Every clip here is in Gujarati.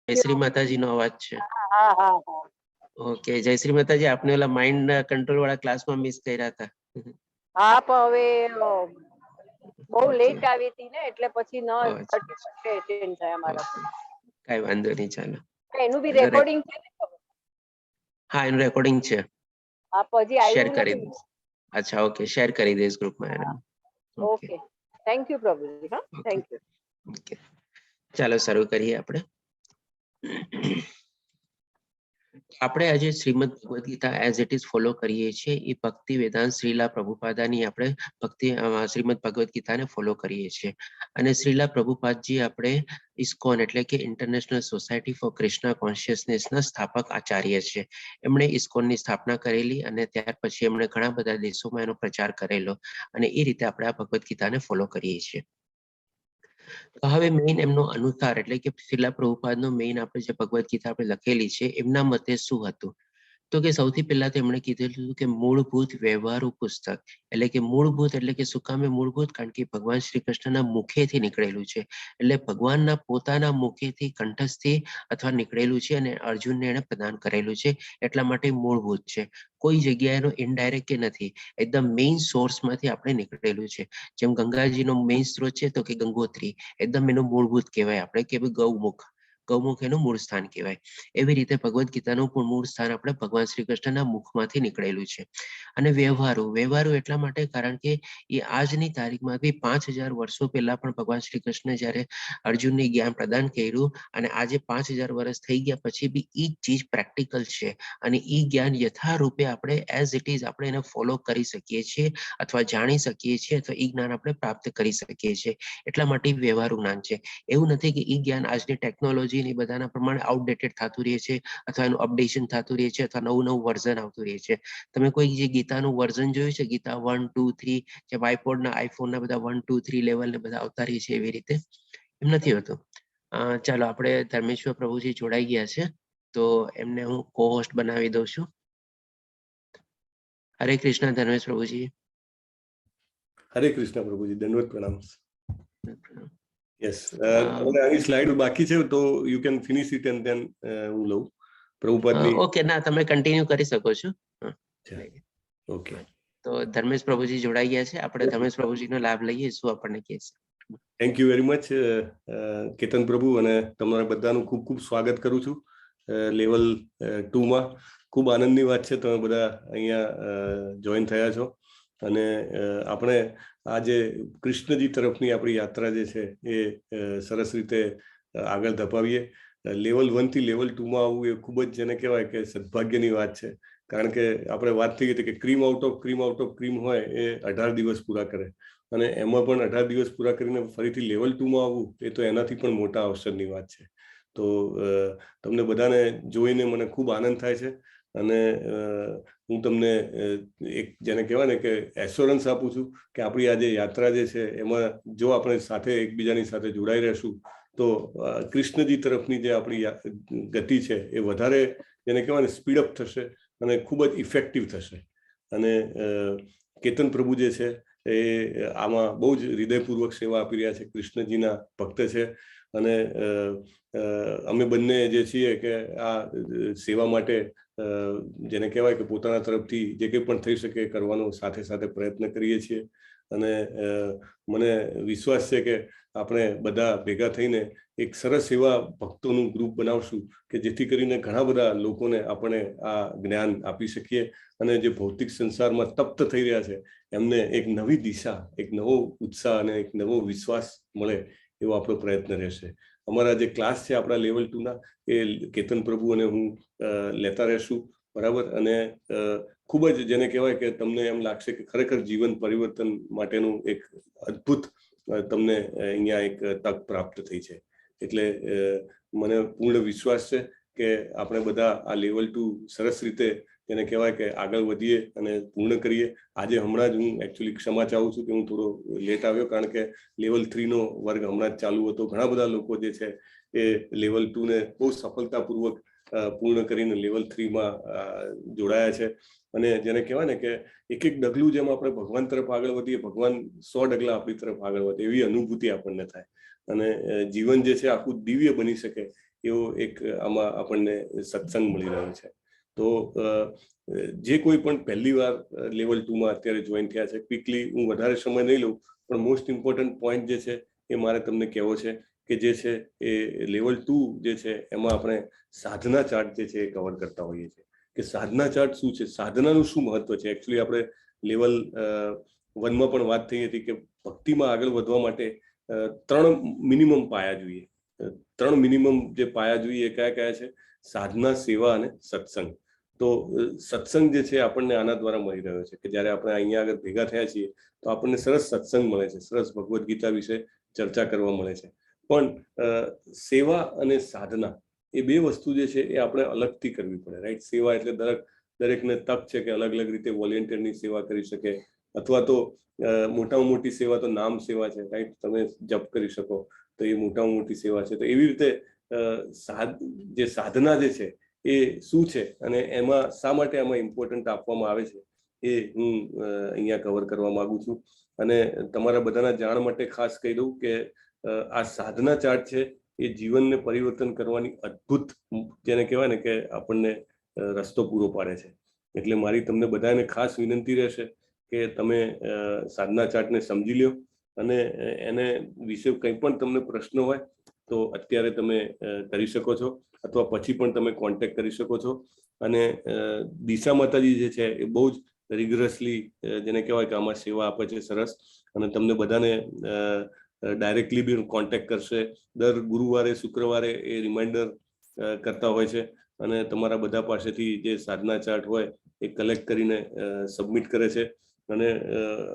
જય શ્રી માતાજી નો અવાજ છે. હા હા હા. ઓકે, જય શ્રી માતાજી. આપને ઓલા માઇન્ડ કંટ્રોલ વાળા ક્લાસમાં મિસ કર્યા હતા. હા પણ હવે બહુ લેટ આવી હતી ને એટલે પછી ન 30 એટેન્ડ થાય અમારા. કઈ વાંધો નહીં, ચાલો. એનું બી રેકોર્ડિંગ છે ને? હા, એનું રેકોર્ડિંગ છે. હા, પછી શેર આવ્યું કરી નથી. દઈશ. અચ્છા, ઓકે, શેર કરી દઈશ ગ્રુપમાં. ઓકે, થેન્ક યુ પ્રભુજી. હા, થેન્ક યુ. ઓકે, ચાલો શરૂ કરીએ આપણે. આપણે આજે Shrimad Bhagavad Gita as it is follow કરીએ છીએ. એ ભક્તિ વેદાંત શ્રીલા પ્રભુપાદાની આપણે ભક્તિ શ્રીમદ ભગવદ ગીતાને ફોલો કરીએ છીએ. અને શ્રીલા પ્રભુપાદજી આપણે ઇસ્કોન એટલે કે ઇન્ટરનેશનલ સોસાયટી ફોર કૃષ્ણ કોન્શિયસનેસના સ્થાપક આચાર્ય છે. એમણે ઇસ્કોનની સ્થાપના કરેલી અને ત્યાર પછી એમણે ઘણા બધા દેશોમાં એનો પ્રચાર કરેલો અને એ રીતે આપણે આ ભગવદ ગીતાને ફોલો કરીએ છીએ. હવે મેઇન એમનો અનુસાર એટલે કે શ્રીલા પ્રભુપાદનો મેઇન આપણે જે ભગવદ ગીતા આપણે લખેલી છે એમના મતે શું હતું, તો કે સૌથી પહેલા તો એમણે કીધેલું કે મૂળભૂત વ્યવહારુ પુસ્તક એટલે કે મૂળભૂત એટલે કે શું કામે મૂળભૂત, કારણ કે ભગવાન શ્રી કૃષ્ણના મુખેથી નીકળેલું છે. એટલે ભગવાનના પોતાના મુખેથી કંઠસ્થથી અથવા નીકળેલું છે અને અર્જુનને એને પ્રદાન કરેલું છે, એટલા માટે મૂળભૂત છે. કોઈ જગ્યાએનો ઇનડાયરેક્ટ કે નથી, એકદમ મેઇન સોર્સમાંથી આપણે નીકળેલું છે. જેમ ગંગાજીનો મેઇન સ્ત્રોત છે તો કે ગંગોત્રી, એકદમ એનું મૂળભૂત કહેવાય આપણે કે ગૌમુખ. ગૌમુખ એનું મૂળ સ્થાન કહેવાય. એવી રીતે ભગવદ્ ગીતાનું પણ મૂળ સ્થાન આપણે ભગવાન શ્રી કૃષ્ણના મુખમાંથી નીકળેલું છે. અને વ્યવહારુ એટલા માટે કારણ કે એ આજની તારીખમાં બી 5000 વર્ષો પહેલા પણ ભગવાન શ્રી કૃષ્ણ જ્યારે અર્જુનને જ્ઞાન પ્રદાન કર્યું અને આજે 5000 વર્ષ થઈ ગયા પછી બી એ ચીજ પ્રેક્ટિકલ છે અને એ જ્ઞાન યથારૂપે આપણે એઝ ઇટ ઇઝ આપણે એને ફોલો કરી શકીએ છીએ અથવા જાણી શકીએ છીએ અથવા એ જ્ઞાન આપણે પ્રાપ્ત કરી શકીએ છીએ. એટલા માટે વ્યવહારુ જ્ઞાન છે. એવું નથી કે એ જ્ઞાન આજની ટેકનોલોજી બધાના પ્રમાણે આઉટડેટેડ થતું રહે છે અથવા એનું અપડેશન થતું રહે છે અથવા નવું વર્ઝન આવતું રહે છે. તમે કોઈ જે ગીતાનું વર્ઝન જોયું છે, ગીતા 1, 2, 3 જે આઈપોડના આઈફોનના બધા 1, 2, 3 લેવલ ને બધા આવતા રહે છે, એવી રીતે એમ નથી હોતું. ચાલો આપણે ધર્મેશ્વર પ્રભુજી જોડાઈ ગયા છે તો એમને હું કો હોસ્ટ બનાવી દઉં છું. હરે કૃષ્ણ ધર્મેશ પ્રભુજી. હરે કૃષ્ણ પ્રભુજી, દંડવત પ્રણામ. યસ, આની સ્લાઇડ બાકી છે તો you can finish it and then હું લઉં પ્રભુપાદની. ઓકે, ના તમે કન્ટિન્યુ કરી શકો છો. ઓકે, તો ધર્મેશ પ્રભુજી જોડાઈ ગયા છે, આપણે ધર્મેશ પ્રભુજીનો લાભ લઈએ શું આપણને કહે છે. Thank you very much Ketan પ્રભુ, અને તમારા બધાનું ખૂબ ખૂબ સ્વાગત કરું છું લેવલ 2માં. ખૂબ આનંદની વાત છે તમે બધા અહીંયા જોઈન થયા છો અને આપણે આજે કૃષ્ણજી તરફની આપણી યાત્રા જે છે એ સરસ રીતે આગળ ધપાવીએ. લેવલ 1 થી લેવલ 2માં આવવું એ ખૂબ જ જેને કહેવાય કે સદભાગ્યની વાત છે, કારણ કે આપણે વાત થઈ હતી કે ક્રીમ આઉટ ઓફ ક્રીમ હોય એ 18 દિવસ પૂરા કરે અને એમાં પણ 18 દિવસ પૂરા કરીને ફરીથી લેવલ 2માં આવવું એ તો એનાથી પણ મોટા અવસરની વાત છે. તો તમને બધાને જોઈને મને ખૂબ આનંદ થાય છે અને હું તમને એક જેને કહેવાય ને કે એશ્યોરન્સ આપું છું કે આપણી આ જે યાત્રા જે છે એમાં જો આપણે સાથે એકબીજાની સાથે જોડાઈ રહેશું તો કૃષ્ણજી તરફની જે આપણી ગતિ છે એ વધારે જેને કહેવાય ને સ્પીડઅપ થશે અને ખૂબ જ ઇફેક્ટિવ થશે. અને કેતન પ્રભુ જે છે એ આમાં બહુ જ હૃદયપૂર્વક સેવા આપી રહ્યા છે, કૃષ્ણજીના ભક્ત છે અને અમે બંને જે છીએ કે આ સેવા માટે જેને કહેવાય કે પોતાના તરફથી જે કંઈ પણ થઈ શકે કરવાનો સાથે સાથે પ્રયત્ન કરીએ છીએ. અને મને વિશ્વાસ છે કે આપણે બધા ભેગા થઈને એક સરસ એવા ભક્તોનું ગ્રુપ બનાવશું કે જેથી કરીને ઘણા બધા લોકોને આપણે આ જ્ઞાન આપી શકીએ અને જે ભૌતિક સંસારમાં તપ્ત થઈ રહ્યા છે એમને એક નવી દિશા, એક નવો ઉત્સાહ અને એક નવો વિશ્વાસ મળે એવો આપણો પ્રયત્ન રહેશે. અમારા જે ક્લાસ છે આપણા લેવલ 2ના એ કેતન પ્રભુ અને હું લેતા રહેશું, બરાબર. અને ખૂબ જ જેને કહેવાય કે તમને એમ લાગશે કે ખરેખર જીવન પરિવર્તન માટેનું એક અદ્ભુત તમને અહીંયા એક તક પ્રાપ્ત થઈ છે. એટલે મને પૂર્ણ વિશ્વાસ છે કે આપણે બધા આ લેવલ 2 સરસ રીતે એને કહેવાય કે આગળ વધીએ અને પૂર્ણ કરીએ. આજે હમણાં જ હું એકચ્યુઅલી ક્ષમા ચાહું છું કે હું થોડો લેટ આવ્યો, કારણ કે લેવલ 3નો વર્ગ હમણાં જ ચાલુ હતો. ઘણા બધા લોકો જે છે એ લેવલ 2ને બહુ સફળતાપૂર્વક પૂર્ણ કરીને લેવલ 3માં જોડાયા છે. અને જેને કહેવાય ને કે એક એક ડગલું જેમ આપણે ભગવાન તરફ આગળ વધીએ, ભગવાન 100 ડગલા આપણી તરફ આગળ વધે એવી અનુભૂતિ આપણને થાય અને જીવન જે છે આખું દિવ્ય બની શકે એવો એક આમાં આપણને સત્સંગ મળી રહ્યો છે. તો જે કોઈ પણ પહેલી વાર લેવલ 2માં અત્યારે જોઈન થયા છે, ક્વિકલી હું વધારે સમય નહીં લઉં, પણ મોસ્ટ ઇમ્પોર્ટન્ટ પોઈન્ટ જે છે એ મારે તમને કહેવો છે કે જે છે એ લેવલ 2 જે છે એમાં આપણે સાધના ચાર્ટ જે છે એ કવર કરતા હોઈએ છીએ કે સાધના ચાર્ટ શું છે, સાધનાનું શું મહત્વ છે. એકચ્યુઅલી આપણે લેવલ 1માં પણ વાત થઈ હતી કે ભક્તિમાં આગળ વધવા માટે 3 મિનિમમ પાયા જોઈએ. 3 મિનિમમ જે પાયા જોઈએ એ કયા કયા છે? સાધના, સેવા અને સત્સંગ. તો સત્સંગ જે છે આપણને આના દ્વારા મળી રહ્યો છે કે જ્યારે આપણે અહીંયા આગળ ભેગા થયા છીએ તો આપણને સરસ સત્સંગ મળે છે, સરસ ભગવદ્ ગીતા વિશે ચર્ચા કરવા મળે છે. પણ સેવા અને સાધના એ બે વસ્તુ જે છે એ આપણે અલગથી કરવી પડે, રાઈટ? સેવા એટલે દરેકને તક છે કે અલગ અલગ રીતે વોલેન્ટિયરની સેવા કરી શકે, અથવા તો મોટામાં મોટી સેવા તો નામ સેવા છે, રાઈટ? તમે જપ કરી શકો તો એ મોટામાં મોટી સેવા છે. તો એવી રીતે જે સાધના જે છે એ શું છે અને એમાં શા માટે આમાં ઇમ્પોર્ટન્ટ આપવામાં આવે છે એ હું અહીંયા કવર કરવા માંગુ છું. અને તમારા બધાના જાણ માટે ખાસ કહી દઉં કે આ સાધના ચાર્ટ છે એ જીવનને પરિવર્તન કરવાની અદ્ભુત, જેને કહેવાય ને કે આપણને રસ્તો પૂરો પાડે છે. એટલે મારી તમને બધાને ખાસ વિનંતી રહેશે કે તમે સાધના ચાર્ટને સમજી લ્યો અને એને વિશે કંઈ પણ તમને પ્રશ્ન હોય તો અત્યારે તમે કરી શકો છો, અથવા પછી પણ તમે કોન્ટેક્ટ કરી શકો છો. અને દિશા માતાજી જે છે એ બહુ જ રિગરસલી, જેને કહેવાય કે આમાં સેવા આપે છે, સરસ. અને તમને બધાને ડાયરેક્ટલી બી કોન્ટેક્ટ કરશે. દર ગુરુવારે, શુક્રવારે એ રિમાઇન્ડર કરતા હોય છે અને તમારા બધા પાસેથી જે સાધના ચાર્ટ હોય એ કલેક્ટ કરીને સબમિટ કરે છે. અને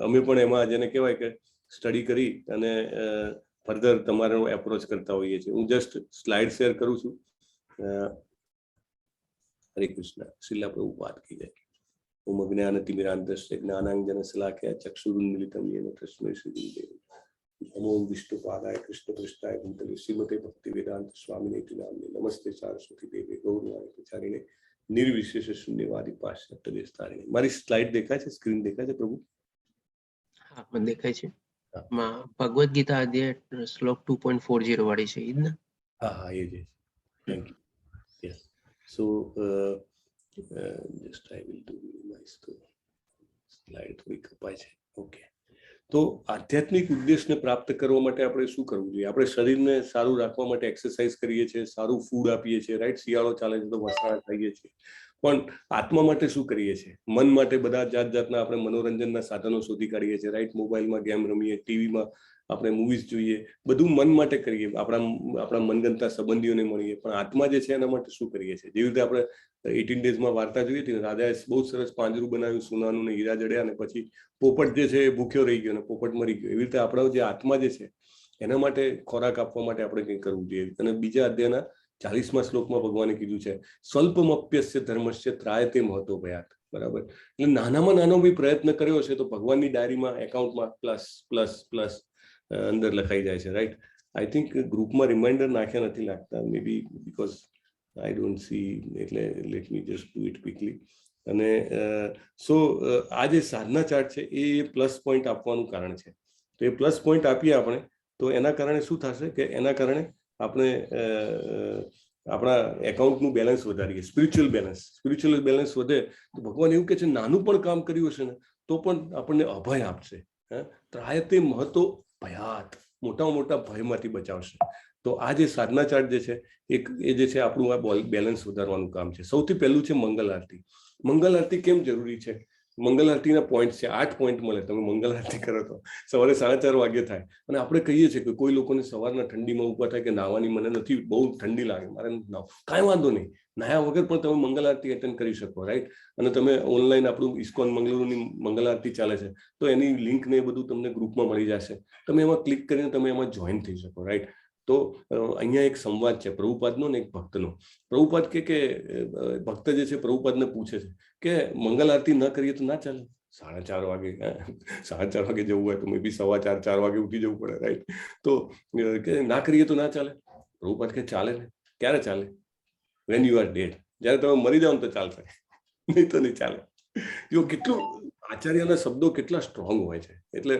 અમે પણ એમાં જેને કહેવાય કે સ્ટડી કરી અને ફર્ધર તમારો એપ્રોચ કરતા હોઈએ છીએ. હું જસ્ટ સ્લાઇડ શેર કરું છું. હરે કૃષ્ણ. શ્રીલા પ્રભુપાદ કી જય. ઓમ અજ્ઞાનતિમિરાન્ધસ્ય જ્ઞાનાંજન શલાકયા ચક્ષુરુન્મિલિતં યેન તસ્મૈ શ્રીગુરુદેવ નમો. વિષ્ણુપાદાય કૃષ્ણપૃષ્ઠાય ભૂતલે શ્રીમતે ભક્તિવેદાંત સ્વામિનેતિ નામ્ને નમસ્તે સારસ્વતી દેવે ગૌરવાણી પ્રચારિણે નિર્વિશેષ શૂન્યવાદી પાશ્ચાત્ય દેશતારિણે. મારી સ્લાઇડ દેખાય છે? સ્ક્રીન દેખાય છે પ્રભુ? હા, મને દેખાય છે. ભગવદ્ ગીતા અધ્યાય શ્લોક 2.40 વાળી છે, એ જ ને? હા, એ જ. Thank you. Yes. So just I will do minimise. તો સ્લાઇડ થોડી કપાય છે. ઓકે. તો આધ્યાત્મિક ઉદ્દેશને પ્રાપ્ત કરવા માટે આપણે શું કરવું જોઈએ? આપણે શરીરને સારું રાખવા માટે એક્સરસાઇઝ કરીએ છીએ, સારું ફૂડ આપીએ છીએ, રાઈટ? શિયાળો ચાલે છે તો વસાણા ખાઈએ છીએ. પણ આત્મા માટે શું કરીએ છીએ? મન માટે બધા જાતના આપણે મનોરંજનના સાધનો શોધી કાઢીએ છીએ, રાઈટ? મોબાઈલમાં ગેમ રમીએ, ટીવીમાં આપણે મૂવીઝ જોઈએ, બધું મન માટે કરીએ, આપણા મનગમતા સંબંધીઓને મળીએ. પણ આત્મા જે છે એના માટે શું કરીએ છીએ? જેવી રીતે આપણે 18 ડેઝમાં વાર્તા જોઈએ હતી, રાજાએ બહુ સરસ પાંજરું બનાવ્યું સોનાનું ને હીરા જડ્યા, અને પછી પોપટ જે છે એ ભૂખ્યો રહી ગયો અને પોપટ મરી ગયો. એવી રીતે આપણા જે આત્મા જે છે એના માટે ખોરાક આપવા માટે આપણે કંઈક કરવું જોઈએ. અને બીજા અધ્યાયના 40મા શ્લોકમાં ભગવાને કીધું છે, સ્વલ્પમપ્યસ્ય ધર્મસ્ય ત્રાયતે મહતો ભયાત. બરાબર? એટલે નાનામાં નાનો બી પ્રયત્ન કર્યો છે તો ભગવાનની ડાયરીમાં, એકાઉન્ટમાં પ્લસ પ્લસ પ્લસ અંદર લખાઈ જાય છે, રાઈટ? આઈ થિંક ગ્રુપમાં રિમાઇન્ડર નાખ્યા નથી લાગતા, મે B because I don't see, એટલે let me just do it quickly. અને સો આ જે સાધના ચાર્ટ છે એ પ્લસ પોઈન્ટ આપવાનું કારણ છે. તો એ પ્લસ પોઈન્ટ આપીએ આપણે તો એના કારણે શું થશે કે એના કારણે આપણે આપણા એકાઉન્ટનું બેલેન્સ વધારીએ. સ્પિરિચ્યુઅલ બેલેન્સ વધે તો ભગવાન એવું કહે છે, નાનું પણ કામ કર્યું હશે ને તો પણ આપણને અભય આપશે. ત્રાયતે મહતો ભયાત, મોટામાં મોટા ભયમાંથી બચાવશે. તો આ જે સાધના ચાર્ટ જે છે એ જે છે આપણું આ બેલેન્સ વધારવાનું કામ છે. સૌથી પહેલું છે મંગલ આરતી. મંગલ આરતી કેમ જરૂરી છે? મંગલ આરતીના પોઈન્ટ છે, 8 પોઈન્ટ મળે. તમે મંગલ આરતી કરો તો સવારે 4:30 વાગે થાય. અને આપણે કહીએ છીએ કે કોઈ લોકોને સવારના ઠંડીમાં ઊભા થાય કે નાહવાની મને નથી, બહુ ઠંડી લાગે, મારે નાવ. કાંઈ વાંધો નહીં, નાહ્યા વગર પણ તમે મંગલ આરતી એટેન્ડ કરી શકો, રાઈટ? અને તમે ઓનલાઈન આપણું ઇસ્કોન મંગલુરુની મંગલ આરતી ચાલે છે તો એની લિંક ને એ બધું તમને ગ્રુપમાં મળી જશે. તમે એમાં ક્લિક કરીને તમે એમાં જોઈન થઈ શકો, રાઈટ? તો અહીંયા એક સંવાદ છે પ્રભુપાદનો ને એક ભક્તનો. પ્રભુપાદ કે ભક્ત જે છે પ્રભુપાદને પૂછે છે કે મંગલ આરતી ન કરીએ તો ના ચાલે? 4:30 વાગે, 4:30 વાગે જવું હોય તો મે બી 4:15 વાગે ઉઠી જવું પડે, રાઈટ? તો કે ના કરીએ તો ના ચાલે? પ્રભુપાદ કે ચાલે ને. ક્યારે ચાલે? When you are dead. જયારે તમે મરી જાઓ ને તો ચાલશે, નહીં તો નહીં ચાલે. જો કેટલું આચાર્યના શબ્દો કેટલા સ્ટ્રોંગ હોય છે. એટલે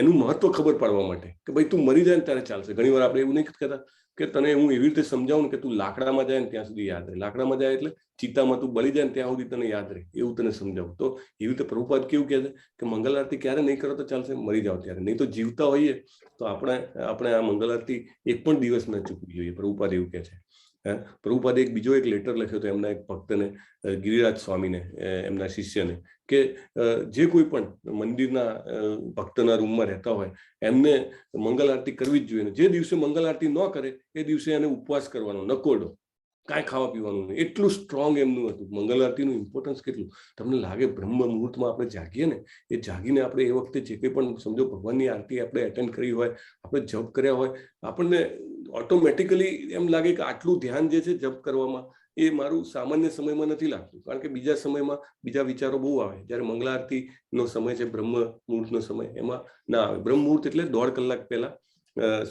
એનું મહત્વ ખબર પાડવા માટે કે ભાઈ તું મરી જાય ને ત્યારે ચાલશે. ઘણીવાર આપણે એવું નહીં કહેતા કે તને હું એવી રીતે સમજાવું કે તું લાકડામાં જાય ને ત્યાં સુધી યાદ રહે. લાકડામાં જાય એટલે ચિતામાં તું બળી જાય ને ત્યાં સુધી તને યાદ રહે, એવું તને સમજાવું. તો એવી રીતે પ્રભુપાદ કેવું કહે છે કે મંગલ આરતી ક્યારે નહીં કરો તો ચાલશે? મરી જાવ ત્યારે. નહીં તો જીવતા હોઈએ તો આપણે આ મંગલ આરતી એક પણ દિવસ ન ચૂકવી જોઈએ. પ્રભુપાદ એવું કહે છે. પ્રભુપાદે બીજો એક લેટર લખ્યો હતો એમના એક ભક્તને, ગિરિરાજ સ્વામીને, એમના શિષ્યને, કે જે કોઈ પણ મંદિરના ભક્તના રૂમમાં રહેતા હોય એમને મંગલ આરતી કરવી જ જોઈએ. જે દિવસે મંગલ આરતી ન કરે એ દિવસે એને ઉપવાસ કરવાનો, નકોરડો, કાંઈ ખાવા પીવાનું નહીં. એટલું સ્ટ્રોંગ એમનું હતું. મંગલ આરતીનું ઇમ્પોર્ટન્સ કેટલું તમને લાગે? બ્રહ્મ મુહૂર્તમાં આપણે જાગીએ ને, એ જાગીને આપણે એ વખતે જે કંઈ પણ સમજો ભગવાનની આરતી આપણે એટેન્ડ કરી હોય, આપણે જપ કર્યા હોય, આપણને ઓટોમેટિકલી એમ લાગે કે આટલું ધ્યાન જે છે જપ કરવામાં એ મારું સામાન્ય સમયમાં નથી લાગતું. કારણ કે બીજા સમયમાં બીજા વિચારો બહુ આવે. જ્યારે મંગલ આરતીનો સમય છે, બ્રહ્મ મુહૂર્તનો સમય, એમાં ના આવે. બ્રહ્મ મુહૂર્ત એટલે 1.5 કલાક પહેલા,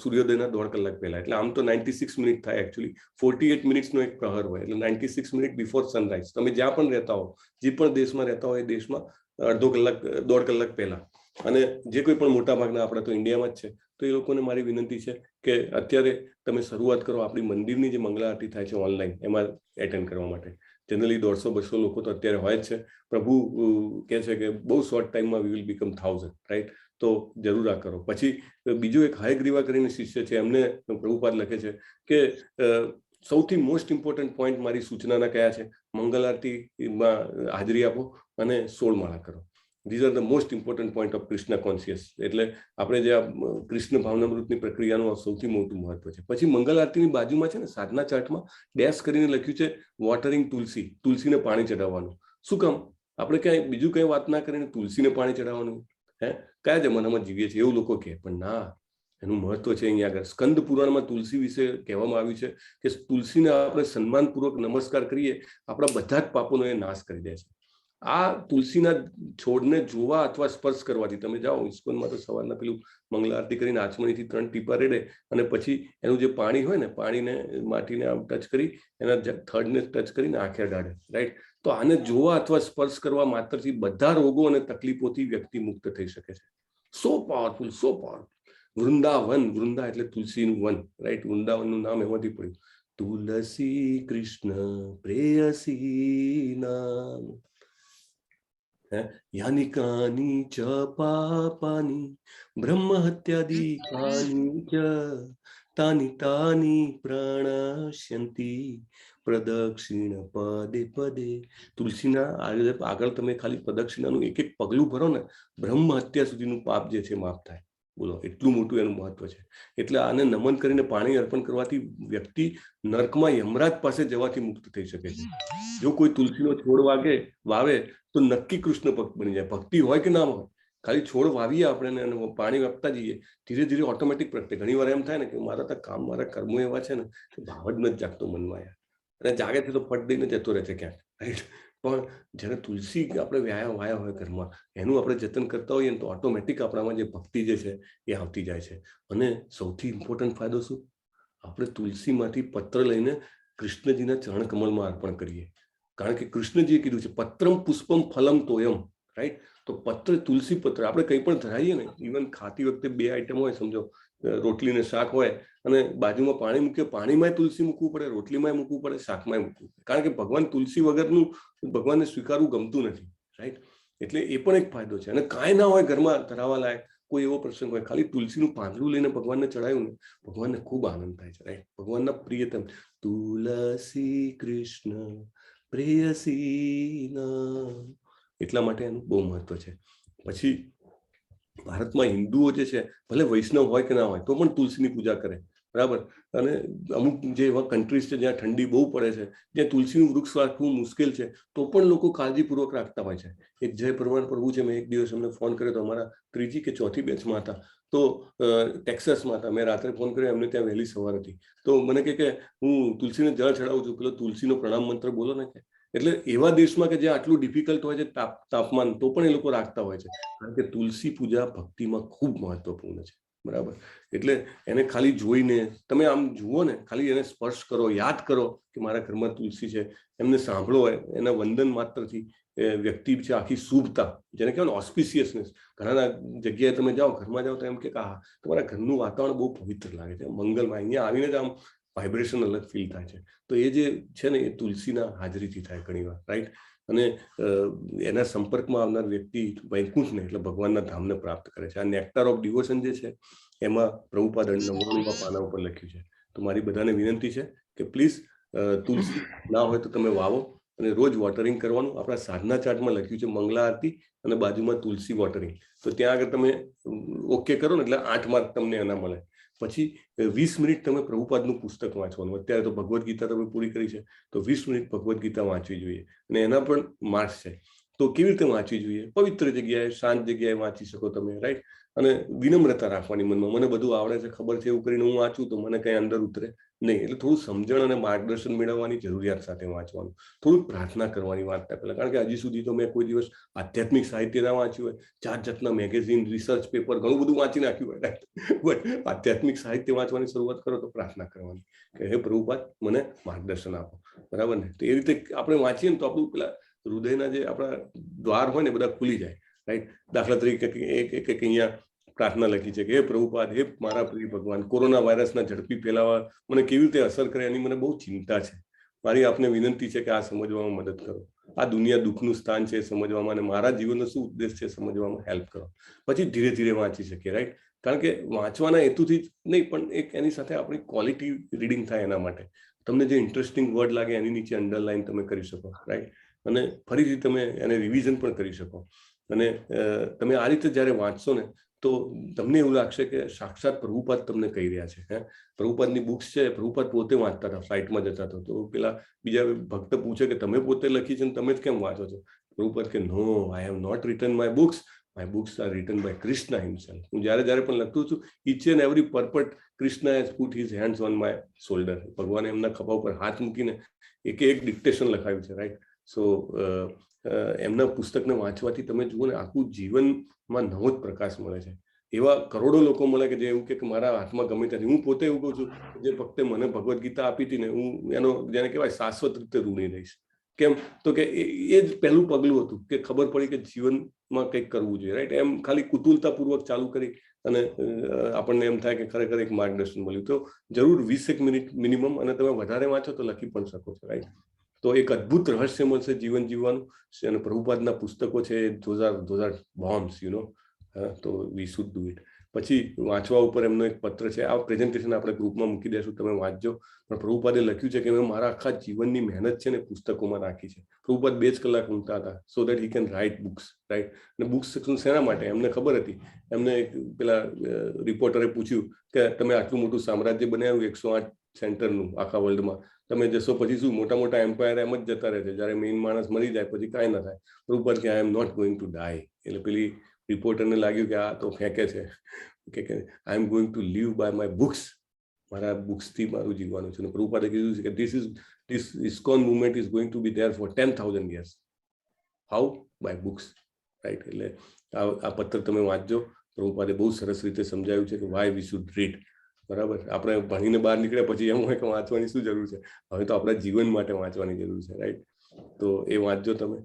સૂર્યોદયના 1.5 કલાક પહેલા. એટલે આમ તો 96 મિનિટ થાય, એકચ્યુઅલી 48 મિનિટ્સનો એક પ્રહર હોય. એટલે 96 મિનિટ બિફોર સનરાઈઝ. તમે જ્યાં પણ રહેતા હો, જે પણ દેશમાં રહેતા હોય, એ દેશમાં 1.5 કલાક પહેલા. અને જે કોઈ પણ મોટા ભાગના, આપણે તો ઇન્ડિયામાં જ છે, તો એ લોકોને મારી વિનંતી છે કે અત્યારે તમે શરૂઆત કરો આપણી મંદિરની જે મંગળા આરતી થાય છે ઓનલાઈન, એમાં એટેન્ડ કરવા માટે. જનરલી 150-200 લોકો તો અત્યારે હોય જ છે. પ્રભુ કહે છે કે બહુ શોર્ટ ટાઈમમાં વી વિલ બીકમ 1000, રાઈટ? તો જરૂર આ કરો. પછી બીજો એક હયગ્રીવા કરીને શિષ્ય છે, એમને પ્રભુપાદ લખે છે કે સૌથી મોસ્ટ ઇમ્પોર્ટન્ટ પોઈન્ટ મારી સૂચનાના કયા છે? મંગલ આરતીમાં હાજરી આપો અને 16 માળા કરો. These are the most important point of Krishna conscious. એટલે આપણે જે આ કૃષ્ણ ભાવનામૃતની પ્રક્રિયાનું સૌથી મોટું મહત્વ છે. પછી મંગલ આરતીની બાજુમાં છે ને, સાધના ચાર્ટમાં ડેશ કરીને લખ્યું છે વોટરિંગ તુલસી, તુલસીને પાણી ચડાવવાનું. શું કામ? આપણે ક્યાંય બીજું કંઈ વાત ના કરીને તુલસીને પાણી ચડાવવાનું? કયા જમાનામાં જીવીએ છીએ એવું લોકો કહે, પણ ના, એનું મહત્વ છે. અહીંયા આગળ સ્કંદ પુરાણમાં તુલસી વિશે કહેવામાં આવ્યું છે કે તુલસીને આપણે સન્માનપૂર્વક નમસ્કાર કરીએ, આપણા બધા જ પાપોનો એ નાશ કરી દે છે. આ તુલસીના છોડને જોવા અથવા સ્પર્શ કરવાથી, તમે જાઓ ઇસ્કોનમાં તો સવારના પેલું મંગલ આરતી કરીને આચમણીથી 3 ટીપા રેડે અને પછી એનું જે પાણી હોય ને, પાણીને માટીને આમ ટચ કરી, એના થડને ટચ કરીને આંખે અડાડે, રાઈટ? તો આને જોવા અથવા સ્પર્શ કરવા માત્રથી બધા રોગો અને તકલીફોથી વ્યક્તિ મુક્ત થઈ શકે છે. સો પાવરફુલ, સો પાવરફુલ. વૃંદાવન, વૃંદા એટલે તુલસીનું વન, રાઈટ? વૃંદાવનનું નામ એમાંથી પડ્યું. તુલસી કૃષ્ણ પ્રેયસી નામ, યાની કાની ચ પાપાની બ્રહ્મ હત્યાદિકાની ચ તાની તાની પ્રણશ્યંતી પ્રદક્ષિણ પદે પદે. તુલસીના આગળ તમે ખાલી પ્રદક્ષિણાનું એક એક પગલું ભરો ને, બ્રહ્મ હત્યા સુધીનું પાપ જે છે માફ થાય. બોલો, એટલું મોટું એનું મહત્વ છે. એટલે આને નમન કરીને પાણી અર્પણ કરવાથી વ્યક્તિ નર્કમાં યમરાજ પાસે જવાથી મુક્ત થઈ શકે છે. જો કોઈ તુલસીનો છોડ વાવે તો નક્કી કૃષ્ણ ભક્ત બની જાય. ભક્તિ હોય કે ના હોય, ખાલી છોડ વાવીએ આપણે અને પાણી આપતા જઈએ, ધીરે ધીરે ઓટોમેટિક પ્રગટે. ઘણી વાર એમ થાય ને કે મારા તો કામ, મારા કર્મો એવા છે ને કે ભાવ જ નથી જાગતો મનમાં યાર, અને જાગે છે તો ફટ દઈને જતો રહે છે ક્યાંક, રાઈટ? પણ જ્યારે તુલસી આપણે વાયા હોય ઘરમાં, એનું આપણે જતન કરતા હોઈએ તો ઓટોમેટિક આપણામાં જે ભક્તિ જે છે એ આવતી જાય છે. અને સૌથી ઇમ્પોર્ટન્ટ ફાયદો શું? આપણે તુલસીમાંથી પત્ર લઈને કૃષ્ણજીના ચરણ કમળમાં અર્પણ કરીએ. કારણ કે કૃષ્ણજીએ કીધું છે પત્રમ પુષ્પમ ફલમ તોયમ, રાઈટ? તો પત્ર, તુલસી પત્ર આપણે કંઈ પણ ધરાવીએ ને, ઇવન ખાતી વખતે 2 આઈટમ હોય, સમજો રોટલી ને શાક હોય અને બાજુમાં પાણી મૂકીએ, પાણીમાં તુલસી મૂકવું પડે, રોટલીમાં મૂકવું પડે, શાકમાં મૂકવું પડે. કારણ કે ભગવાન તુલસી વગરનું ભગવાનને સ્વીકારવું ગમતું નથી, રાઈટ? એટલે એ પણ એક ફાયદો છે. અને કાંઈ ના હોય ઘરમાં ધરાવવા લાયક, કોઈ એવો પ્રસંગ હોય, ખાલી તુલસીનું પાંદડું લઈને ભગવાનને ચડાવ્યું ને, ભગવાનને ખૂબ આનંદ થાય છે, રાઈટ? ભગવાનના પ્રિયતમ તુલસી કૃષ્ણ પ્રેયસી નામ. એટલા માટે એનું બહુ મહત્વ છે. પછી ભારતમાં હિન્દુઓ જે છે, ભલે વૈષ્ણવ હોય કે ના હોય, તો પણ તુલસીની પૂજા કરે, બરાબર? અને અમુક જે એવા કન્ટ્રીઝ છે જ્યાં ઠંડી બહુ પડે છે, જ્યાં તુલસીનું વૃક્ષ રાખવું મુશ્કેલ છે, તો પણ લોકો કાળજીપૂર્વક રાખતા હોય છે. એક જય પરમાર પ્રભુ છે, મેં એક દિવસ એમને ફોન કર્યો તો, અમારા 3જી કે 4થી બેચમાં હતા, તો ટેક્સાસમાં હતા. મેં રાત્રે ફોન કર્યો, એમને ત્યાં વહેલી સવાર હતી, તો મને કે હું તુલસીને જળ ચડાવું છું, પેલો તુલસીનો પ્રણામ મંત્ર બોલો ને. એટલે એવા દેશમાં કે જ્યાં આટલું ડિફિકલ્ટ હોય છે તાપમાન, તો પણ એ લોકો રાખતા હોય છે. કારણ કે તુલસી પૂજા ભક્તિમાં ખૂબ મહત્વપૂર્ણ છે. બરાબર. એટલે એને ખાલી જોઈને તમે આમ જુઓ ને, ખાલી એને સ્પર્શ કરો, યાદ કરો કે મારા ઘરમાં તુલસી છે, એમને સાંભળો, એના વંદન માત્રથી વ્યક્તિ છે આખી શુભતા, જેને કહેવાય ને ઓસ્પિશિયસનેસ. ઘણા જગ્યાએ તમે જાઓ, ઘરમાં જાઓ તો એમ કે હા તમારા ઘરનું વાતાવરણ બહુ પવિત્ર લાગે છે, મંગલમાં. અહીંયા આવીને જ આમ વાઇબ્રેશન અલગ ફીલ થાય છે. તો એ જે છે ને એ તુલસીના હાજરીથી થાય ઘણીવાર, રાઈટ. અને એના સંપર્કમાં આવનાર વ્યક્તિ વૈકુંઠને એટલે ભગવાનના ધામને પ્રાપ્ત કરે છે. આ નેક્ટર ઓફ ડિવોશન જે છે એમાં પ્રભુપાદ 99 પાના ઉપર લખ્યું છે. તો મારી બધાને વિનંતી છે કે પ્લીઝ તુલસી ના હોય તો તમે વાવો અને રોજ વોટરિંગ કરવાનું. આપણા સાધના ચાર્ટમાં લખ્યું છે મંગલા આરતી અને બાજુમાં તુલસી વોટરિંગ. તો ત્યાં આગળ તમે ઓકે કરો ને એટલે 8 માર્ક તમને એના મળે. પછી 20 મિનિટ તમે પ્રભુપાદનું પુસ્તક વાંચવાનું. અત્યારે તો ભગવદ્ ગીતા તમે પૂરી કરી છે તો 20 મિનિટ ભગવદ્ ગીતા વાંચવી જોઈએ અને એના પણ માર્ક્સ છે. તો કેવી રીતે વાંચવી જોઈએ? પવિત્ર જગ્યાએ, શાંત જગ્યાએ વાંચી શકો તમે, રાઈટ. અને વિનમ્રતા રાખવાની મનમાં, મને બધું આવડે છે, ખબર છે, એવું કરીને હું વાંચું તો મને કઈ અંદર ઉતરે નહીં. એટલે થોડું સમજણ અને માર્ગદર્શન મેળવવાની જરૂરિયાત સાથે વાંચવાનું. થોડુંક પ્રાર્થના કરવાની વાંચતા પહેલા, કારણ કે હજી સુધી તો મેં કોઈ દિવસ આધ્યાત્મિક સાહિત્ય ના વાંચ્યું હોય. જાત જાતના મેગેઝિન, રિસર્ચ પેપર, ઘણું બધું વાંચી નાખ્યું હોય, રાઈટ. આધ્યાત્મિક સાહિત્ય વાંચવાની શરૂઆત કરો તો પ્રાર્થના કરવાની કે હે પ્રભુપાદ મને માર્ગદર્શન આપો, બરાબર ને. તો એ રીતે આપણે વાંચીએ ને તો આપણું પેલા હૃદયના જે આપણા દ્વાર હોય ને બધા ખુલી જાય, રાઈટ. દાખલા તરીકે એક અહીંયા પ્રાર્થના લખી છે કે હે પ્રભુપાદ, હે મારા પ્રિય ભગવાન, કોરોના વાયરસના ઝડપી ફેલાવા મને કેવી રીતે અસર કરે એની મને બહુ ચિંતા છે. મારી આપને વિનંતી છે કે આ સમજવામાં મદદ કરો. આ દુનિયા દુઃખનું સ્થાન છે સમજવામાં, અને મારા જીવનનો શું ઉદ્દેશ છે સમજવામાં હેલ્પ કરો. પછી ધીરે ધીરે વાંચી શકીએ, રાઈટ. કારણ કે વાંચવાના હેતુથી જ નહીં, પણ એક એની સાથે આપણી ક્વોલિટી રીડિંગ થાય એના માટે. તમને જે ઇન્ટરેસ્ટિંગ વર્ડ લાગે એની નીચે અંડરલાઈન તમે કરી શકો, રાઈટ. અને ફરીથી તમે એને રિવિઝન પણ કરી શકો. અને તમે આ રીતે જ્યારે વાંચશો ને તો તમને એવું લાગશે કે સાક્ષાત પ્રભુપાદ તમને કહી રહ્યા છે. હે, પ્રભુપાદની બુક્સ છે, પ્રભુપાદ પોતે વાંચતા હતા, ફ્લાઇટમાં જતા હતા. તો પેલા બીજા ભક્ત પૂછે કે તમે પોતે લખી છે ને તમે જ કેમ વાંચો છો? પ્રભુપાદ કે no, I have not written my books, my books are written by Krishna himself. હું જ્યારે પણ લખતું છું, each and every purport Krishna has put his hands on my shoulder. ભગવાને એમના ખભા ઉપર હાથ મૂકીને એક ડિક્ટેશન લખાવ્યું છે, રાઈટ. સો એમના પુસ્તકને વાંચવાથી તમે જુઓ ને આખું જીવનમાં નવો જ પ્રકાશ મળે છે. એવા કરોડો લોકો મળે કે જે એવું કે મારા હાથમાં ગમે ત્યાંથી, હું પોતે એવું કહું છું, જે ફક્ત મને ભગવદ્ ગીતા આપી હતી ને, હું એનો જેને કહેવાય શાશ્વત રીતે ઋણી રહીશ. કેમ? તો કે એ જ પહેલું પગલું હતું કે ખબર પડી કે જીવનમાં કંઈક કરવું જોઈએ, રાઈટ. એમ ખાલી કુતૂહલતાપૂર્વક ચાલુ કરી અને આપણને એમ થાય કે ખરેખર એક માર્ગદર્શન મળ્યું. તો જરૂર 20 મિનિટ મિનિમમ, અને તમે વધારે વાંચો તો લખી પણ શકો છો, રાઈટ. તો એક અદ્ભુત રહસ્ય મળશે જીવન જીવવાનું. અને પ્રભુપાદના પુસ્તકો છે, those are bombs, you know. તો વી શુડ ડુ ઇટ. પછી વાંચવા ઉપર એમનો એક પત્ર છે, આ પ્રેઝન્ટેશન આપણે ગ્રુપમાં મૂકી દઈશું, તમે વાંચજો. પણ પ્રભુપાદે લખ્યું છે કે મેં મારા આખા જીવનની મહેનત છે ને પુસ્તકોમાં રાખી છે. પ્રભુપાદ 2 કલાક ઊંઘતા હતા so that he can write books, right. અને બુક્સ શેના માટે? એમને ખબર હતી. એમને પેલા રિપોર્ટરે પૂછ્યું કે તમે આટલું મોટું સામ્રાજ્ય બનાવ્યું 108 સેન્ટરનું આખા વર્લ્ડમાં, તમે જશો પછી શું? મોટા મોટા એમ્પાયર એમ જ જતા રહે છે, જયારે મેઇન માણસ મરી જાય પછી કાંઈ ના થાય. પ્રભુપાદ કે I am not going to die. એટલે પેલી રિપોર્ટરને લાગ્યું કે આ તો ફેંકે છે, કે I am going to leave by my books. મારા બુક્સથી મારું જીવવાનું છે. પ્રભુપાદે કીધું છે કે this ISKCON movement is going to be there for 10,000 years. How? By books, right. એટલે આ પત્ર તમે વાંચજો. પ્રભુપાદે બહુ સરસ રીતે સમજાવ્યું છે કે why we should read, બરાબર. આપણે ભણીને બહાર નીકળ્યા પછી એમ હોય કે વાંચવાની શું જરૂર છે? હવે તો આપણા જીવન માટે વાંચવાની જરૂર છે, રાઈટ. તો એ વાંચજો તમે.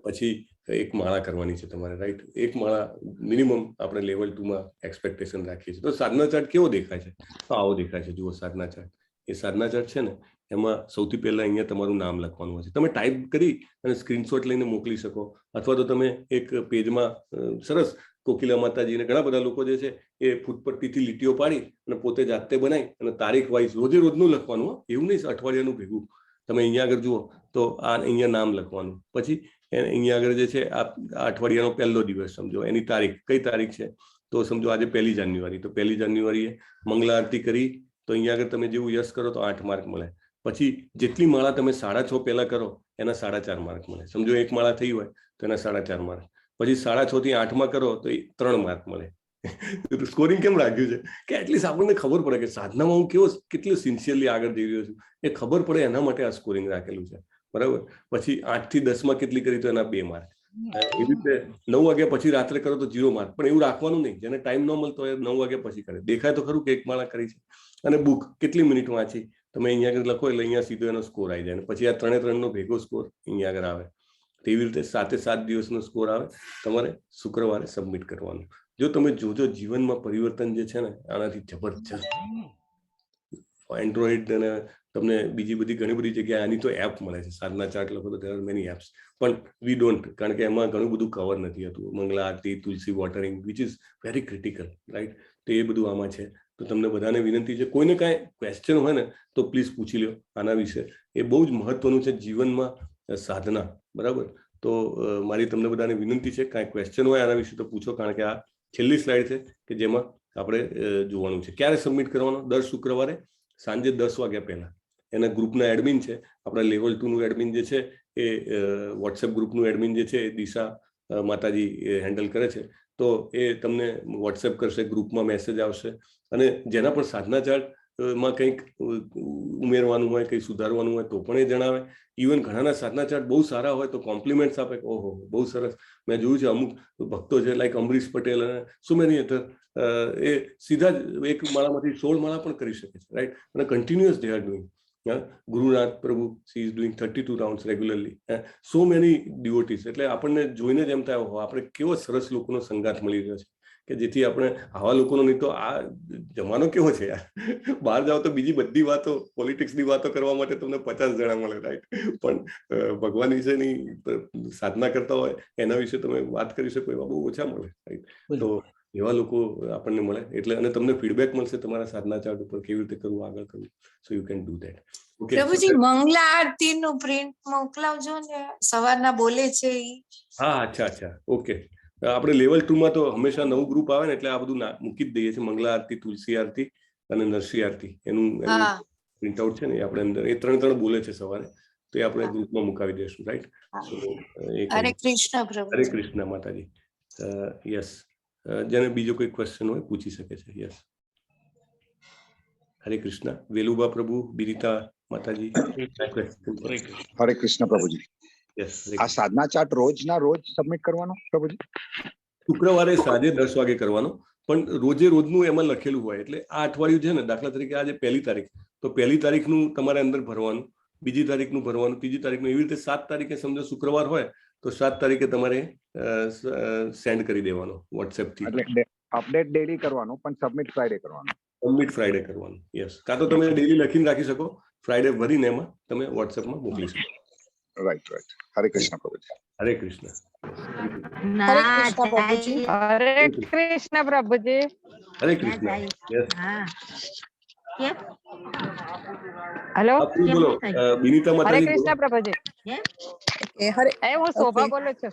પછી એક માળા કરવાની છે તમારે, રાઈટ. એક માળા મિનિમમ આપણે લેવલ 2માં એક્સપેક્ટેશન રાખીએ છીએ. તો સાધના ચાર્ટ કેવો દેખાય છે? તો આવો દેખાય છે, જુઓ સાધના ચાર્ટ. એ સાધના ચાર્ટ છે ને, એમાં સૌથી પહેલા અહીંયા તમારું નામ લખવાનું હોય છે. તમે ટાઈપ કરી અને સ્ક્રીનશોટ લઈને મોકલી શકો, અથવા તો તમે એક પેજમાં સરસ કોકિલા માતાજીને ઘણા બધા લોકો જે છે એ ફૂટપટ્ટીથી લીટીઓ પાડી અને પોતે જાતે બનાવી અને તારીખ વાઇઝ રોજે રોજનું લખવાનું. એવું નહીં અઠવાડિયાનું ભેગું. તમે અહીંયા આગળ જુઓ તો આ અહીંયા નામ લખવાનું. પછી અહીંયા આગળ જે છે આ અઠવાડિયાનો પહેલો દિવસ સમજો, એની તારીખ કઈ તારીખ છે? તો સમજો આજે 1 જાન્યુઆરી, તો 1 જાન્યુઆરીએ મંગલા આરતી કરી તો અહીંયા આગળ તમે જેવું યસ કરો તો 8 માર્ક મળે. પછી જેટલી માળા તમે 6:30 પહેલા કરો એના 4.5 માર્ક મળે. સમજો એક માળા થઈ હોય તો એના 4.5 માર્ક. પછી 6:30 થી 8માં કરો તો 3 માર્ક મળે. સ્કોરિંગ કેમ રાખ્યું છે? કે એટલીસ્ટ આપણને ખબર પડે કે સાધનામાં હું કેટલું સિન્સિયરલી આગળ જઈ રહ્યો છું એ ખબર પડે, એના માટે આ સ્કોરિંગ રાખેલું છે, બરાબર. પછી 8 થી 10માં કેટલી કરી તો એના 2 માર્ક. એવી રીતે 9 વાગ્યા પછી રાત્રે કરો તો 0 માર્ક, પણ એવું રાખવાનું નહીં. જેને ટાઈમ ન મળતો હોય 9 વાગ્યા પછી કરે. દેખાય તો ખરું કે એક માળા કરી છે. અને બુક કેટલી મિનિટ વાંચી તમે અહીંયા આગળ લખો એટલે અહીંયા સીધો એનો સ્કોર આવી જાય. પછી આ 3 નો ભેગો સ્કોર અહીંયા આગળ આવે. તેવી રીતે 7 દિવસનો સ્કોર આવે. તમારે શુક્રવારે સબમિટ કરવાનું. જો તમે જોજો જીવનમાં પરિવર્તન જે છે ને આનાથી જબરજસ્ત. એન્ડ્રોઈડ અને તમને બીજી બધી ઘણી બધી જગ્યાએ આની તો એપ મળે છે. સાધના ચાર્ટ લખો તો there are many apps, પણ વી ડોન્ટ, કારણ કે એમાં ઘણું બધું કવર નથી હતું. Mangala aarti, Tulsi watering, which is very critical, right? તો એ બધું આમાં છે. તો તમને બધાને વિનંતી છે, કોઈને કાંઈ ક્વેશ્ચન હોય ને તો પ્લીઝ પૂછી લો આના વિશે. એ બહુ જ મહત્વનું છે જીવનમાં સાધના, બરાબર? તો મારી તમને બધાને વિનંતી છે, કાંઈ ક્વેશ્ચન હોય આના વિશે તો પૂછો, કારણ કે આ છેલ્લી સ્લાઇડ છે કે જેમાં આપણે જોવાનું છે. ક્યારે સબમિટ કરવાનો? દર શુક્રવારે સાંજે 10 વાગ્યા પહેલા. એના ગ્રુપના એડમિન છે, આપણા લેવલ 2 નું એડમિન જે છે એ વોટ્સએપ ગ્રુપનું એડમિન જે છે એ દિશા માતાજી હેન્ડલ કરે છે. તો એ તમને વોટ્સએપ કરશે, ગ્રુપમાં મેસેજ આવશે. અને જેના પણ સાધના ચાર્ટ માં કંઈક ઉમેરવાનું હોય, કંઈ સુધારવાનું હોય તો પણ એ જણાવે. ઇવન ઘણાના સાધના ચાર્ટ બહુ સારા હોય તો કોમ્પ્લિમેન્ટ્સ આપે. ઓહો, બહુ સરસ. મેં જોયું છે અમુક ભક્તો છે લાઈક અમરીશ પટેલ અને સો મેની અધર, એ સીધા જ એક માળામાંથી 16 માળા પણ કરી શકે છે, રાઈટ? અને continuous they are doing. Gurunath Prabhu she is doing 32 rounds regularly. So many devotees. એટલે આપણને જોઈને જ એમ થાય આપણે કેવો સરસ લોકોનો સંગાથ મળી રહ્યો છે, કે જેથી આપણે આવા લોકોનો, નહીં તો આ જમાનો કેવો છે યાર, બહાર જાઓ તો બીજી બધી વાતો, પોલિટિક્સની વાતો કરવા માટે તમને 50 જણા મળે, રાઈટ? પણ ભગવાન વિશેની સાધના કરતા હોય એના વિશે તમે વાત કરી શકો એવા બહુ ઓછા મળે, રાઈટ? તો એવા લોકો આપણને મળે એટલે, અને તમને ફીડબેક મળશે તમારા સાધના ચાર્ટ ઉપર કેવી રીતે કરવું, આગળ કરવું. So you can do that. Okay પ્રભુજી, મંગલા આરતી નું પ્રિન્ટ મોકલાવજો ને, સવારના બોલે છે ઈ. હા, અચ્છા, ઓકે. આપણે લેવલ 2 માં તો હંમેશા નવું ગ્રુપ આવે ને એટલે આ બધું મૂકી જ દઈએ છીએ. મંગલા આરતી, તુલસી આરતી અને નરસિંહ આરતી, એનું પ્રિન્ટ આઉટ છે ને આપણે અંદર એ 3 બોલે છે સવારે, તો એ આપણે ગ્રુપમાં મુકાવી દઈશું, રાઈટ? હરે કૃષ્ણ પ્રભુ. હરે કૃષ્ણ માતાજી. યસ, જેને બીજો કોઈ ક્વેશ્ચન હોય પૂછી શકે છે. યસ, હરે કૃષ્ણ. વેલુબા પ્રભુ, બિરિતા માતાજી. હરે કૃષ્ણ પ્રભુજી. આ સાધના ચાર્ટ રોજના રોજ સબમિટ કરવાનો પ્રભુજી? શુક્રવારે સાંજે 10 વાગે કરવાનો, પણ રોજે રોજનું એમાં લખેલું હોય. એટલે આ અઠવાડિયું છે ને, દાખલા તરીકે આજે 1લી તારીખ, તો 1લી તારીખનું તમારે અંદર ભરવાનું, 2જી તારીખનું ભરવાનું, 3જી તારીખનું, એવી રીતે 7 તારીખે સમજો શુક્રવાર હોય તો 7 તારીખે તમારે સેન્ડ કરી દેવાનો વોટ્સએપ થી. એટલે અપડેટ ડેલી કરવાનું, પણ સબમિટ ફ્રાઈડે કરવાનું. સબમિટ ફ્રાઈડે કરવાનું. યસ, કાં તો તમે ડેલી લખીને રાખી શકો, ફ્રાઈડે ભરીને એમાં તમે વોટ્સએપમાં મોકલી શકો. રાઈટ. હરે કૃષ્ણ પ્રભુજી. હરે કૃષ્ણ. હરે કૃષ્ણ પ્રભુજી. હરે કૃષ્ણ પ્રભુજી. હરે કૃષ્ણ. હેલો, બોલો બિનિતા હરે માતાજી. કૃષ્ણ પ્રભુજી. હું શોભા બોલું છું.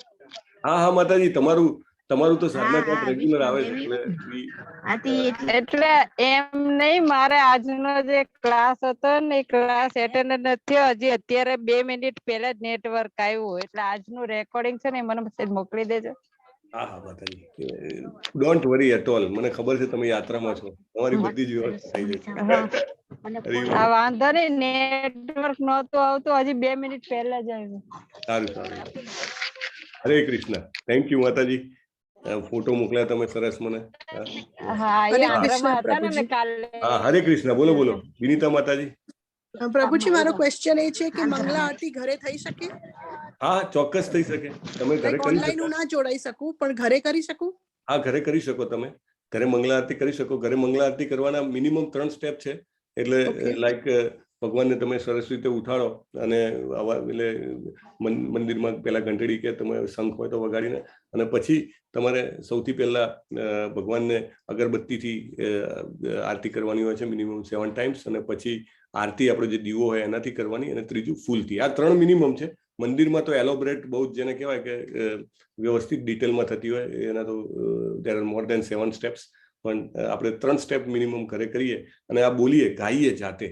હા માતાજી, તમારું તો સાધના ચાર્ટ રેગ્યુલર આવે છે એટલે એમ નહીં, મારે આજનો જે ક્લાસ હતો ને એ ક્લાસ એટેન્ડ નથી. હજી અત્યારે 2 મિનિટ પહેલા જ નેટવર્ક આવ્યું, એટલે આજનું રેકોર્ડિંગ છે ને મને મેસેજ મોકલી દેજો. હા માતાજી, ડોન્ટ વરી એટ ઓલ. મને ખબર છે તમે યાત્રામાં છો, તમારી બધી જ વ્યવસ્થા થઈ જશે. આ વાંધો નહીં, નેટવર્ક નહોતું આવતું, હજી 2 મિનિટ પહેલા જ આવ્યું. સારું. હરે કૃષ્ણ. થેન્ક યુ માતાજી, ફોટો મોકલ્યા તમે સરસ મને. હા, એ આગ્રામાં હતા ને મેં કાલે. હા, હરે કૃષ્ણ. બોલો વિનીતા માતાજી. પ્રભુજી, મારો ક્વેશ્ચન એ છે કે મંગલા આરતી ઘરે થઈ શકે? હા, ચોક્કસ થઈ શકે. તમે ઘરે કરી ઓનલાઈન હું ના જોડાઈ શકું, પણ ઘરે કરી શકું? હા, ઘરે કરી શકો. તમે ઘરે મંગલા આરતી કરી શકો. ઘરે મંગલા આરતી કરવાના મિનિમમ 3 સ્ટેપ છે. એટલે લાઈક ભગવાનને તમે સરસ રીતે ઉઠાડો અને એટલે મંદિરમાં પેલા ઘંટડી કે તમે શંખ હોય તો વગાડીને, અને પછી તમારે સૌથી પહેલા ભગવાનને અગરબત્તીથી આરતી કરવાની હોય છે મિનિમમ 7 ટાઈમ્સ, અને પછી આરતી આપણો જે દીવો હોય એનાથી કરવાની, અને ત્રીજું ફૂલથી. આ 3 મિનિમમ છે. મંદિરમાં તો એલોબરેટ બહુ જ જેને કહેવાય કે વ્યવસ્થિત ડિટેલમાં થતી હોય, એના તો there are more than 7 steps. પણ આપણે 3 સ્ટેપ મિનિમમ ઘરે કરીએ અને આ બોલીએ, ગાઈએ જાતે,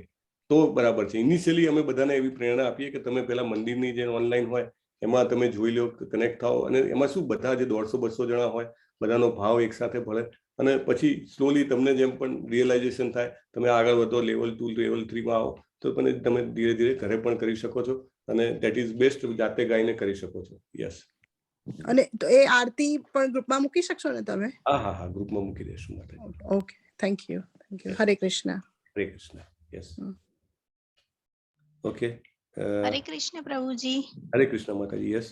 તો બરાબર છે. ઇનિશિયલી અમે બધાને એવી પ્રેરણા આપીએ કે તમે પેલા મંદિરની જે ઓનલાઈન હોય એમાં તમે જોઈ લો, કનેક્ટ થાઓ, અને એમાં શું બધા જે 150-200 જણા હોય બધાનો ભાવ એકસાથે ભળે, અને પછી સ્લોલી તમને જેમ પણ રિયલાઇઝેશન થાય, તમે આગળ વધો, લેવલ 2 લેવલ 3 માં આવો, તો તમે ધીરે ધીરે ઘરે પણ કરી શકો છો, અને ધેટ ઇઝ બેસ્ટ. જાતે ગાઈને કરી શકો છો. યસ. અને તો એ આરતી પણ ગ્રુપમાં મૂકી શકશો ને તમે? હા હા હા, ગ્રુપમાં મૂકી દઈશું માતાજી. Okay, thank you. Hare Krishna. Hare Krishna. Yes. Okay. હરે કૃષ્ણ પ્રભુજી. હરે કૃષ્ણ માતાજી. યસ.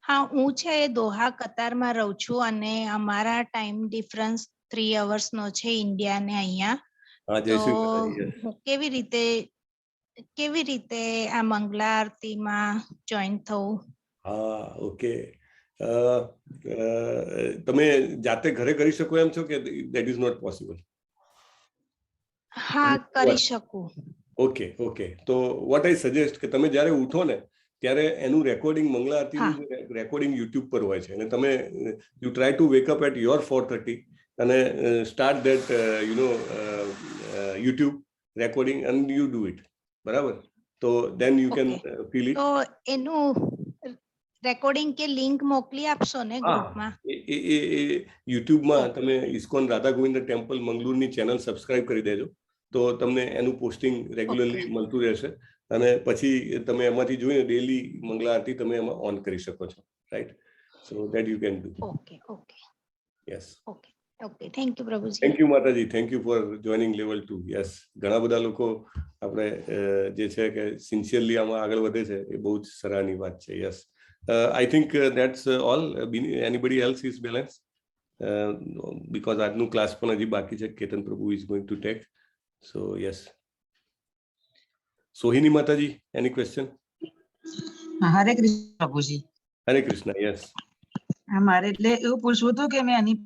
હા, હું છે દોહા કતારમાં રહું છું અને અમારા ટાઈમ ડિફરન્સ 3 hours નો છે ઇન્ડિયા ને અહીંયા. હા, જય તો શ્રી માતાજી. યસ. હું કેવી રીતે આ મંગલા આરતીમાં જોઈન થવું? હા, ઓકે. તમે જાતે ઘરે કરી શકો એમ છો કે that is not possible? હા, કરી શકું. ઓકે ઓકે, તો what I suggest કે તમે જ્યારે ઉઠો ને ત્યારે એનું રેકોર્ડિંગ, મંગલા આરતીનું રેકોર્ડિંગ યુટ્યુબ પર હોય છે અને તમે you try to wake up at your 4:30 અને start that YouTube recording and you do it. બરાબર? તો then you can feel it. તો એનું રેકોર્ડિંગ કે લિંક મોકલી આપશો ને ગ્રુપમાં? એ યુટ્યુબમાં તમે ઇસ્કોન રાધા ગોવિંદ ટેમ્પલ મંગલુરની ચેનલ સબસ્ક્રાઇબ કરી દેજો, તો તમને એનું પોસ્ટિંગ રેગ્યુલરલી મળતું રહેશે અને પછી તમે એમાંથી જોઈને ડેલી મંગલા આરતી તમે એમાં ઓન કરી શકો છો. Right? So that you can do. Okay okay. Yes. Okay okay, thank you પ્રભુજી. થેન્ક યુ માતાજી. Thank you for joining level 2. Yes, ઘણા બધા લોકો આપણે જે છે કે સિન્સિયરલી આમાં આગળ વધે છે, એ બહુ જ સરાહની વાત છે. Yes. I think that's all. Anybody else is balanced? Because આજનું ક્લાસ પણ હજી બાકી છે. કેતન પ્રભુ is going to take. So yes. Sohini Mataji, any question? હરે કૃષ્ણ પ્રભુજી. હરે કૃષ્ણ. યસ. મારે એટલે એવું પૂછવું હતું કે મેં આની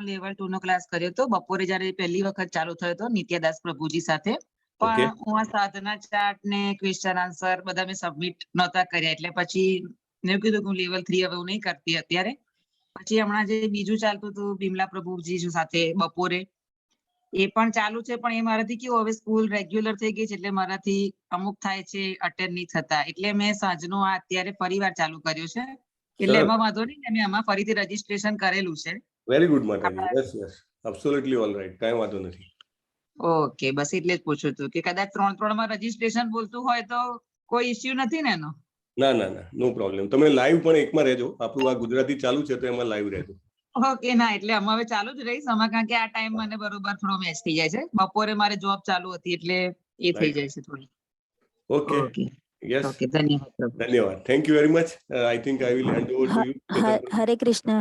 લેવલ 2 નો ક્લાસ કર્યો હતો બપોરે જયારે પહેલી વખત ચાલુ થયો હતો નિત્યદાસ પ્રભુજી સાથે, પણ હું આ સાધના ચાર્ટ ને ક્વેશ્ચન આન્સર બધા મેં સબમિટ નહોતા કર્યા, એટલે પછી મેં કીધું કે હું લેવલ 3 હવે હું નહીં કરતી અત્યારે. પછી હમણાં જે બીજું ચાલતું હતું બિમલા પ્રભુજી સાથે બપોરે, એ પણ ચાલુ છે, પણ એ મારાથી કેવું હવે સ્કૂલ રેગ્યુલર થઈ ગઈ છે એટલે મારાથી અમુક થાય છે અટેન્ડ નહીં થતા, એટલે મેં સાંજનો આ અત્યારે ફરીવાર ચાલુ કર્યું છે. એટલે એમાં વાંધો નહીં, મેં આમાં ફરીથી રજીસ્ટ્રેશન કરેલું છે. વેરી ગુડ માતાજી. Yes yes, absolutely all right, કાંઈ વાંધો નથી. ઓકે, બસ એટલે જ પૂછ્યું હતું કે કદાચ 3 માં રજીસ્ટ્રેશન બોલતું હોય તો કોઈ ઇશ્યુ નથી ને એનો? ના ના ના, નો પ્રોબ્લેમ. તમે લાઈવ પણ એકમાં રહેજો. આપણું આ ગુજરાતી ચાલુ છે તો એમાં લાઈવ રહેજો. ઓકે, ના એટલે અમે હવે ચાલુ જ રહીશ આમાં, કારણ કે આ ટાઈમ મને બરોબર થોડો મેચ થઈ જાય છે. બપોરે મારે જોબ ચાલુ હતી એટલે એ થઈ જાય છે થોડી. ઓકે. યસ. ઓકે, ધન્યવાદ. ધન્યવાદ. Thank you very much. I think I will hand over to you. હરે કૃષ્ણ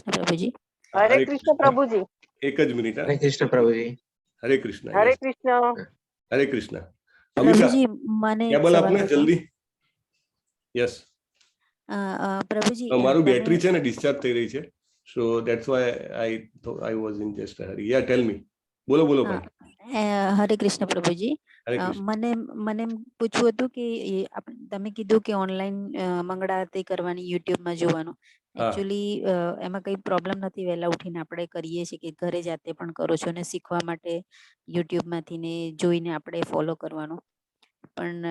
પ્રભુજી. હરે કૃષ્ણ પ્રભુજી. એક જ મિનિટ. હરે કૃષ્ણ પ્રભુજી. હરે કૃષ્ણ. હરે કૃષ્ણ. હરે કૃષ્ણ. પ્રભુજી મને કેબલ આપને જલ્દી. યસ. પ્રભુજી મારું બેટરી છે ને ડિસ્ચાર્જ થઈ રહી છે, so that's why I was in just a hurry. Yeah tell me. બોલો બોલો ભાઈ. હરે કૃષ્ણ પ્રભુજી. મને પૂછવું હતું કે તમે કીધું કે ઓનલાઈન મંગળા આરતી કરવાની યુટ્યુબમાં જોવાનું, એકચ્યુઅલી એમાં કઈ પ્રોબ્લેમ નથી, વહેલા ઉઠીને આપણે કરીએ છીએ કે ઘરે જાતે પણ કરો છો અને શીખવા માટે યુટ્યુબમાંથી ને જોઈને આપણે ફોલો કરવાનું, પણ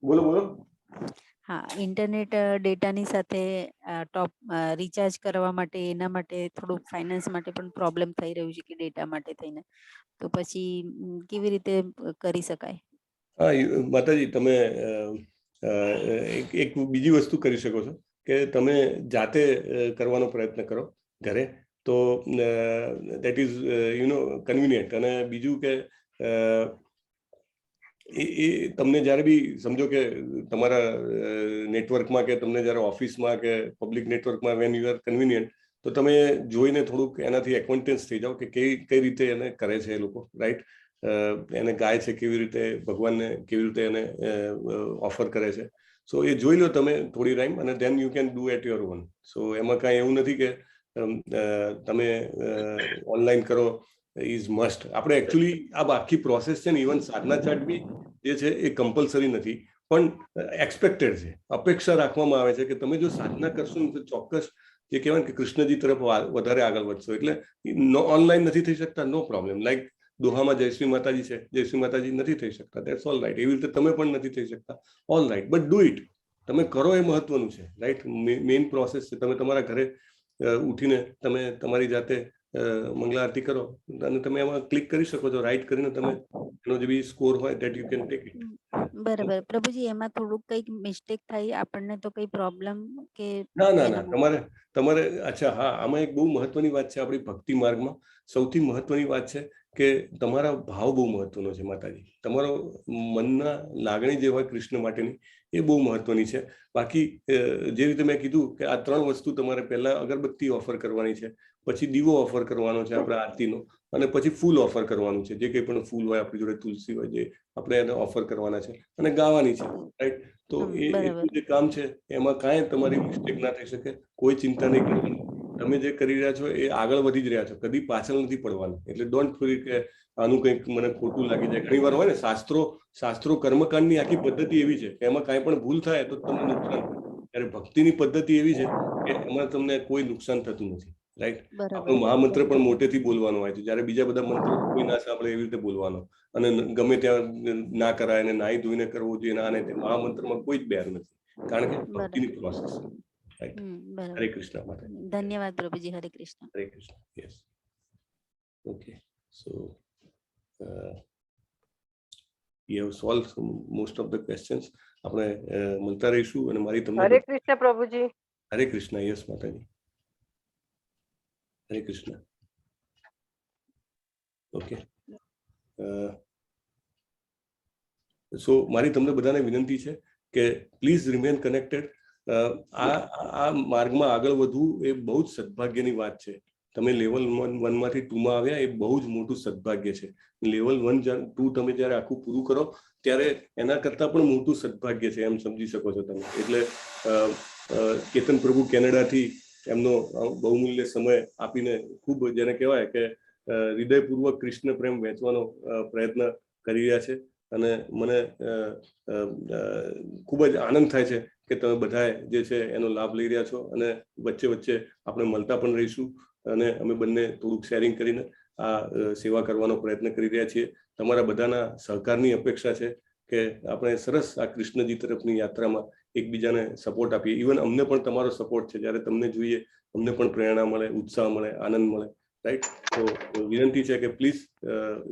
બોલો બોલો. હા, ઇન્ટરનેટ ડેટાની સાથે ટોપ રિચાર્જ કરવા માટે, એના માટે થોડુંક ફાઇનાન્સ માટે પણ પ્રોબ્લેમ થઈ રહ્યું છે કે ડેટા માટે થઈને, તો પછી કેવી રીતે કરી શકાય? હા માતાજી, તમે એક બીજી વસ્તુ કરી શકો છો કે તમે જાતે કરવાનો પ્રયત્ન કરો ઘરે, તો દેટ ઇઝ કન્વિનિયન્ટ. અને બીજું કે એ તમને જ્યારે બી સમજો કે તમારા નેટવર્કમાં કે તમને જ્યારે ઓફિસમાં કે પબ્લિક નેટવર્કમાં વેન યુ આર કન્વિનિયન્ટ, તો તમે જોઈને થોડુંક એનાથી એક્વન્ટેન્સ થઈ જાઓ કે કઈ રીતે એને કરે છે એ લોકો. રાઈટ? એને ગાય છે કેવી રીતે, ભગવાનને કેવી રીતે એને ઓફર કરે છે. સો એ જોઈ લો તમે થોડી ટાઈમ, અને then you can do at your own. So એમાં કાંઈ એવું નથી કે તમે ઓનલાઈન કરો ઇઝ મસ્ટ. આપણે એકચ્યુઅલી આ આખી પ્રોસેસ છે ને, ઇવન સાધના ચાર્ટ બી જે છે એ કમ્પલસરી નથી, પણ એક્સપેક્ટેડ છે. અપેક્ષા રાખવામાં આવે છે કે તમે જો સાધના કરશો ને તો ચોક્કસ જે કહેવાય કે કૃષ્ણજી તરફ વધારે આગળ વધશો. એટલે ઓનલાઈન નથી થઈ શકતા, નો પ્રોબ્લેમ. લાઈક દોહામાં જયશ્રી માતાજી છે, જયશ્રી માતાજી નથી થઈ શકતા, દેટ્સ ઓલ રાઈટ. એવી રીતે તમે પણ નથી થઈ શકતા, all right. But do it. તમે કરો એ મહત્વનું છે. રાઈટ? મેઇન પ્રોસેસ છે. તમે તમારા ઘરે ઉઠીને તમે તમારી જાતે મંગલા આરતી કરો અને તમે એમાં ક્લિક કરી શકો છો. રાઈટ કરીને તમે એનો જે બી સ્કોર હોય that you can take it. બરાબર પ્રભુજી, એમાં થોડુંક કઈક મિસ્ટેક થાય આપણને તો કઈ પ્રોબ્લેમ કે ના ના એના ના, તમારે અચ્છા, હા, આમાં એક બહુ મહત્વની વાત છે. આપણી ભક્તિ માર્ગમાં સૌથી મહત્વની વાત છે કે તમારા ભાવ બહુ મહત્વનો છે. માતાજી, તમારો મનના લાગણી જે હોય કૃષ્ણ માટેની એ બહુ મહત્વની છે. બાકી જે રીતે મેં કીધું કે આ 3 વસ્તુ તમારે પહેલા અગરબત્તી ઓફર કરવાની છે, પછી દીવો ઓફર કરવાનો છે આપણે આરતીનો, અને પછી ફૂલ ઓફર કરવાનું છે. જે કંઈ પણ ફૂલ હોય આપણી જોડે, તુલસી હોય, જે આપણે એને ઓફર કરવાના છે, અને ગાવાની છે. રાઈટ? તો એ એટલું જે કામ છે એમાં કાંઈ તમારી મિસ્ટેક ના થઈ શકે. કોઈ ચિંતા નહીં કરવાની. તમે જે કરી રહ્યા છો એ આગળ વધી જ રહ્યા છો, કદી પાછળ નથી પડવાનું. એટલે ડોન્ટ ફીલ કે આનું કંઈક મને ખોટું લાગી જાય. ઘણી વાર હોય ને, શાસ્ત્રો કર્મકાંડની આખી પદ્ધતિ એવી છે કે એમાં કાંઈ પણ ભૂલ થાય તો તમને નુકસાન થાય. ત્યારે ભક્તિની પદ્ધતિ એવી છે કે એમાં તમને કોઈ નુકસાન થતું નથી. રાઈટ? આપણો મહામંત્ર પણ મોટેથી બોલવાનો હોય છે. જ્યારે બીજા બધા મંત્રો કોઈ ના સાંભળે એવી રીતે બોલવાનો, અને ગમે ત્યાં ના કરાય, અને નાહી ધોઈને કરવું જોઈએ, ના, તે મહામંત્રમાં કોઈ જ બેર નથી, કારણ કે ભક્તિની પ્રોસેસ. રાઈટ? હરે કૃષ્ણ માતા. ધન્યવાદ પ્રભુજી. હરે કૃષ્ણ. હરે Krishna. Yes. Okay, so you have solved most of the questions. આપણે મળતા રહીશું. અને મારી તમને હરે કૃષ્ણ પ્રભુજી. હરે કૃષ્ણ. યસ માતાજી. હરે કૃષ્ણ. ઓકે, સો મારી તમને બધાને વિનંતી છે કે પ્લીઝ રિમેન કનેક્ટેડ. આ માર્ગમાં આગળ વધવું એ બહુ જ સદભાગ્યની વાત છે. તમે લેવલ 1 માંથી 2 માં આવ્યા એ બહુ જ મોટું સદભાગ્ય છે. લેવલ 1 2 તમે જ્યારે આખું પૂરું કરો ત્યારે એના કરતાં પણ મોટું સદભાગ્ય છે, એમ સમજી શકો છો તમે. એટલે કેતન પ્રભુ કેનેડાથી એમનો બહુમૂલ્ય સમય આપીને ખૂબ, જેને કહેવાય કે હૃદયપૂર્વક કૃષ્ણ પ્રેમ વહેંચવાનો પ્રયત્ન કરી રહ્યા છે. અને મને ખૂબ જ આનંદ થાય છે કે તમે બધાએ જે છે એનો લાભ લઈ રહ્યા છો. અને વચ્ચે વચ્ચે આપણે મળતા પણ રહીશું, અને અમે બંને થોડુંક શેરિંગ કરીને આ સેવા કરવાનો પ્રયત્ન કરી રહ્યા છીએ. તમારા બધાના સહકારની અપેક્ષા છે કે આપણે સરસ આ કૃષ્ણજી તરફની યાત્રામાં એકબીજાને સપોર્ટ આપીએ. ઇવન અમને પણ તમારો સપોર્ટ છે. જ્યારે તમને જોઈએ અમને પણ પ્રેરણા મળે, ઉત્સાહ મળે, આનંદ મળે. રાઈટ? તો વિનંતી છે કે પ્લીઝ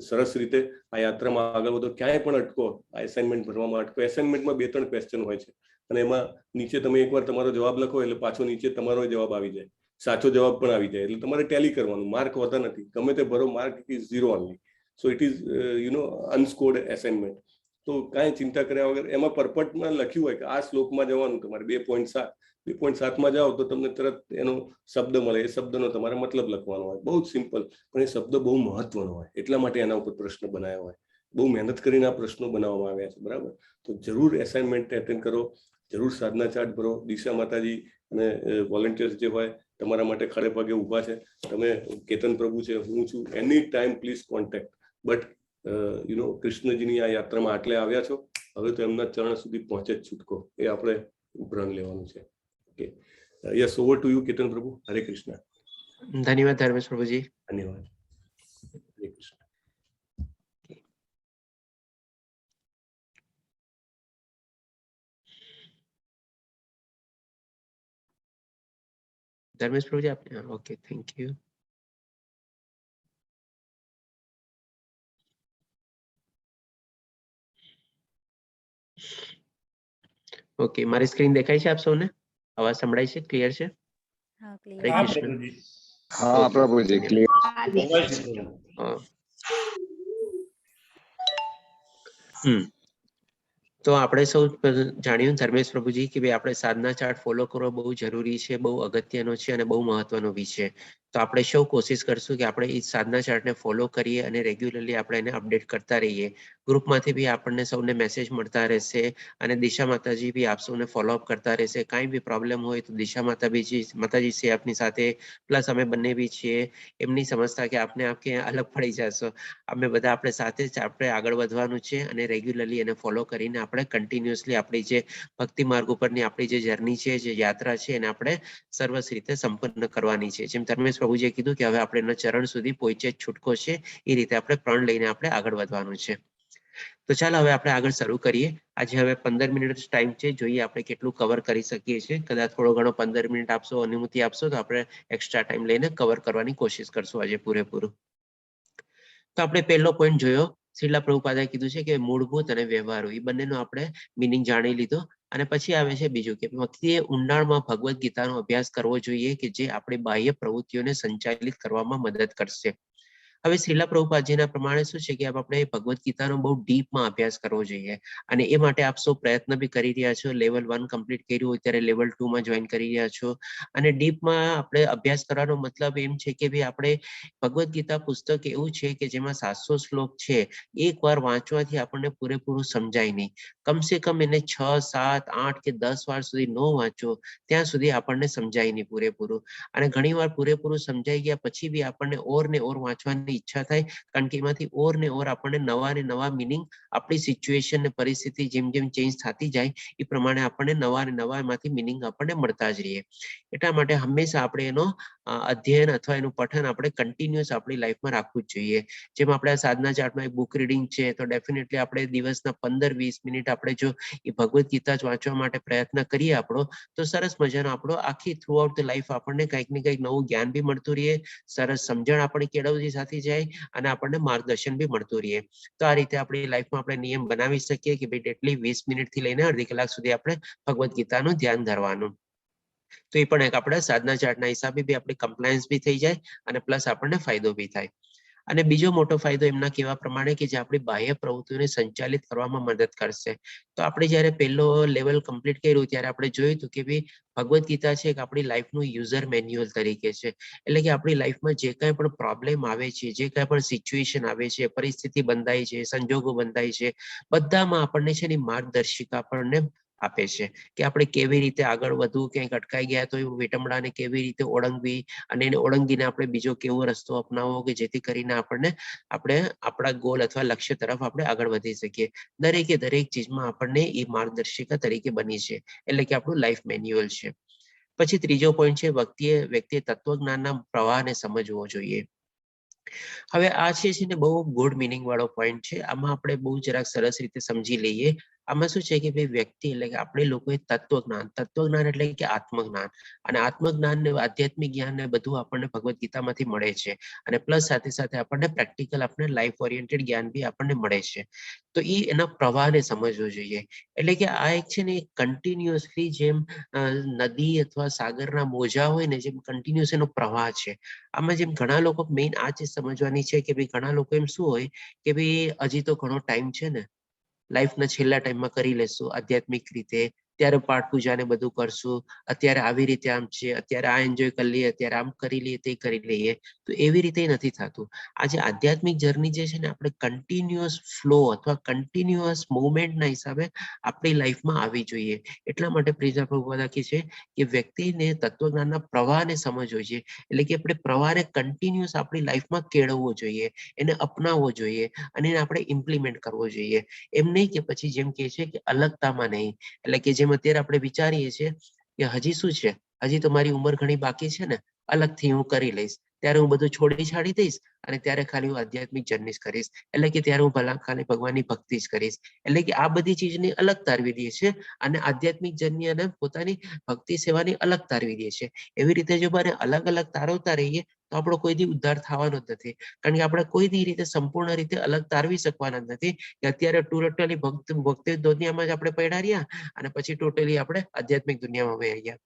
સરસ રીતે આ યાત્રામાં આગળ વધો. ક્યાંય પણ અટકો, આ એસાઇનમેન્ટ ભરવામાં અટકો. એસાઇનમેન્ટમાં 2-3 ક્વેશ્ચન હોય છે, અને એમાં નીચે તમે એકવાર તમારો જવાબ લખો એટલે પાછો નીચે તમારો જવાબ આવી જાય, સાચો જવાબ પણ આવી જાય. એટલે તમારે ટેલી કરવાનું. માર્ક હોતા નથી, ગમે તે ભરો, mark is 0 only. So it is unscored assignment. તો કાંઈ ચિંતા કર્યા વગર એમાં પરપટમાં લખ્યું હોય કે આ શ્લોકમાં જવાનું તમારે 2.7 જાઓ તો તમને તરત એનો શબ્દ મળે. એ શબ્દનો તમારે મતલબ લખવાનો હોય. બહુ જ સિમ્પલ, પણ એ શબ્દ બહુ મહત્વનો હોય. એટલા માટે એના ઉપર પ્રશ્ન બનાવ્યા હોય. બહુ મહેનત કરીને આ પ્રશ્નો બનાવવામાં આવ્યા છે. બરાબર? તો જરૂર એસાઇનમેન્ટ એટેન્ડ કરો, જરૂર સાધના ચાર્ટ ભરો. દિશા માતાજી અને વોલેન્ટિયર્સ જે હોય તમારા માટે ખડે પગે ઊભા છે. તમે, કેતન પ્રભુ છે, હું છું, એની ટાઈમ પ્લીઝ કોન્ટેક્ટ. બટ કૃષ્ણજીની આ યાત્રામાં આટલે આવ્યા છો, હવે તો એમના ચરણ સુધી પહોંચે જ છૂટકો. એ આપણે પ્રણ લેવાનું છે. Okay, yes, over to you Ketan પ્રભુ. હરે કૃષ્ણ. ધન્યવાદ ધર્મેશ પ્રભુજી. ધન્યવાદ. હરે કૃષ્ણ. ધર્મેશ પ્રભુજી આપને. Okay, thank you. ઓકે, મારી સ્ક્રીન દેખાય છે આપ સૌને? અવાજ સંભળાય છે? ક્લિયર છે? હા, હરે ક્લિયર. કૃષ્ણ. હા પ્રભુજી, ક્લિયર. તો આપણે સૌ જાણ્યું ધર્મેશ પ્રભુજી કે ભાઈ આપણે સાધના ચાર્ટ ફોલો કરવો બહુ જરૂરી છે, બહુ અગત્યનો છે અને બહુ મહત્વનો બી છે. તો આપણે સૌ કોશિશ કરશું કે આપણે એ સાધના ચાર્ટને ફોલો કરીએ અને રેગ્યુલરલી આપણે એને અપડેટ કરતા રહીએ. ગ્રુપમાંથી બી આપણને સૌને મેસેજ મળતા રહેશે, અને દિશા માતાજી બી આપ સૌને ફોલોઅપ કરતા રહેશે. કાંઈ બી પ્રોબ્લેમ હોય તો દિશા માતાજી છે આપની સાથે, પ્લસ અમે બંને બી છીએ. એમની સમજતા કે આપને આપ કે અલગ પડી જશો. અમે બધા આપણે સાથે જ આપણે આગળ વધવાનું છે, અને રેગ્યુલરલી એને ફોલો કરીને આપણે કન્ટિન્યુઅસલી આપણી જે ભક્તિ માર્ગ ઉપરની આપણી જે જર્ની છે, જે યાત્રા છે, એને આપણે સર્વસ રીતે સંપન્ન કરવાની છે. જેમ ધર્મેશ પ્રભુજીએ કીધું કે હવે આપણે એના ચરણ સુધી પહોંચે જ છૂટકો છે, એ રીતે આપણે પ્રણ લઈને આપણે આગળ વધવાનું છે. તો ચાલો હવે આપણે આગળ શરૂ કરીએ. આજે હવે 15 મિનિટ ટાઈમ છે, જોઈએ આપણે કેટલું કવર કરી શકીએ છીએ. કદાચ થોડો ઘણો 15 મિનિટ આપશો, અનુમતિ આપશો તો આપણે એક્સ્ટ્રા ટાઈમ લઈને કવર કરવાની કોશિશ કરશું આજે પૂરેપૂરું. તો આપણે પહેલો પોઈન્ટ જોયો શ્રીલા પ્રભુપાદાએ કીધું છે કે મૂળભૂત અને વ્યવહારુ એ બંનેનો આપણે મિનિંગ જાણી લીધો. અને પછી આવે છે બીજું કે વ્યક્તિએ ઊંડાણમાં ભગવદ્ ગીતાનો અભ્યાસ કરવો જોઈએ કે જે આપણી બાહ્ય પ્રવૃત્તિઓને સંચાલિત કરવામાં મદદ કરશે. હવે શ્રીલા પ્રભુપાદજીના પ્રમાણે શું છે કે આપણે ભગવદ્ ગીતાનો બહુ ડીપમાં અભ્યાસ કરવો જોઈએ અને એ માટે આપ સૌ પ્રયત્ન બી કરી રહ્યા છો. લેવલ 1 કમ્પ્લીટ કર્યું હોય ત્યારે લેવલ 2 માં જોઈન કરી રહ્યા છો અને ડીપમાં આપણે અભ્યાસ કરવાનો મતલબ એમ છે કે ભાઈ આપણે ભગવદ્ ગીતા પુસ્તક એવું છે કે જેમાં 700 શ્લોક છે. એકવાર વાંચવાથી આપણને પૂરેપૂરું સમજાય નહીં. કમસે કમ એને 6, 7, 8 કે 10 વાર સુધી ન વાંચો ત્યાં સુધી આપણને સમજાય નહીં પૂરેપૂરું. અને ઘણી વાર પૂરેપૂરું સમજાઈ ગયા પછી બી આપણને ઓર ને ઓર વાંચવાની ઈચ્છા થાય કારણ કે એમાંથી ઓર ને ઓર આપણને નવા ને નવા મિનિંગ આપણી સિચ્યુએશન ને પરિસ્થિતિ જેમ જેમ ચેન્જ થતી જાય એ પ્રમાણે આપણને નવા ને નવા એમાંથી મિનિંગ આપણને મળતા જ રહીએ. એટલા માટે હંમેશા આપણે એનો અધ્યયન અથવા એનું પઠન આપણે કન્ટિન્યુઅસ આપણી લાઈફમાં રાખવું જ જોઈએ. જેમ આપણે સાધના ચાર્ટમાં એક બુક રીડિંગ છે તો ડેફિનેટલી આપણે દિવસના 15-20 મિનિટ આપણે જો એ ભગવદ્ ગીતા જ વાંચવા માટે પ્રયત્ન કરીએ આપણો તો સરસ મજાનો આપણો આખી થ્રુ આઉટ ધ લાઈફ આપણને કંઈક ને કંઈક નવું જ્ઞાન બી મળતું રહે, સરસ સમજણ આપણી કેળવતી સાથે જાય અને આપણને માર્ગદર્શન બી મળતું રહે. તો આ રીતે આપણી લાઈફમાં આપણે નિયમ બનાવી શકીએ કે ભાઈ એટલી 20 મિનિટથી લઈને અડધી કલાક સુધી આપણે ભગવદ્ ગીતાનું ધ્યાન ધરવાનું. તો એ પણ એક આપણે સાધના ચાર્ટના હિસાબે બી આપણી કમ્પ્લાયન્સ બી થઈ જાય અને પ્લસ આપણને ફાયદો બી થાય. અને બીજો મોટો ફાયદો એમના કહેવા પ્રમાણે કે જે આપણી બાહ્ય પ્રવૃત્તિઓને સંચાલિત કરવામાં મદદ કરશે. તો આપણે જ્યારે પહેલો લેવલ કમ્પ્લીટ કર્યું ત્યારે આપણે જોયું હતું કે ભાઈ ભગવદ્ ગીતા છે કે આપણી લાઈફનું યુઝર મેન્યુઅલ તરીકે છે. એટલે કે આપણી લાઈફમાં જે કાંઈ પણ પ્રોબ્લેમ આવે છે, જે કાંઈ પણ સિચ્યુએશન આવે છે, પરિસ્થિતિ બંધાય છે, સંજોગો બંધાય છે, બધામાં આપણને છે ને માર્ગદર્શિકા આપણને આપે છે કે આપણે કેવી રીતે આગળ વધવું, ક્યાંક અટકાઈ ગયા તો એ વિટંબણાને કેવી રીતે ઓળંગવી અને એને ઓળંગીને આપણે બીજો કેવો રસ્તો અપનાવવો કે જેથી કરીને આપણે આપણા ગોલ અથવા લક્ષ્ય તરફ આપણે આગળ વધી શકીએ. દરેકે દરેક ચીજમાં આપણને એ માર્ગદર્શિકા તરીકે બની છે. એટલે કે આપણું લાઈફ મેન્યુઅલ છે. પછી ત્રીજો પોઈન્ટ છે વ્યક્તિએ તત્વજ્ઞાનના પ્રવાહને સમજવો જોઈએ. હવે આ છે ને બહુ ગુડ મિનિંગ વાળો પોઈન્ટ છે. આમાં આપણે બહુ જરાક સરસ રીતે સમજી લઈએ. આમાં શું છે કે ભાઈ વ્યક્તિ એટલે કે આપણે લોકોએ તત્વજ્ઞાન એટલે કે આત્મજ્ઞાન અને આત્મજ્ઞાન ને આધ્યાત્મિક જ્ઞાન ને બધું આપણને ભગવદ્ ગીતામાંથી મળે છે અને પ્લસ સાથે સાથે આપણને પ્રેક્ટિકલ આપણે લાઈફ ઓરિએન્ટેડ જ્ઞાન બી આપણને મળે છે. તો એ એના પ્રવાહને સમજવો જોઈએ. એટલે કે આ એક છે ને કન્ટિન્યુઅસલી જેમ નદી અથવા સાગરના મોજા હોય ને જેમ કન્ટિન્યુઅસ એનો પ્રવાહ છે. આમાં જેમ ઘણા લોકો મેઇન આ ચીજ સમજવાની છે કે ભાઈ ઘણા લોકો એમ શું હોય કે ભાઈ હજી તો ઘણો ટાઈમ છે ને લાઈફના છેલ્લા ટાઈમમાં કરી લેશું આધ્યાત્મિક રીતે, ત્યારે પાઠ પૂજા ને બધું કરશું, અત્યારે આવી રીતે આમ છે, અત્યારે આ એન્જોય કરી લઈએ, અત્યારે આમ કરી લઈએ, તે કરી લઈએ. તો એવી રીતે નથી થતું. આજે આધ્યાત્મિક જર્ની જે છે ને આપણે કન્ટિન્યુઅસ ફ્લો અથવા કન્ટિન્યુઅસ મુવમેન્ટના હિસાબે આપણી લાઈફમાં આવી જોઈએ. એટલા માટે પ્રિઝા પ્રભુપાદા કહે છે કે વ્યક્તિને તત્વજ્ઞાનના પ્રવાહને સમજવો જોઈએ. એટલે કે આપણે પ્રવાહને કન્ટિન્યુઅસ આપણી લાઈફમાં કેળવવો જોઈએ, એને અપનાવવો જોઈએ અને એને આપણે ઇમ્પ્લિમેન્ટ કરવો જોઈએ. એમ નહીં કે પછી જેમ કે છે કે અલગતામાં નહીં. એટલે કે જેમ અત્યારે આપણે વિચારીએ છીએ કે હજી શું છે, હજી તો મારી ઉંમર ઘણી બાકી છે ને, અલગથી હું કરી લઈશ, ત્યારે હું બધું છોડી છાડી દઈશ અને ત્યારે ખાલી હું આધ્યાત્મિક જર્ની કરીશ. એટલે કે ત્યારે હું ખાલી ભગવાનની ભક્તિ જ કરીશ. એટલે કે આ બધી ચીજની અલગ તારવી દે છે અને આધ્યાત્મિક જર્ની અને પોતાની ભક્તિ સેવાની અલગ તારવી દે છે. એવી રીતે જો મારે અલગ અલગ તારવતા રહીએ તો આપણો કોઈ દી ઉદ્ધાર થવાનો જ નથી. કારણ કે આપણે કોઈ દી રીતે સંપૂર્ણ રીતે અલગ તારવી શકવાના નથી કે અત્યારે ટોટલી ભક્તિ દુનિયામાં જ આપણે પડ્યા રહ્યા અને પછી ટોટલી આપણે આધ્યાત્મિક દુનિયામાં વહી ગયા.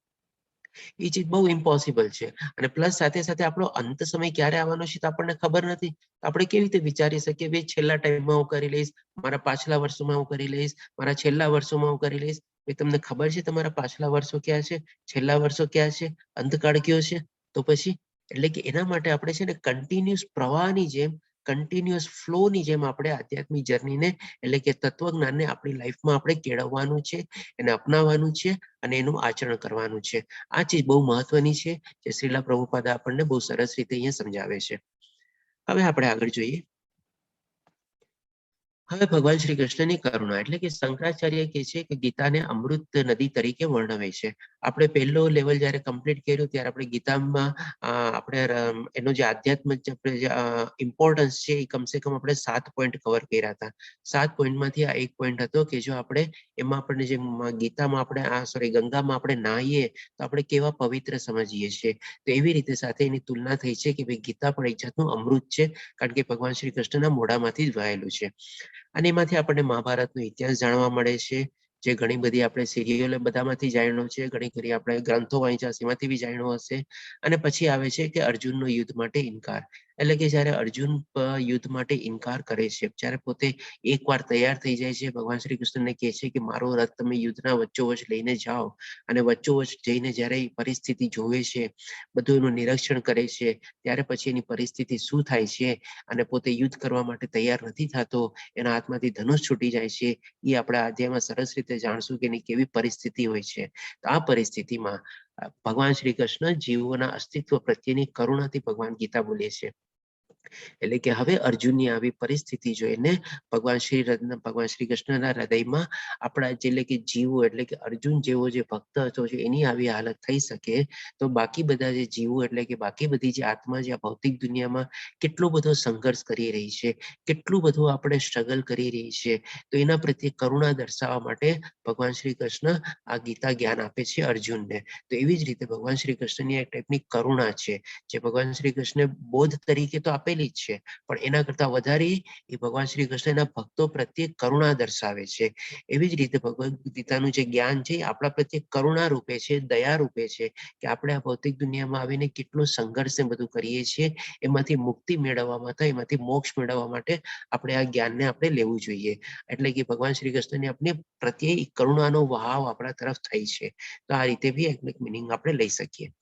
એ ચીજ બહુ ઇમ્પોસિબલ છે. અને પ્લસ સાથે સાથે આપણો અંત સમય ક્યારે આવવાનો છે તો આપણને ખબર નથી. આપણે કેવી રીતે વિચારી શકીએ ભાઈ છેલ્લા ટાઈમમાં હું કરી લઈશ, મારા પાછલા વર્ષોમાં હું કરી લઈશ, મારા છેલ્લા વર્ષોમાં હું કરી લઈશ. તમને ખબર છે તમારા પાછલા વર્ષો ક્યાં છે, છેલ્લા વર્ષો ક્યાં છે, અંતકાળ કયો છે? તો પછી એટલે કે એના માટે આપણે છે ને કન્ટિન્યુઅસ પ્રવાહની જેમ, કન્ટિન્યુઅસ ફ્લોની જેમ આપણે આધ્યાત્મિક જર્નીને એટલે કે તત્વજ્ઞાનને આપણી લાઈફમાં આપણે કેળવવાનું છે, એને અપનાવવાનું છે અને એનું આચરણ કરવાનું છે. આ ચીજ બહુ મહત્વની છે જે શ્રીલા પ્રભુપાદા આપણને બહુ સરસ રીતે અહીંયા સમજાવે છે. હવે આપણે આગળ જોઈએ. હવે ભગવાન શ્રી કૃષ્ણની કરુણા એટલે કે શંકરાચાર્ય કહે છે કે ગીતાને અમૃત નદી તરીકે વર્ણવે છે. આપણે પહેલો લેવલ જયારે કમ્પ્લીટ કર્યું ત્યારે આપણે ગીતામાં આપણે એનો જે આધ્યાત્મ ઇમ્પોર્ટન્સ છે એ કમસે કમ આપણે 7 પોઈન્ટ કવર કર્યા હતા. 7 પોઈન્ટમાંથી આ એક પોઈન્ટ હતો કે જો આપણે એમાં આપણને જે ગીતામાં આપણે ગંગામાં આપણે નાહીએ તો આપણે કેવા પવિત્ર સમજીએ છીએ. તો એવી રીતે સાથે એની તુલના થઈ છે કે ભાઈ ગીતા પણ એક જાતનું અમૃત છે, કારણ કે ભગવાન શ્રી કૃષ્ણના મોઢામાંથી જ વહાયેલું છે. અને એમાંથી આપણને મહાભારતનો ઇતિહાસ જાણવા મળે છે, જે ઘણી બધી આપણે સિરિયલો બધામાંથી જાણ્યો છે, ઘણી ખરી આપણે ગ્રંથો વાંચ્યા છે એમાંથી બી જાણ્યો હશે. અને પછી આવે છે કે અર્જુનનો યુદ્ધ માટે ઇનકાર, એટલે કે જયારે અર્જુન યુદ્ધ માટે ઇનકાર કરે છે, જ્યારે પોતે એકવાર તૈયાર થઈ જાય છે, ભગવાન શ્રી કૃષ્ણને કહે છે કે મારો રથ તમે યુદ્ધના વચ્ચોવચ લઈને જાઓ, અને વચ્ચોવચ જઈને જ્યારે એ પરિસ્થિતિ જોવે છે, બધું એનું નિરીક્ષણ કરે છે, ત્યારે પછી એની પરિસ્થિતિ શું થાય છે અને પોતે યુદ્ધ કરવા માટે તૈયાર નથી થતો, એના હાથમાંથી ધનુષ છૂટી જાય છે, એ આપણે અધ્યાયમાં સરસ રીતે જાણશું કે એની કેવી પરિસ્થિતિ હોય છે. તો આ પરિસ્થિતિમાં ભગવાન શ્રી કૃષ્ણ જીવોના અસ્તિત્વ પ્રત્યેની કરુણાથી ભગવાન ગીતા બોલે છે. એટલે કે હવે અર્જુનની આવી પરિસ્થિતિ જોઈને ભગવાન શ્રી કૃષ્ણના હૃદયમાં આપણા એટલે કે જીવો એટલે કે અર્જુન જેવો જે ભક્ત હતો છે એની આવી હાલત થઈ શકે, તો બાકી બધા જે જીવો એટલે કે બાકી બધી જે આત્મા જે આ ભૌતિક દુનિયામાં કેટલો બધો સંઘર્ષ કરી રહી છે, કેટલું બધું આપણે સ્ટ્રગલ કરી રહી છે, તો એના પ્રત્યે કરુણા દર્શાવવા માટે ભગવાન શ્રી કૃષ્ણ આ ગીતા જ્ઞાન આપે છે અર્જુનને. તો એવી જ રીતે ભગવાન શ્રી કૃષ્ણની એક ટાઈપની કરુણા છે, જે ભગવાન શ્રી કૃષ્ણ બોધ તરીકે તો આપેલી જ છે, પણ એના કરતા વધારે એ ભગવાન શ્રી કૃષ્ણના ભક્તો પ્રત્યે કરુણા દર્શાવે છે. એવી જ રીતે ભગવદ ગીતાનું જે જ્ઞાન છે આપણા પ્રત્યે કરુણા રૂપે છે, દયા રૂપે છે, કે આપણે આ ભૌતિક દુનિયામાં આવીને કેટલો સંઘર્ષ બધું કરીએ છીએ, એમાંથી મુક્તિ મેળવવા માટે, એમાંથી મોક્ષ મેળવવા માટે આપણે આ જ્ઞાનને આપણે લેવું જોઈએ. એટલે કે ભગવાન શ્રી કૃષ્ણની આપણે પ્રત્યે કરુણાનો વહાવ આપણા તરફ થાય છે. તો આ રીતે બી એક મિનિંગ આપણે લઈ શકીએ.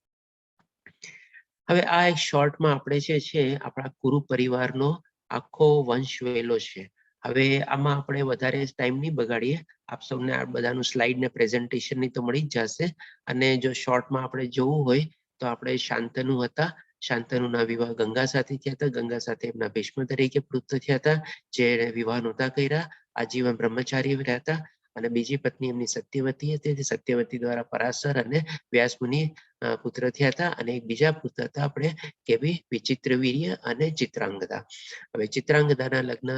હવે આ એક શોર્ટમાં આપણે જે છે આપણા કુરુ પરિવારનો આખો વંશ વેલો છે. હવે આમાં આપણે વધારે ટાઈમ નહીં બગાડીએ, આપ સૌને આ બધાનું સ્લાઇડ ને પ્રેઝન્ટેશનની તો મળી જ જશે. અને જો શોર્ટમાં આપણે જોવું હોય તો આપણે શાંતનુ હતા, શાંતનુના વિવાહ ગંગા સાથે થયા હતા, ગંગા સાથે એમના ભીષ્મ તરીકે પૃથ્વ થયા હતા, જે વિવાહ નહોતા કર્યા, આજીવન બ્રહ્મચારી રહ્યા હતા. અને બીજી પત્ની એમની સત્યવતી હતી, સત્યવતી દ્વારા પરાશર અને વ્યાસ મુનિ પુત્ર થયા હતા. અને એક બીજા પુત્ર હતા આપણે કેવી વિચિત્રવીર્ય અને ચિત્રાંગદા. હવે ચિત્રાંગદાના લગ્ન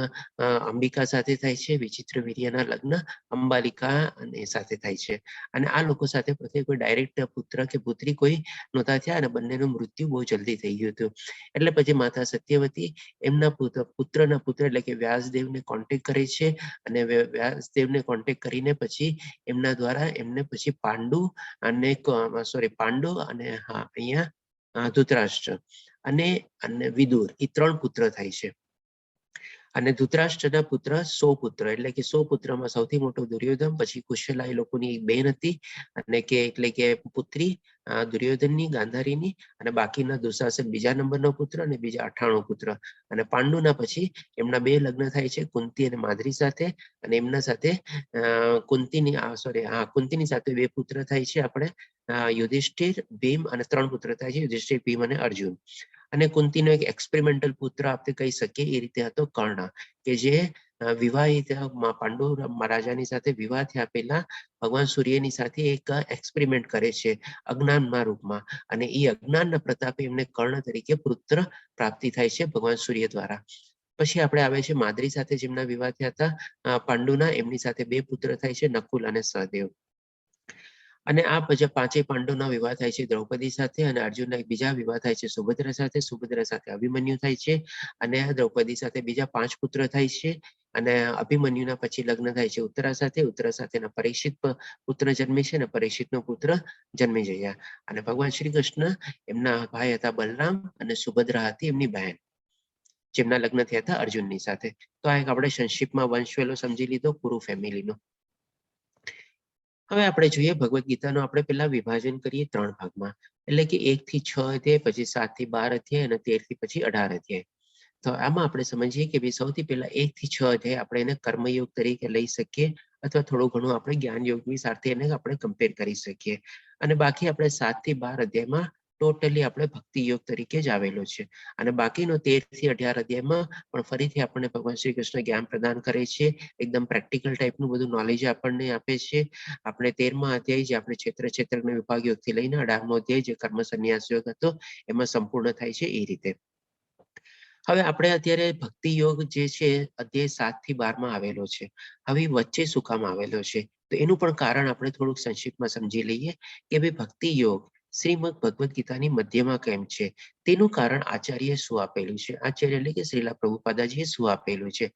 અંબિકા સાથે થાય છે, વિચિત્રવીર્યના લગ્ન અંબાલિકા અને સાથે થાય છે. અને આ લોકો સાથે પોતે કોઈ ડાયરેક્ટ પુત્ર કે પુત્રી કોઈ નહોતા થયા, અને બંનેનું મૃત્યુ બહુ જલ્દી થઈ ગયું હતું. એટલે પછી માતા સત્યવતી એમના પુત્રના પુત્ર એટલે કે વ્યાસદેવને કોન્ટેક્ટ કરે છે, અને વ્યાસદેવને કોન્ટેક્ટ કરીને પછી એમના દ્વારા એમને પછી પાંડુ અને અહીંયા ધૃતરાષ્ટ્ર અને વિદુર એ 3 પુત્ર થાય છે. અને ધૃતરાષ્ટ્રના પુત્ર 100 પુત્ર, એટલે કે 100 પુત્રમાં સૌથી મોટો દુર્યોધન, પછી કુશલા એ લોકોની એક બહેન હતી અને કે એટલે કે પુત્રી દુર્યોધનની ગાંધારીની, અને બાકીના દુશાસન બીજા નંબરનો પુત્ર અને બીજા 98 પુત્ર. અને પાંડુના પછી એમના 2 લગ્ન થાય છે, કુંતી અને માદ્રી સાથે, અને એમના સાથે કુંતીની સાથે 2 પુત્ર થાય છે આપણે યુધિષ્ઠિર, ભીમ, અને 3 પુત્ર થાય છે યુધિષ્ઠિર, ભીમ અને અર્જુન. અને કુંતીનો એક એક્સપેરિમેન્ટલ પુત્ર આપણે કહી શકીએ એ રીતે હતો કર્ણ, કે જે વિવાહિત પાંડુ રાજાની સાથે વિવાહ થયા પહેલા ભગવાન સૂર્યની સાથે એક એક્સપેરિમેન્ટ કરે છે અજ્ઞાનના રૂપમાં, અને એ અજ્ઞાનના પ્રતાપે એમને કર્ણ તરીકે પુત્ર પ્રાપ્તિ થાય છે ભગવાન સૂર્ય દ્વારા. પછી આપણે આવે છે માદ્રી સાથે જેમના વિવાહ થયા હતા પાંડુના, એમની સાથે 2 પુત્ર થાય છે નકુલ અને સહદેવ. અને આ પછી 5 પાંડવોના વિવાહ થાય છે દ્રૌપદી સાથે, અને અર્જુનના બીજા વિવાહ થાય છે સુભદ્રા સાથે, સુભદ્રા સાથે અભિમન્યુ થાય છે, અને દ્રૌપદી સાથે બીજા 5 પુત્ર થાય છે. અને અભિમન્યુના પછી લગ્ન થાય છે ઉત્તરા સાથે, ઉત્તરા સાથેના પરીક્ષિત પુત્ર જન્મે છે, અને પરીક્ષિતનો પુત્ર જન્મી ગયા. અને ભગવાન શ્રી કૃષ્ણ એમના ભાઈ હતા બલરામ, અને સુભદ્રા હતી એમની બહેન, જેમના લગ્ન થયા હતા અર્જુનની સાથે. તો આ એક આપણે સંક્ષિપ્તમાં વંશવેલો સમજી લીધો કુરુ ફેમિલીનો. હવે આપણે જોઈએ ભગવદ ગીતાનું આપણે પહેલા વિભાજન કરીએ 3 ભાગમાં, એટલે કે 1 થી 6 અધ્યાય, પછી 7 થી 12 અધ્યાય, અને 13 થી પછી 18 અધ્યાય. તો આમાં આપણે સમજીએ કે સૌથી પહેલા 1 થી 6 અધ્યાય આપણે એને કર્મયોગ તરીકે લઈ શકીએ, અથવા થોડું ઘણું આપણે જ્ઞાન યોગની સાથે એને આપણે કમ્પેર કરી શકીએ. અને બાકી આપણે 7 થી 12 અધ્યાયમાં ટોટલી આપણે ભક્તિ યોગ તરીકે જ આવેલો છે. અને બાકીનો 13 થી 18 અધ્યાયમાં પણ ફરીથી આપણને ભગવાન શ્રી કૃષ્ણ જ્ઞાન પ્રદાન કરે છે, એકદમ પ્રેક્ટિકલ ટાઈપનું બધું નોલેજ આપણને આપે છે. આપણે 13મા અધ્યાય જે આપણે ક્ષેત્ર વિભાગ યોગથી લઈને 18મો અધ્યાય જે કર્મ સંન્યાસ યોગ હતો એમાં સંપૂર્ણ થાય છે એ રીતે. હવે આપણે અત્યારે ભક્તિ યોગ જે છે અધ્યાય 7 થી 12માં આવેલો છે. હવે વચ્ચે શું કામ આવેલો છે? તો એનું પણ કારણ આપણે થોડુંક સંક્ષિપ્તમાં સમજી લઈએ કે ભાઈ ભક્તિ યોગ શ્રીમદ ભગવદ ગીતાની મધ્યમાં કેમ છે? તેનું કારણ આચાર્ય શું આપેલું છે? આચાર્ય એટલે કે શ્રીલા પ્રભુપાદાજીએ શું આપેલું છે?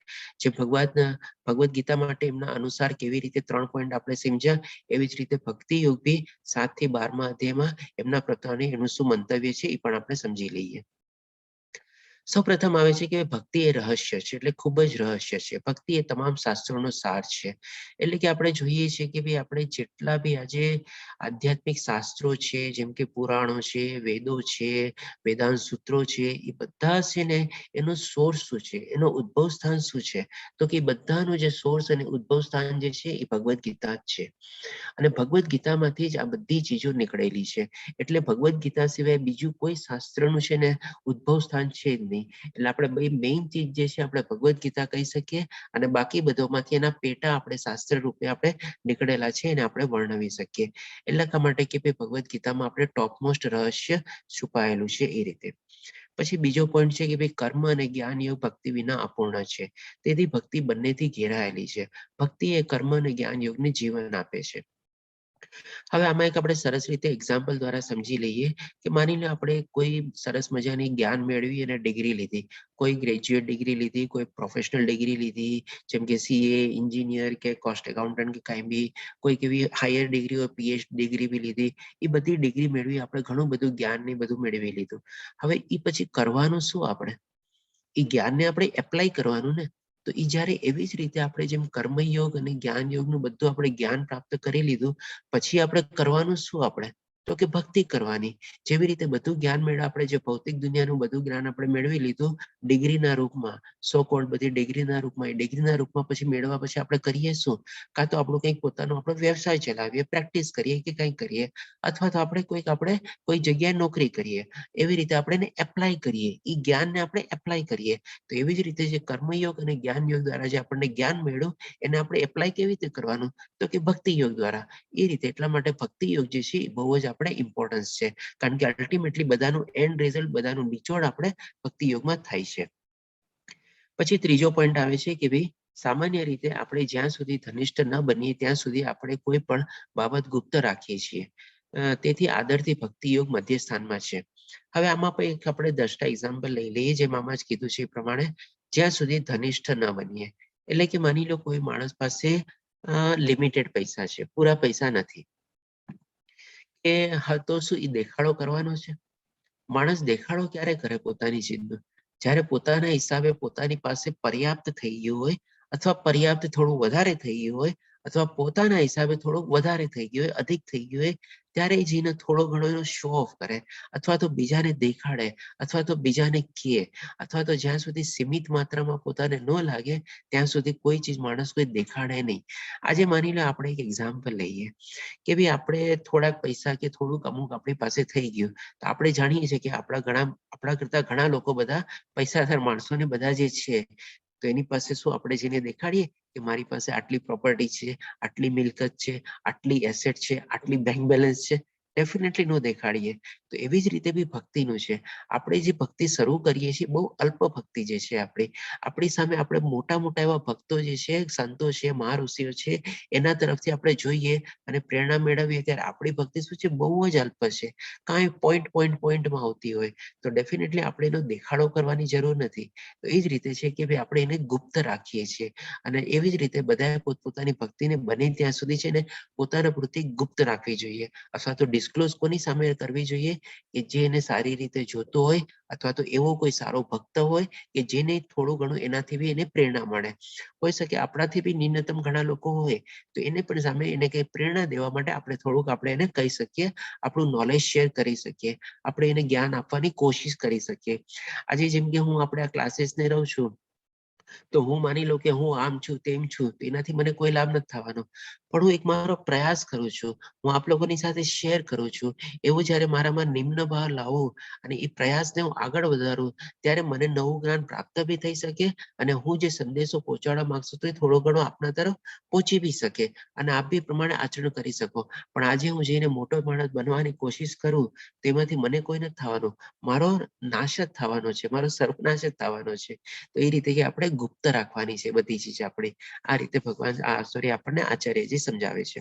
જે ભગવદ ગીતા માટે એમના અનુસાર કેવી રીતે 3 પોઈન્ટ આપણે સમજ્યા, એવી જ રીતે ભક્તિ યોગ બી 7 થી 12મા અધ્યાયમાં એમના પ્રત્યે એનું શું મંતવ્ય છે એ પણ આપણે સમજી લઈએ. સૌપ્રથમ આવે છે કે ભક્તિ એ રહસ્ય છે, એટલે ખૂબ જ રહસ્ય છે. ભક્તિ એ તમામ શાસ્ત્રોનો સાર છે. એટલે કે આપણે જોઈએ છીએ કે ભાઈ આપણે જેટલા બી આજે આધ્યાત્મિક શાસ્ત્રો છે, જેમ કે પુરાણો છે, વેદો છે, વેદાંત સૂત્રો છે, એ બધા છે ને એનો સોર્સ શું છે, એનો ઉદ્ભવ સ્થાન શું છે? તો કે બધાનું જે સોર્સ અને ઉદ્ભવ સ્થાન જે છે એ ભગવદ ગીતા જ છે. અને ભગવદ ગીતામાંથી જ આ બધી ચીજો નીકળેલી છે. એટલે ભગવદ ગીતા સિવાય બીજું કોઈ શાસ્ત્રનું છે ને ઉદ્ભવ સ્થાન છે જ નહીં. એટલે આપણે મેઇન ચીજ જે છે આપણે ભગવદ ગીતા કહી શકીએ, અને બાકી બધોમાંથી એના પેટા આપણે શાસ્ત્ર રૂપે આપણે નીકળેલા છે એને આપણે વર્ણવી શકીએ. એટલા માટે કે ભાઈ ભગવદ ગીતામાં આપણે ટોપમોસ્ટ રહસ્ય છુપાયેલું છે એ રીતે. પછી બીજો પોઈન્ટ છે કે ભાઈ કર્મ અને જ્ઞાન યોગ ભક્તિ વિના અપૂર્ણ છે. તેથી ભક્તિ બંનેથી ઘેરાયેલી છે. ભક્તિ એ કર્મ અને જ્ઞાન યોગને જીવન આપે છે. હવે આમાં એક આપણે સરસ રીતે એક્ઝામ્પલ દ્વારા સમજી લઈએ કે માની લો આપણે કોઈ સરસ મજાની જ્ઞાન મેળવી અને ડિગ્રી લીધી, કોઈ ગ્રેજ્યુએટ ડિગ્રી લીધી, કોઈ પ્રોફેશનલ ડિગ્રી લીધી, જેમ કે CA, એન્જિનિયર કે કોસ્ટ એકાઉન્ટન્ટ કે કાંઈ બી કોઈક એવી હાયર ડિગ્રી હોય, PhD ડિગ્રી બી લીધી. એ બધી ડિગ્રી મેળવી આપણે ઘણું બધું જ્ઞાન ને બધું મેળવી લીધું. હવે એ પછી કરવાનું શું આપણે? એ જ્ઞાનને આપણે એપ્લાય કરવાનું ને. તો એ જ્યારે એવી જ રીતે આપણે જેમ કર્મયોગ અને જ્ઞાન યોગનું બધું આપણે જ્ઞાન પ્રાપ્ત કરી લીધું, પછી આપણે કરવાનું શું આપણે? તો કે ભક્તિ કરવાની. જેવી રીતે બધું જ્ઞાન મેળવ્યું, આપણે જે ભૌતિક દુનિયાનું બધું જ્ઞાન આપણે મેળવી લીધું ડિગ્રીના રૂપમાં, સો કોલ્ડ બધી ડિગ્રીના રૂપમાં, એ ડિગ્રીના રૂપમાં પછી મેળવ્યા પછી આપણે કરીએ શું? કાં તો આપણું કંઈક પોતાનો આપણો વ્યવસાય ચલાવીએ, પ્રેક્ટિસ કરીએ કે કંઈક કરીએ, અથવા તો આપણે કોઈ જગ્યાએ નોકરી કરીએ. એવી રીતે આપણે એને એપ્લાય કરીએ, એ જ્ઞાનને આપણે એપ્લાય કરીએ. તો એવી જ રીતે જે કર્મયોગ અને જ્ઞાન યોગ દ્વારા જે આપણને જ્ઞાન મળ્યું એને આપણે એપ્લાય કેવી રીતે કરવાનું? તો કે ભક્તિ યોગ દ્વારા. એ રીતે એટલા માટે ભક્તિ યોગ જે છે એ બહુ જ આપણે ઇમ્પોર્ટન્સ છે. કારણ કે અલ્ટિમેટલી બધાનું એન્ડ રિઝલ્ટ, બધાનું નિચોડ આપણે ભક્તિ યોગમાં થાય છે. પછી ત્રીજો પોઈન્ટ આવે છે કે ભાઈ સામાન્ય રીતે આપણે જ્યાં સુધી ધનિષ્ઠ ન બનીએ ત્યાં સુધી આપણે કોઈ પણ બાબત ગુપ્ત રાખીએ છીએ. તેથી આદરથી ભક્તિ યોગ મધ્ય સ્થાનમાં છે. હવે આમાં પણ એક આપણે 10ટા એક્ઝામ્પલ લઈ લઈએ, જેમ આમાં જ કીધું છે એ પ્રમાણે, જ્યાં સુધી ધનિષ્ઠ ન બનીએ. એટલે કે માની લો કોઈ માણસ પાસે લિમિટેડ પૈસા છે, પૂરા પૈસા નથી, એ તો શું એ દેખાડો કરવાનો છે? માણસ દેખાડો ક્યારે કરે પોતાની ચીજનો? જ્યારે પોતાના હિસાબે પોતાની પાસે પર્યાપ્ત થઈ ગયું હોય, અથવા પર્યાપ્ત થોડું વધારે થઈ ગયું હોય, અથવા પોતાના હિસાબે થોડુંક વધારે થઈ ગયું હોય, અધિક થઈ ગયું હોય, ત્યારે જઈને થોડો ઘણો એનો શો ઓફ કરે, અથવા તો બીજાને દેખાડે, અથવા તો બીજાને કહે, અથવા તો જ્યાં સુધી સીમિત માત્રામાં પોતાને ન લાગે ત્યાં સુધી કોઈ ચીજ માણસ કોઈ દેખાડે નહીં. આજે માની લો આપણે એક એક્ઝામ્પલ લઈએ કે ભાઈ આપણે થોડાક પૈસા કે થોડુંક અમુક આપણી પાસે થઈ ગયું, તો આપણે જાણીએ છીએ કે આપણા કરતા ઘણા લોકો બધા પૈસાદાર માણસોને બધા જે છે, તો એની પાસે શું આપણે જેને દેખાડીએ કે મારી પાસે આટલી પ્રોપર્ટી છે, આટલી મિલકત છે, આટલી એસેટ છે, આટલી બેંક બેલેન્સ છે? ડેફિનેટલી ન દેખાડીએ. તો એવી જ રીતે બી ભક્તિનું છે. આપણે જે ભક્તિ શરૂ કરીએ છીએ બહુ અલ્પ ભક્તિ જે છે આપણી સામે આપણે મોટા એવા ભક્તો જે છે, સંતો છે, મહાઋષિઓ છે, એના તરફથી આપણે જોઈએ અને પ્રેરણા મેળવીએ ત્યારે આપણી ભક્તિ શું છે, બહુ જ અલ્પ છે. કાંઈ પોઈન્ટમાં આવતી હોય તો ડેફિનેટલી આપણે એનો દેખાડો કરવાની જરૂર નથી. તો એ જ રીતે છે કે ભાઈ આપણે એને ગુપ્ત રાખીએ છીએ, અને એવી જ રીતે બધાએ પોતપોતાની ભક્તિને બને ત્યાં સુધી છે ને પોતાના પ્રત્યે ગુપ્ત રાખવી જોઈએ, અથવા તો ડિસ્ક્લોઝ કોની સામે કરવી જોઈએ? કે જે એને સારી રીતે જોતો હોય, અથવા તો એવો કોઈ સારો ભક્ત હોય કે જેને થોડું ઘણું એનાથી બી એને પ્રેરણા મળે. હોઈ શકે આપણાથી બી ન્યૂનતમ ઘણા લોકો હોય, તો એને પણ સામે એને કઈ પ્રેરણા દેવા માટે આપણે થોડુંક આપણે એને કહી શકીએ, આપણું નોલેજ શેર કરી શકીએ, આપણે એને જ્ઞાન આપવાની કોશિશ કરી શકીએ. આજે જેમ કે હું આપણે આ ક્લાસીસને રહું છું, તો હું માની લઉં કે હું આમ છું તેમ છું, તો એનાથી મને કોઈ લાભ નથી થવાનો. પણ હું એક મારો પ્રયાસ કરું છું, હું આપ લોકોની સાથે શેર કરું છું. એવું જ્યારે મારામાં નિમ્ન ભાવ લાવું અને એ પ્રયાસને હું આગળ વધારું, ત્યારે મને નવું જ્ઞાન પ્રાપ્ત બી થઈ શકે અને હું જે સંદેશો પહોંચાડવા માંગુ તો એ થોડો ઘણો આપના તરફ પહોંચી બી શકે અને આપ બી પ્રમાણે આચરણ કરી શકો. પણ આજે હું જઈને મોટો માણસ બનવાની કોશિશ કરું, તેમાંથી મને કોઈ નથી થવાનું, મારો નાશ જ થવાનો છે, મારો સર્વનાશ જ થવાનો છે. તો એ રીતે કે આપણે ગુપ્ત રાખવાની છે બધી ચીજ આપણી. આ રીતે ભગવાન આપણને આચાર્યજી સમજાવે છે.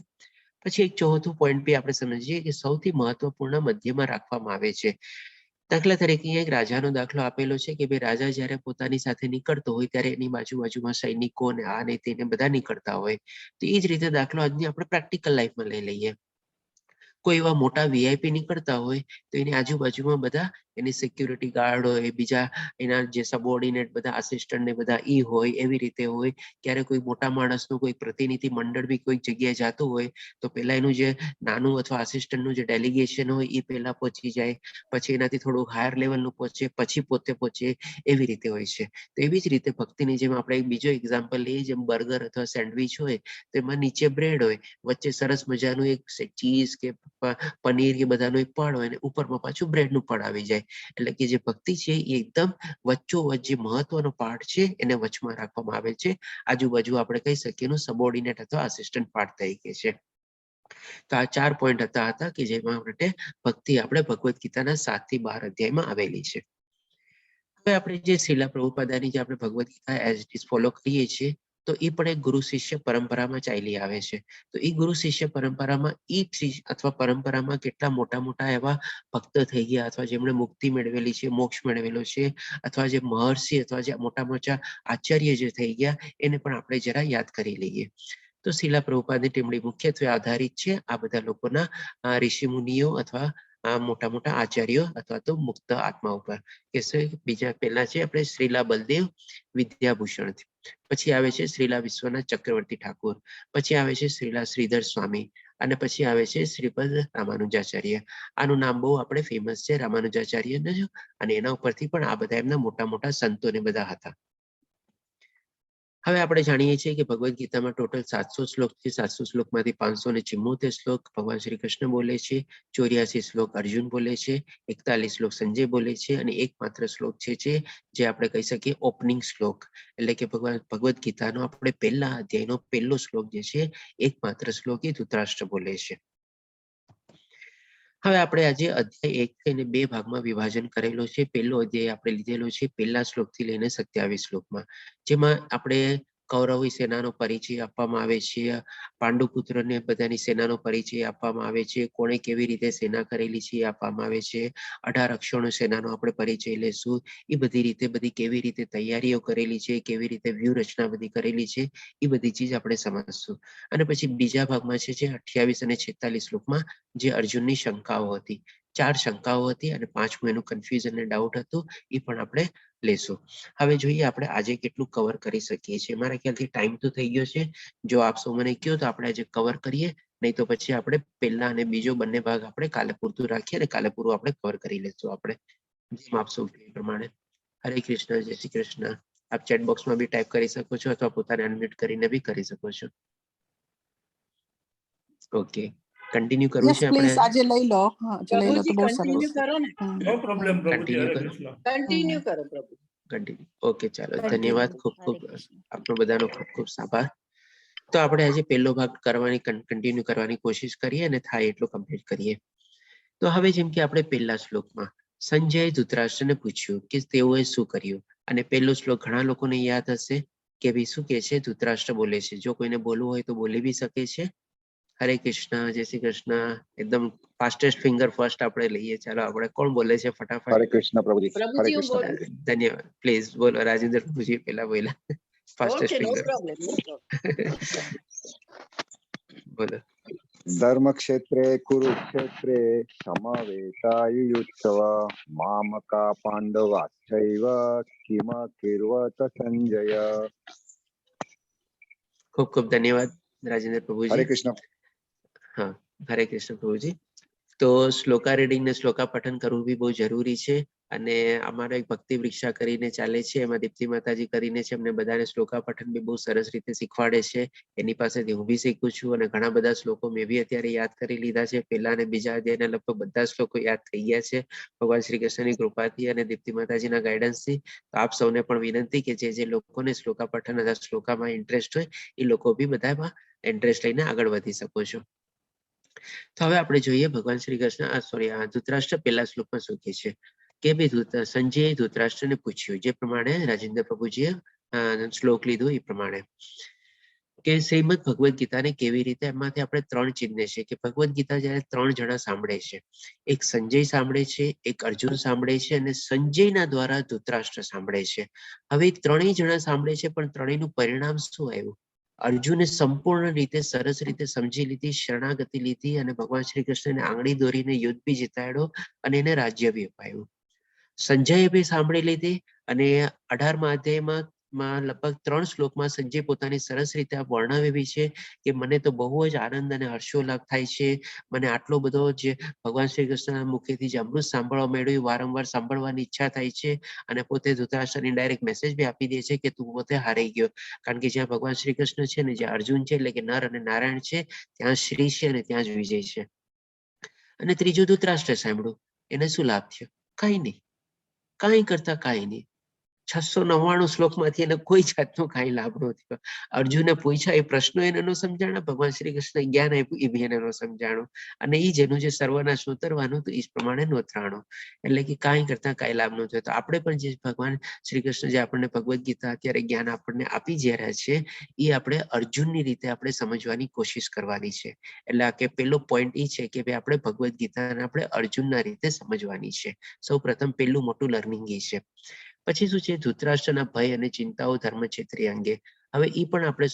પછી એક ચોથું પોઈન્ટ બી આપણે સમજીએ કે સૌથી મહત્વપૂર્ણ મધ્યમાં રાખવામાં આવે છે. દાખલા તરીકે એક રાજાનો દાખલો આપેલો છે કે ભાઈ રાજા જ્યારે પોતાની સાથે નીકળતો હોય ત્યારે એની બાજુમાં સૈનિકો ને આ ને તેને બધા નીકળતા હોય. તો એ જ રીતે દાખલો આજની આપણે પ્રેક્ટિકલ લાઈફમાં લઈ લઈએ. કોઈ એવા મોટા વીઆઈપી નીકળતા હોય તો એની આજુબાજુમાં બધા એની સિક્યુરિટી ગાર્ડ હોય, બીજા એના જે સબોર્ડિનેટ બધા આસિસ્ટન્ટ ને બધા ઈ હોય, એવી રીતે હોય. ક્યારે કોઈ મોટા માણસનું કોઈ પ્રતિનિધિ મંડળ બી કોઈ જગ્યાએ જતું હોય તો પેલા એનું જે નાનું અથવા આસિસ્ટન્ટનું જે ડેલિગેશન હોય એ પેલા પહોંચી જાય, પછી એનાથી થોડું હાયર લેવલનું પહોંચે, પછી પોતે પહોંચે, એવી રીતે હોય છે. તો એવી જ રીતે ભક્તિની જેમ આપણે એક બીજો એક્ઝામ્પલ લઈએ, જેમ બર્ગર અથવા સેન્ડવિચ હોય તેમાં નીચે બ્રેડ હોય, વચ્ચે સરસ મજાનું એક ચીઝ કે પનીર કે બધાનું એક પડ હોય ને ઉપરમાં પાછું બ્રેડનું પડ આવી જાય. એટલે કે જે ભક્તિ છે એ એકદમ વચ્ચોવચ્ચ જે મહત્વનો પાર્ટ છે એને વચમાં રાખવામાં આવે છે. આજુબાજુ આપણે કહી શકીએ એનું સબોર્ડિનેટ અથવા આસિસ્ટન્ટ પાર્ટ તરીકે છે. તો આ 4 પોઈન્ટ હતા કે જેમાં માટે ભક્તિ આપણે ભગવદ્ ગીતાના 7 થી 12 અધ્યાયમાં આવેલી છે. હવે આપણે જે શ્રીલા પ્રભુપાદાની જે આપણે Bhagavad Gita as it is follow કરીએ છીએ, તો એ પણ એક ગુરુ શિષ્ય પરંપરામાં ચાલી આવે છે. તો એ ગુરુ શિષ્ય પરંપરામાં અથવા પરંપરામાં કેટલા મોટા એવા ભક્ત થઈ ગયા, અથવા જેમણે મુક્તિ મેળવેલી છે, મોક્ષ મેળવેલો છે, અથવા જે મહર્ષિ અથવા જે મોટા આચાર્ય જે થઈ ગયા, એને પણ આપણે જરા યાદ કરી લઈએ. તો શ્રીલા પ્રભુપાદની ટીમડી મુખ્યત્વે આધારિત છે આ બધા લોકોના ઋષિ મુનિઓ અથવા મોટા આચાર્યો અથવા તો મુક્ત આત્મા ઉપર. બીજા પહેલા છે આપણે શ્રીલા બલદેવ વિદ્યાભૂષણ, પછી આવે છે શ્રીલા વિશ્વનાથ ચક્રવર્તી ઠાકુર, પછી આવે છે શ્રીલા શ્રીધર સ્વામી, અને પછી આવે છે શ્રીપદ રામાનુજાચાર્ય. આનું નામ બહુ આપણે ફેમસ છે રામાનુજાચાર્ય, અને એના ઉપરથી પણ આ બધા એમના મોટા સંતો ને બધા હતા. હવે આપણે જાણીએ છીએ કે ભગવદ્ ગીતામાં ટોટલ 700 શ્લોક છે. 700 શ્લોકમાંથી 574 શ્લોક ભગવાન શ્રી કૃષ્ણ બોલે છે, 84 શ્લોક અર્જુન બોલે છે, 41 શ્લોક સંજય બોલે છે, અને એકમાત્ર શ્લોક છે જે આપણે કહી શકીએ ઓપનિંગ શ્લોક, એટલે કે ભગવદ્ ગીતાનો આપણે પહેલા અધ્યાયનો પહેલો શ્લોક જે છે, એકમાત્ર શ્લોક એ ધૃતરાષ્ટ્ર બોલે છે. હવે આપણે આજે અધ્યાય 1 અને 2 ભાગમાં વિભાજન કરેલો છે. પહેલો અધ્યાય આપણે લીધેલો છે પહેલા શ્લોકથી લઈને 27 શ્લોકમાં, જેમાં આપણે કૌરવી સેનાનો પરિચય આપવામાં આવે છે, પાંડુપુત્રને બધાની સેનાનો પરિચય આપવામાં આવે છે, કોણે કેવી રીતે સેના કરેલી છે એ આપવામાં આવે છે, 18 અક્ષોણ સેનાનો આપણે પરિચય લેશું, એ બધી રીતે કેવી રીતે તૈયારીઓ કરેલી છે, કેવી રીતે વ્યૂહરચના બધી કરેલી છે, એ બધી ચીજ આપણે સમજશું. અને પછી બીજા ભાગમાં છે જે 28 અને 46 શ્લોકમાં જે અર્જુનની શંકાઓ હતી, 4 શંકાઓ હતી અને 5મું એનું કન્ફ્યુઝન અને ડાઉટ હતું, એ પણ આપણે લેશું. હવે જોઈએ આપણે આજે કેટલું કવર કરી શકીએ છીએ. મારા ખ્યાલથી ટાઈમ તો થઈ ગયો છે. જો આપ સૌ મને કહો તો આપણે આજે કવર કરીએ, નહીં તો પછી આપણે પહેલા અને બીજો બંને ભાગ આપણે કાલે પૂરતું રાખીએ અને કાલે પૂરું આપણે કવર કરી લેશું. આપણે જેમ આપ સૌ પ્રમાણે. હરે કૃષ્ણ, જય શ્રી કૃષ્ણ. આપ ચેટ બોક્સમાં બી ટાઈપ કરી શકો છો અથવા પોતાને અનમ્યુટ કરીને બી કરી શકો છો. ઓકે, કન્ટિન્યુ કરવું છે આપણે? આજે લઈ લો. આજે લઈ લો તો બહુ સરસ. કરો ને. નો પ્રોબ્લેમ પ્રભુજી. કન્ટિન્યુ હરે કરો. કૃષ્ણ. કન્ટિન્યુ કરો પ્રભુ. કન્ટિન્યુ. ઓકે, ચાલો. ધન્યવાદ. ખૂબ આપનો બધાનો ખૂબ આભાર. તો આપણે આજે પહેલો ભાગ કન્ટિન્યુ કરવાની કોશિશ કરીએ અને થાય એટલું કમ્પ્લીટ કરીએ. તો હવે જેમ કે આપણે પહેલા શ્લોકમાં સંજય ધૃતરાષ્ટ્રને પૂછ્યું કે તેઓએ શું કર્યું, અને પહેલો શ્લોક ઘણા લોકોને યાદ હશે કે ભાઈ શું કે છે, ધૃતરાષ્ટ્ર બોલે છે. જો કોઈને બોલવું હોય તો બોલી બી શકે છે. હરે કૃષ્ણ, જય શ્રી કૃષ્ણ. એકદમ ફાસ્ટેસ્ટ ફિંગર ફર્સ્ટ આપણે લઈએ. ચાલો, આપણે કોણ બોલે છે ફટાફટ? હરે કૃષ્ણ પ્રભુજી. હરે કૃષ્ણ. ધન્યવાદ. પ્લીઝ બોલો. રાજેન્દ્ર પ્રભુજી પહેલા બોલ્યા. Fastest finger. બોલો. ધર્મ ક્ષેત્રે કુરુક્ષેત્રે સમવેતાયુયુત્સવ મામકા પાંડવાશ્ચૈવ કિમ કિર્વત સંજય. ખૂબ ધન્યવાદ રાજેન્દ્ર પ્રભુજી. હરે કૃષ્ણ. હા, હરે કૃષ્ણ પ્રભુજી. તો શ્લોકા રીડિંગ ને શ્લોકા પઠન કરવું બી બહુ જરૂરી છે. અને અમારો એક ભક્તિ વૃક્ષા કરીને ચાલે છે, એમાં દીપ્તિ માતાજી કરીને છે, અમને બધાને શ્લોકા પઠન બી બહુ સરસ રીતે શીખવાડે છે. એની પાસેથી હું બી શીખું છું અને ઘણા બધા શ્લોકો મેં બી અત્યારે યાદ કરી લીધા છે. પહેલા અને બીજા અધ્યાયના લગભગ બધા શ્લોકો યાદ થઈ ગયા છે ભગવાન શ્રી કૃષ્ણની કૃપાથી અને દીપ્તિ માતાજીના ગાઈડન્સથી. તો આપ સૌને પણ વિનંતી કે જે લોકોને શ્લોકા પઠન અથવા શ્લોકામાં ઇન્ટરેસ્ટ હોય એ લોકો બી બધામાં ઇન્ટરેસ્ટ લઈને આગળ વધી શકો છો. તો હવે આપણે જોઈએ ભગવાન શ્રી કૃષ્ણ ધૃતરાષ્ટ્ર પહેલા શ્લોકમાં શું કહે છે કે ભાઈ સંજયે ધૃતરાષ્ટ્રને પૂછ્યું, જે પ્રમાણે રાજેન્દ્ર પ્રભુજીએ શ્લોક લીધો એ પ્રમાણે કે શ્રીમદ ભગવદ્ ગીતાને કેવી રીતે, એમાંથી આપણે 3 ચિહ્ન છે કે ભગવદ્ ગીતા જયારે 3 જણા સાંભળે છે, એક સંજય સાંભળે છે, એક અર્જુન સાંભળે છે અને સંજયના દ્વારા ધૃતરાષ્ટ્ર સાંભળે છે. હવે 3 જણા સાંભળે છે પણ 3નું પરિણામ શું આવ્યું? અર્જુને સંપૂર્ણ રીતે સરસ રીતે સમજી લીધી, શરણાગતિ લીધી અને ભગવાન શ્રી કૃષ્ણને આંગળી દોરીને યુદ્ધ બી જીતાડ્યો અને એને રાજ્ય બી અપાયું. સંજયે બી સાંભળી લીધી અને 18મા અધ્યાયમાં લગભગ 3 શ્લોકમાં સંજય પોતાની સરસ રીતે વર્ણવેલી છે કે મને તો બહુ જ આનંદ અને હર્ષોલ્લાસ થાય છે, મને આટલો બધો જે ભગવાન શ્રી કૃષ્ણના મુખેથી જે અમૃત સાંભળવા મળ્યું વારંવાર સાંભળવાની ઈચ્છા થાય છે. અને પોતે ધૃતરાષ્ટ્રને ડાયરેક્ટ મેસેજ બી આપી દે છે કે તું પોતે હારી ગયો, કારણ કે જ્યાં ભગવાન શ્રી કૃષ્ણ છે ને જ્યાં અર્જુન છે એટલે કે નર અને નારાયણ છે, ત્યાં શ્રી છે અને ત્યાં જ વિજય છે. અને ત્રીજું ધૃતરાષ્ટ્રે સાંભળ્યું, એને શું લાભ થયો? કઈ નહીં, કઈ કરતા કઈ નહીં. 699 શ્લોકમાંથી એને કોઈ જાતનો કાંઈ લાભ ન થયો. અર્જુને પૂછ્યા એ પ્રશ્નો એને ન સમજાણા, ભગવાન શ્રી કૃષ્ણ જ્ઞાન આપ્યું એ બી એને ન સમજાણું અને એ જેનું જે સર્વનાશ ઉતરવાનું હતું એ જ પ્રમાણે નોતરાણું. એટલે કે કાંઈ કરતા કાંઈ લાભ ન થયો. તો આપણે પણ જે ભગવાન શ્રી કૃષ્ણ જે આપણને ભગવદ્ ગીતા અત્યારે જ્ઞાન આપણને આપી જ રહ્યા છે એ આપણે અર્જુનની રીતે આપણે સમજવાની કોશિશ કરવાની છે. એટલે આ કે પેલો પોઈન્ટ એ છે કે ભાઈ આપણે ભગવદ્ ગીતાને આપણે અર્જુનના રીતે સમજવાની છે. સૌ પ્રથમ પહેલું મોટું લર્નિંગ એ છે. પછી શું છે ધૃતરાષ્ટ્રના ભય અને ચિંતાઓ ધર્મક્ષેત્રી અંગે. હવે એ પણ આપણે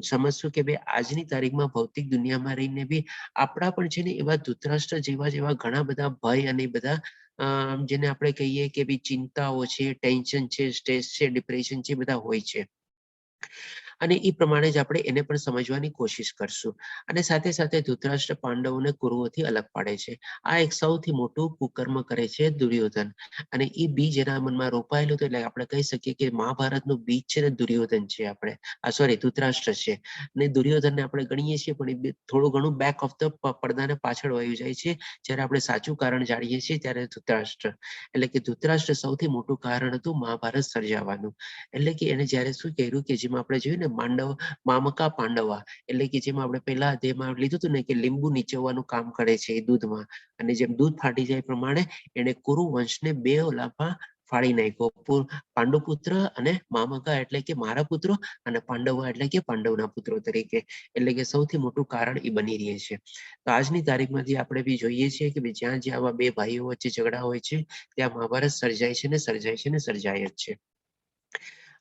સમજશું કે ભાઈ આજની તારીખમાં ભૌતિક દુનિયામાં રહીને બી આપણા પણ છે ને એવા ધૃતરાષ્ટ્ર જેવા ઘણા બધા ભય અને બધા જેને આપણે કહીએ કે ભાઈ ચિંતાઓ છે, ટેન્શન છે, સ્ટ્રેસ છે, ડિપ્રેશન છે, બધા હોય છે. અને એ પ્રમાણે જ આપણે એને પણ સમજવાની કોશિશ કરશું. અને સાથે સાથે ધૃતરાષ્ટ્ર પાંડવોને કુરુઓથી અલગ પાડે છે. આ એક સૌથી મોટું કુકર્મ કરે છે દુર્યોધન અને એ બીજ એના મનમાં રોપાયેલું હતું. એટલે આપણે કહી શકીએ કે મહાભારતનું બીજ છે ને દુર્યોધન છે. આપણે ધૃતરાષ્ટ્ર છે અને દુર્યોધનને આપણે ગણીએ છીએ પણ એ થોડું ઘણું બેક ઓફ ધ પડદાને પાછળ વહી જાય છે. જ્યારે આપણે સાચું કારણ જાણીએ છીએ ત્યારે ધૃતરાષ્ટ્ર, એટલે કે ધૃતરાષ્ટ્ર સૌથી મોટું કારણ હતું મહાભારત સર્જાવાનું. એટલે કે એને જયારે શું કર્યું કે જેમાં આપણે જોયું ને મામકા પાંડવા, એટલે કે જેમાં આપણે પહેલા અધ્યાયમાં લીધું હતું ને કે લીંબુ નીચવવાનું કામ કરે છે એ દૂધમાં, અને જેમ દૂધ ફાટી જાય પ્રમાણે એને કુરુ વંશને 2 ઓલામાં ફાડી નાખ્યો. પાંડુપુત્ર અને મામકા એટલે કે મારા પુત્રો અને પાંડવા એટલે કે પાંડવના પુત્રો તરીકે. એટલે કે સૌથી મોટું કારણ એ બની રહે છે. તો આજની તારીખમાંથી આપણે બી જોઈએ છીએ કે જ્યાં જ્યાં આવા 2 ભાઈઓ વચ્ચે ઝઘડા હોય છે ત્યાં મહાભારત સર્જાય છે ને સર્જાય છે ને સર્જાય જ છે.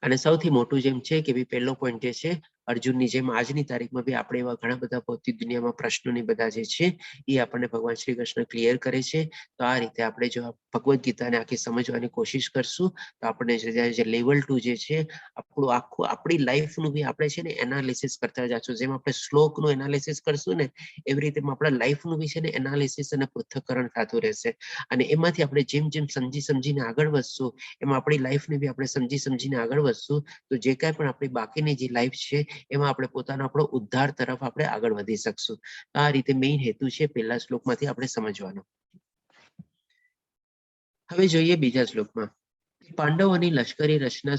અને સૌથી મોટું જેમ છે કે પહેલો પોઈન્ટ એ છે અર્જુનની જેમ આજની તારીખમાં બી આપણે એવા ઘણા બધા ભૌતિક દુનિયામાં પ્રશ્નોની બધા જે છે એ આપણને ભગવાન શ્રી કૃષ્ણ ક્લિયર કરે છે. તો આ રીતે આપણે જો ભગવદ્ ગીતાને આખી સમજવાની કોશિશ કરશું તો આપણે જે લેવલ 2 જે છે આપણું આખું આપણી લાઈફનું બી આપણે છે ને એનાલિસિસ કરતા જશું. જેમ આપણે શ્લોકનું એનાલિસિસ કરશું ને એવી રીતે આપણા લાઈફનું બી છે ને એનાલિસિસ અને પૃથ્થકરણ થતું રહેશે. અને એમાંથી આપણે જેમ જેમ સમજીને આગળ વધશું એમાં આપણી લાઈફને બી આપણે સમજીને આગળ વધશું તો જે કાંઈ પણ આપણી બાકીની જે લાઈફ છે એમાં આપણે આપણો ઉદ્ધાર તરફ આપણે આગળ વધી શકશું. આ રીતે મેઇન હેતુ છે પહેલા શ્લોકમાંથી આપણે સમજવાનો. હવે જોઈએ બીજા શ્લોકમાં. પાંડવોની લશ્કરી રચના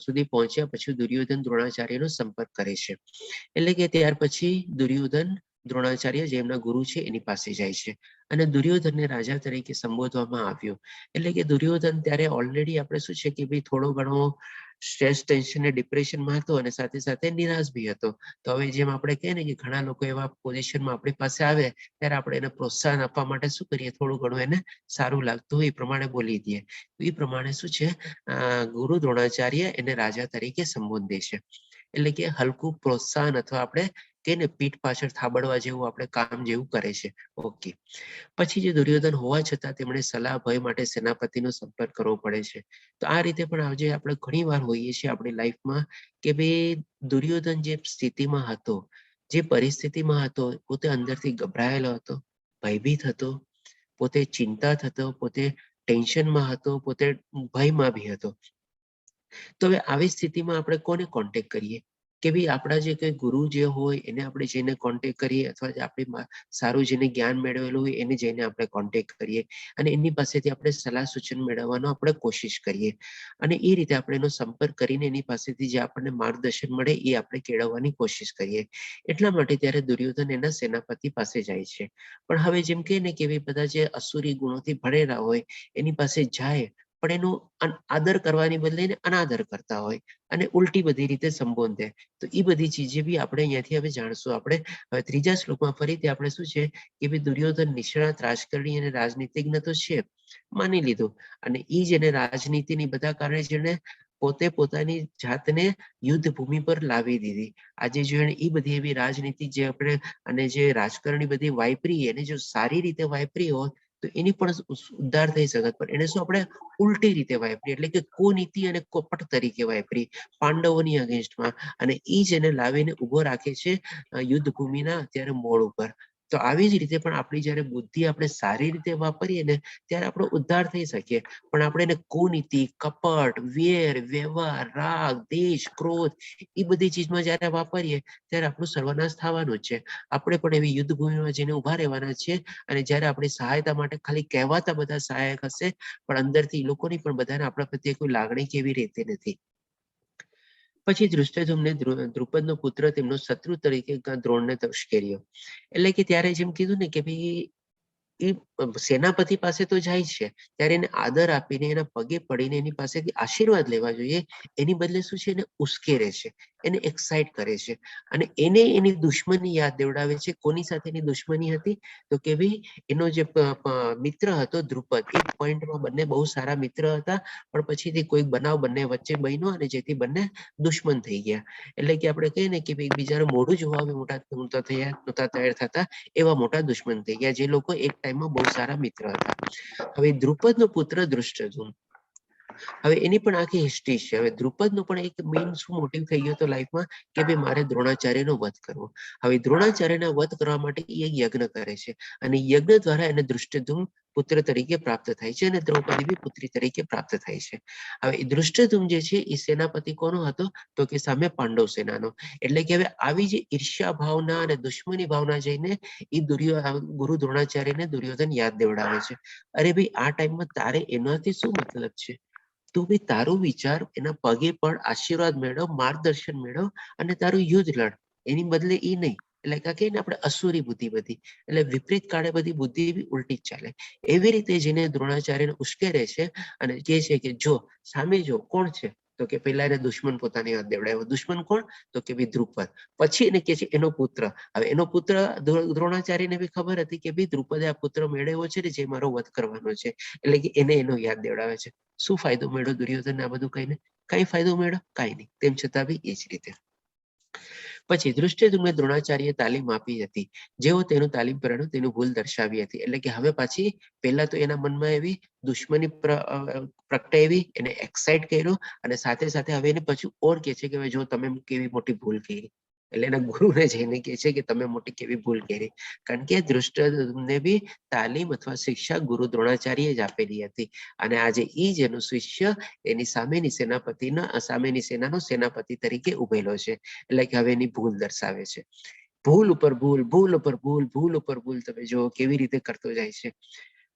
સુધી પહોંચ્યા પછી દુર્યોધન દ્રોણાચાર્યનો સંપર્ક કરે છે. એટલે કે ત્યાર પછી દુર્યોધન દ્રોણાચાર્ય જે એમના ગુરુ છે એની પાસે જાય છે અને દુર્યોધનને રાજા તરીકે સંબોધવામાં આવ્યો. એટલે કે દુર્યોધન ત્યારે ઓલરેડી આપણે શું છે કે ભાઈ થોડો ઘણો સ્ટ્રેસ, ટેન્શન અને ડિપ્રેશનમાં હતો અને સાથે સાથે નિરાશ બી હતો. તો હવે જેમ આપણે કહીએ ને કે ઘણા લોકો એવા પોઝિશનમાં આપણી પાસે આવે ત્યારે આપણે એને પ્રોત્સાહન આપવા માટે શું કરીએ, થોડું ઘણું એને સારું લાગતું હોય એ પ્રમાણે બોલી દઈએ. એ પ્રમાણે શું છે ગુરુ દ્રોણાચાર્ય એને રાજા તરીકે સંબોધે છે. એટલે કે હલકું પ્રોત્સાહન અથવા આપણે કે ને પીઠ પાછળ થાબડવા જેવું આપણે કામ જેવું કરે છે. ઓકે. પછી જે દુર્યોધન હોવા છતાં તેમણે સલાહ ભય માટે સેનાપતિનો સંપર્ક કરવો પડે છે. તો આ રીતે પણ આજે આપણે ઘણી વાર હોઈએ છીએ આપણી લાઈફમાં કે ભાઈ દુર્યોધન જે સ્થિતિમાં હતો, જે પરિસ્થિતિમાં હતો, પોતે અંદરથી ગભરાયેલો હતો, ભયભીત હતો, પોતે ચિંતા થતો, પોતે ટેન્શનમાં હતો, પોતે ભયમાં બી હતો. તો હવે આવી સ્થિતિમાં આપણે કોને કોન્ટેક્ટ કરીએ કે ભાઈ આપણા જે કઈ ગુરુ જે હોય એને આપણે જઈને કોન્ટેક્ટ કરીએ, અથવા આપણે સારું જેને જ્ઞાન મેળવેલું હોય એને જઈને આપણે કોન્ટેક્ટ કરીએ અને એની પાસેથી આપણે સલાહ સૂચન મેળવવાનો આપણે કોશિશ કરીએ અને એ રીતે આપણે એનો સંપર્ક કરીને એની પાસેથી જે આપણને માર્ગદર્શન મળે એ આપણે કેળવવાની કોશિશ કરીએ. એટલા માટે ત્યારે દુર્યોધન એના સેનાપતિ પાસે જાય છે. પણ હવે જેમ કે ને કે બધા જે અસુરી ગુણોથી ભરેલા હોય એની પાસે જાય, પણ એનું આદર કરવાની બદલે એને અનાદર કરતા હોય અને ઉલટી બધી રીતે સંબોધે. તો એ બધી ચીજે બી આપણે અહીંયાથી હવે જાણશું. આપણે હવે ત્રીજા શ્લોકમાં ફરીથી આપણે શું છે કે ભાઈ દુર્યોધન નિષ્ણાત રાજકારણી અને રાજનીતિજ્ઞ તો છે, માની લીધું, અને એ જ એને રાજનીતિની બધા કારણે જેને પોતે પોતાની જાતને યુદ્ધ ભૂમિ પર લાવી દીધી. આજે જો એને એ બધી એવી રાજનીતિ જે આપણે અને જે રાજકારણી બધી વાપરી એને જો સારી રીતે વાપરી હોત તો એની પણ ઉદ્ધાર થઈ શકત. પણ એને શું આપણે ઉલટી રીતે વાપરી, એટલે કે કુનીતિ અને કપટ તરીકે વાપરી પાંડવોની અગેન્સ્ટમાં, અને એ જ એને લાવીને ઉભો રાખે છે યુદ્ધ ભૂમિના અત્યારે મોડ ઉપર. તો આવી જ રીતે પણ આપણી જયારે બુદ્ધિ આપણે સારી રીતે વાપરીએ ને ત્યારે આપણો ઉદ્ધાર થઈ શકીએ. પણ આપણે એને કુનીતિ, કપટ, વેર, વ્યવહાર, રાગ, દેશ, ક્રોધ એ બધી ચીજમાં જયારે વાપરીએ ત્યારે આપણું સર્વનાશ થવાનું જ છે. આપણે પણ એવી યુદ્ધ ભૂમિમાં જઈને ઉભા રહેવાના છીએ અને જયારે આપણી સહાયતા માટે ખાલી કહેવાતા બધા સહાયક હશે, પણ અંદરથી લોકોની પણ બધાને આપણા પ્રત્યે કોઈ લાગણી કેવી રહેતી નથી. પછી ધૃષ્ટદ્યુમ્ને દ્રુપદનો પુત્ર તેમનો શત્રુ તરીકે દ્રોણને ઉશ્કેર્યો. એટલે કે ત્યારે જેમ કીધું ને કે ભાઈ એ સેનાપતિ પાસે તો જાય છે ત્યારે એને આદર આપીને એના પગે પડીને એની પાસેથી આશીર્વાદ લેવા જોઈએ, એની બદલે શું છે એને ઉશ્કેરે છે, એને એક્સાઇટ કરે છે અને એને એની દુશ્મની યાદ દેવડાવે છે. કોની સાથેની દુશ્મની હતી તો કે ભાઈ એનો જે મિત્ર હતો દ્રુપદ, એક પોઈન્ટમાં બંને બહુ સારા મિત્ર હતા, પણ પછીથી કોઈ બનાવ બંને વચ્ચે બન્યો અને જેથી બંને દુશ્મન થઈ ગયા. એટલે કે આપણે કહીએ ને કે એકબીજાનું મોઢું જોવા મોટા તૈયાર થતા એવા મોટા દુશ્મન થઈ ગયા, જે લોકો એક ટાઈમમાં બહુ સારા મિત્ર હતા. હવે દ્રુપદનો પુત્ર ધૃષ્ટદ્યુમ્ન, હવે એની પણ આખી હિસ્ટ્રી છે. હવે દ્રુપદનો પણ એક મેઇન શું મોટિવ થઈ ગયો હતો લાઈફમાં કે ભાઈ મારે દ્રોણાચાર્યનો વધ કરવો. હવે દ્રોણાચાર્યના વધ કરવા માટે એ યજ્ઞ કરે છે અને યજ્ઞ દ્વારા એને ધૃષ્ટદ્યુમ્ન પુત્ર તરીકે પ્રાપ્ત થાય છે અને દ્રૌપદી બી પુત્રી તરીકે પ્રાપ્ત થાય છે. હવે ધૃષ્ટદ્યુમ્ન જે છે એ સેનાપતિ કોનો હતો તો કે સામે પાંડવ સેનાનો. એટલે કે હવે આવી જે ઈર્ષ્યા ભાવના અને દુશ્મની ભાવના જઈને એ ગુરુ દ્રોણાચાર્યને દુર્યોધન યાદ દેવડાવે છે, અરે ભાઈ આ ટાઈમમાં તારે એનાથી શું મતલબ છે, તું બી તારું વિચાર, એના પગે પણ આશીર્વાદ મેળવ, માર્ગદર્શન મેળવ અને તારું યુદ્ધ લડ. એની બદલે એ નહીં. એટલે કે ને આપણે અસુરી બુદ્ધિ બધી, એટલે વિપરીત કાળે બધી બુદ્ધિ બી ઉલટી જ ચાલે. એવી રીતે જેને દ્રોણાચાર્યને ઉશ્કેરે છે અને કહે છે કે જો સામે જો કોણ છે તો કે પેલા એને દુશ્મન પોતાની હાથ દેવડાવ્યો. દુશ્મન કોણ તો કે ભાઈ દ્રુપદ. પછી એને કે છે એનો પુત્ર. હવે એનો પુત્ર દ્રોણાચાર્યને બી ખબર હતી કે ભાઈ દ્રુપદે આ પુત્ર મેળવ્યો છે ને જે મારો વધ કરવાનો છે, એટલે કે એને એનો યાદ દેવડાવે છે. શું ફાયદો મળ્યો દુર્યોધન આ બધું કહીને? કઈ ફાયદો મળ્યો? કઈ નહીં. તેમ છતાં બી એ જ રીતે. પછી ધૃષ્ટદ્યુમ્ને દ્રોણાચાર્ય તાલીમ આપી હતી. જેવો તેનું તાલીમ પરણું તેનું ભૂલ દર્શાવી હતી. એટલે કે હવે પાછી પહેલા તો એના મનમાં એવી દુશ્મની પ્રગટાવી, એને એક્સાઇટ કર્યો અને સાથે સાથે હવે એને પછી ઓર કે છે કે જો તમે કેવી મોટી ભૂલ કરી. એટલે એના ગુરુને જઈને કહે છે કે તમે મોટી કેવી ભૂલ કરી. કારણ કે ધૃષ્ટદ્યુમ્ને બી તાલીમ અથવા શિક્ષા ગુરુ દ્રોણાચાર્ય જ આપેલી હતી અને આજે એ જ એનો શિષ્ય એની સામેની સેનાનો સેનાપતિ તરીકે ઉભેલો છે. એટલે કે હવે એની ભૂલ દર્શાવે છે. ભૂલ ઉપર ભૂલ, ભૂલ ઉપર ભૂલ, ભૂલ ઉપર ભૂલ. તમે જો કેવી રીતે કરતો જાય છે.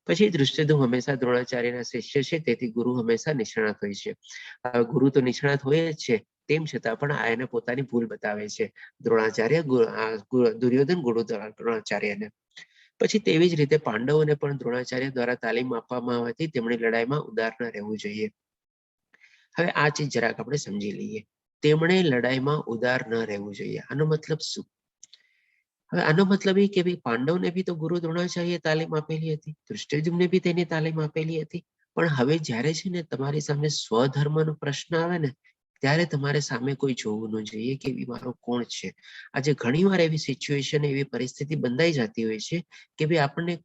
પછી ધૃષ્ટદ્યુમ્ન હંમેશા દ્રોણાચાર્યના શિષ્ય છે, તેથી ગુરુ હંમેશા નિષ્ણાત હોય છે. ગુરુ તો નિષ્ણાત હોય જ છે, તેમ છતાં પણ આ એને પોતાની ભૂલ બતાવે છે દ્રોણાચાર્ય, દુર્યોધન ગુરુ દ્રોણાચાર્યને. પછી તેવી જ રીતે પાંડવોને પણ દ્રોણાચાર્ય દ્વારા તાલીમ આપવામાં આવતી તેમણે લડાઈમાં ઉદાર ન રહેવું જોઈએ. હવે આ ચીજ જરાક આપણે સમજી લઈએ. તેમણે લડાઈમાં ઉદાર ન રહેવું જોઈએ. આનો મતલબ શું? હવે આનો મતલબ એ કે ભાઈ પાંડવને બી તો ગુરુ દ્રોણાચાર્ય તાલીમ આપેલી હતી, ધૃષ્ટદ્યુમ્નને બી તેની તાલીમ આપેલી હતી, પણ હવે જ્યારે છે ને તમારી સામે સ્વધર્મનો પ્રશ્ન આવે ને ત્યારે તમારે સામે કોઈ જોવું ન જોઈએ કે મારો કોણ છે. આજે ઘણીવાર એવી સિચ્યુએશન, એવી પરિસ્થિતિ બંધાઈ જતી હોય છે કે ભાઈ આપણને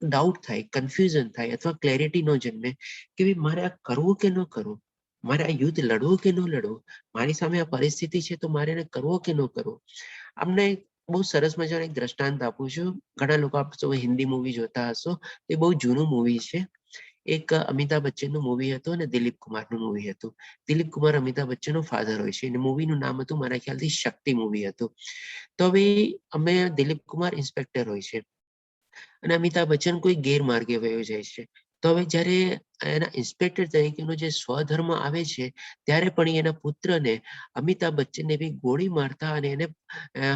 ડાઉટ થાય, કન્ફ્યુઝન થાય અથવા ક્લેરિટી ન જન્મે કે ભાઈ મારે આ કરવું કે ન કરવું, મારે આ યુદ્ધ લડવું કે ન લડવું, મારી સામે આ પરિસ્થિતિ છે તો મારે એને કરવો કે ન કરવો. અમને બહુ સરસ મજાનું એક દ્રષ્ટાંત આપું છું. ઘણા લોકો આપ હિન્દી મૂવી જોતા હશો, એ બહુ જૂનું મૂવી છે. એક અમિતાભ બચ્ચનનું મૂવી હતું અને દિલીપ કુમારનું મૂવી હતું. દિલીપ કુમાર અમિતાભ બચ્ચનનો ફાધર હોય છે અને મૂવીનું નામ હતું મારા ખ્યાલથી શક્તિ મૂવી હતું. તો હવે અમે દિલીપ કુમાર ઇન્સ્પેક્ટર હોય છે અને અમિતાભ બચ્ચન કોઈ ગેરમાર્ગે વયો જાય છે. તો હવે જ્યારે એના ઇન્સ્પેક્ટર તરીકેનો જે સ્વધર્મ આવે છે ત્યારે પણ એના પુત્રને અમિતાભ બચ્ચનને બી ગોળી મારતા અને એને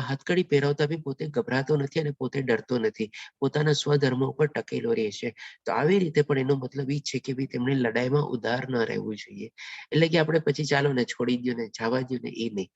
હથકડી પહેરાવતા બી પોતે ગભરાતો નથી અને પોતે ડરતો નથી, પોતાના સ્વધર્મ ઉપર ટકેલો રહે છે. તો આવી રીતે પણ એનો મતલબ એ છે કે ભાઈ તેમણે લડાઈમાં ઉદાર ન રહેવું જોઈએ. એટલે કે આપણે પછી ચાલો ને છોડી દો ને જવા દો ને એ નહીં,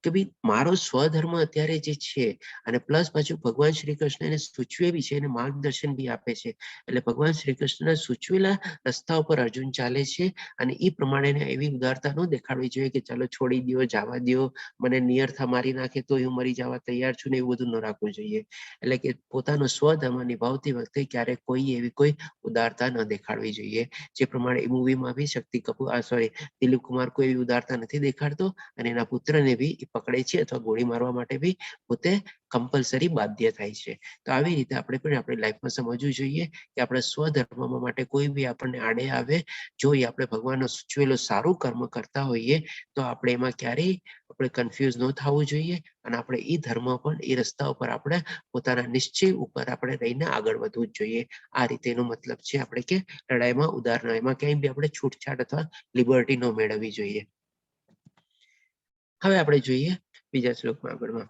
કે ભાઈ મારો સ્વધર્મ અત્યારે જે છે અને પ્લસ પાછું ભગવાન શ્રી કૃષ્ણ એને સૂચવે બી છે અને માર્ગદર્શન બી આપે છે. એટલે ભગવાન શ્રી કૃષ્ણના સૂચવેલા રસ્તા ઉપર અર્જુન ચાલે છે અને એ પ્રમાણે એવી ઉદારતા ન દેખાડવી જોઈએ કે ચાલો છોડી દો, જવા દો, મને નિયર્થા મારી નાખે તો હું મરી જવા તૈયાર છું ને એવું બધું ન રાખવું જોઈએ. એટલે કે પોતાનો સ્વધર્મ નિભાવતી વખતે ક્યારેક કોઈ એવી કોઈ ઉદારતા ન દેખાડવી જોઈએ. જે પ્રમાણે એ મૂવીમાં બી શક્તિ કપૂર દિલીપ કુમાર કોઈ એવી ઉદારતા નથી દેખાડતો અને એના પુત્રને બી એ પકડે છે અથવા ગોળી મારવા માટે બી પોતે કમ્પલસરી બાધ્ય થાય છે. તો આવી રીતે આપણે પણ આપણી લાઈફમાં સમજવું જોઈએ કે આપણે સ્વધર્મ માટે કોઈ બી આપણને આડે આવે, જો એ આપણે ભગવાનનો સૂચવેલો સારું કર્મ કરતા હોઈએ તો આપણે એમાં ક્યારેય આપણે કન્ફ્યુઝ ન થવું જોઈએ અને આપણે એ ધર્મ પણ એ રસ્તા ઉપર આપણે પોતાના નિશ્ચય ઉપર આપણે રહીને આગળ વધવું જ જોઈએ. આ રીતે એનો મતલબ છે આપણે કે લડાઈમાં ઉદાર ન, એમાં ક્યાંય બી આપણે છૂટછાટ અથવા લિબર્ટી ન મેળવવી જોઈએ. હવે આપણે જોઈએ બીજા શ્લોકમાં આગળમાં.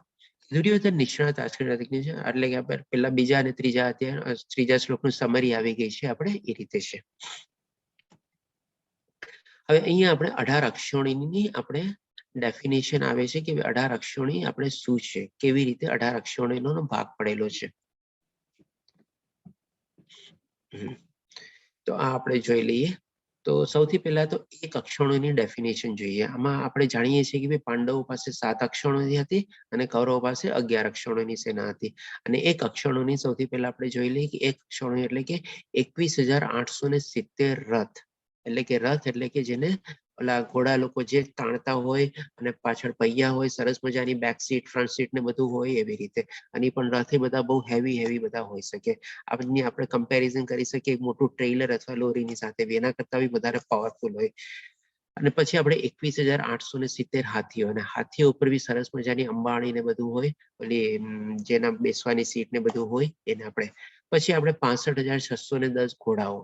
દુર્યોધન નિષ્ણાત આચરણની છે, એટલે કે આપણે પેલા બીજા અને ત્રીજા શ્લોકનું સમરી આવી ગઈ છે આપણે એ રીતે છે. હવે અહીંયા આપણે 18 અક્ષોણીની આપણે ડેફિનેશન આવે છે કે 18 અક્ષોણી આપણે શું છે, કેવી રીતે 18 અક્ષોણીનો ભાગ પડેલો છે. તો આ આપણે જોઈ લઈએ. તો સૌથી પહેલા તો એક અક્ષોણીની ડેફિનેશન જોઈએ. આમાં આપણે જાણીએ છીએ કે પાંડવો પાસે 7 અક્ષોણી હતી અને કૌરવો પાસે 11 અક્ષોણીની સેના હતી. અને એક અક્ષોણીની સૌથી પહેલા આપણે જોઈ લઈએ કે એક અક્ષોણી એટલે કે 21,870 રથ. એટલે કે રથ એટલે કે જેને ઓલા ઘોડા લોકો જે તાણતા હોય અને પાછળ પૈયા હોય, સરસ મજાની બેક સીટ, ફ્રન્ટ સીટ ને બધું હોય એવી રીતે. અને પણ રથ એ બધા બહુ હેવી બધા હોઈ શકે. આપણે કમ્પેરિઝન કરી શકીએ મોટું ટ્રેલર અથવા લોરીની સાથે, એના કરતા બી વધારે પાવરફુલ હોય. અને પછી આપણે 21,870 હાથીઓ, અને હાથીઓ ઉપર બી સરસ મજાની અંબાણી ને બધું હોય, ઓલી જેના બેસવાની સીટ ને બધું હોય એને આપણે. પછી આપણે 65,610 ઘોડાઓ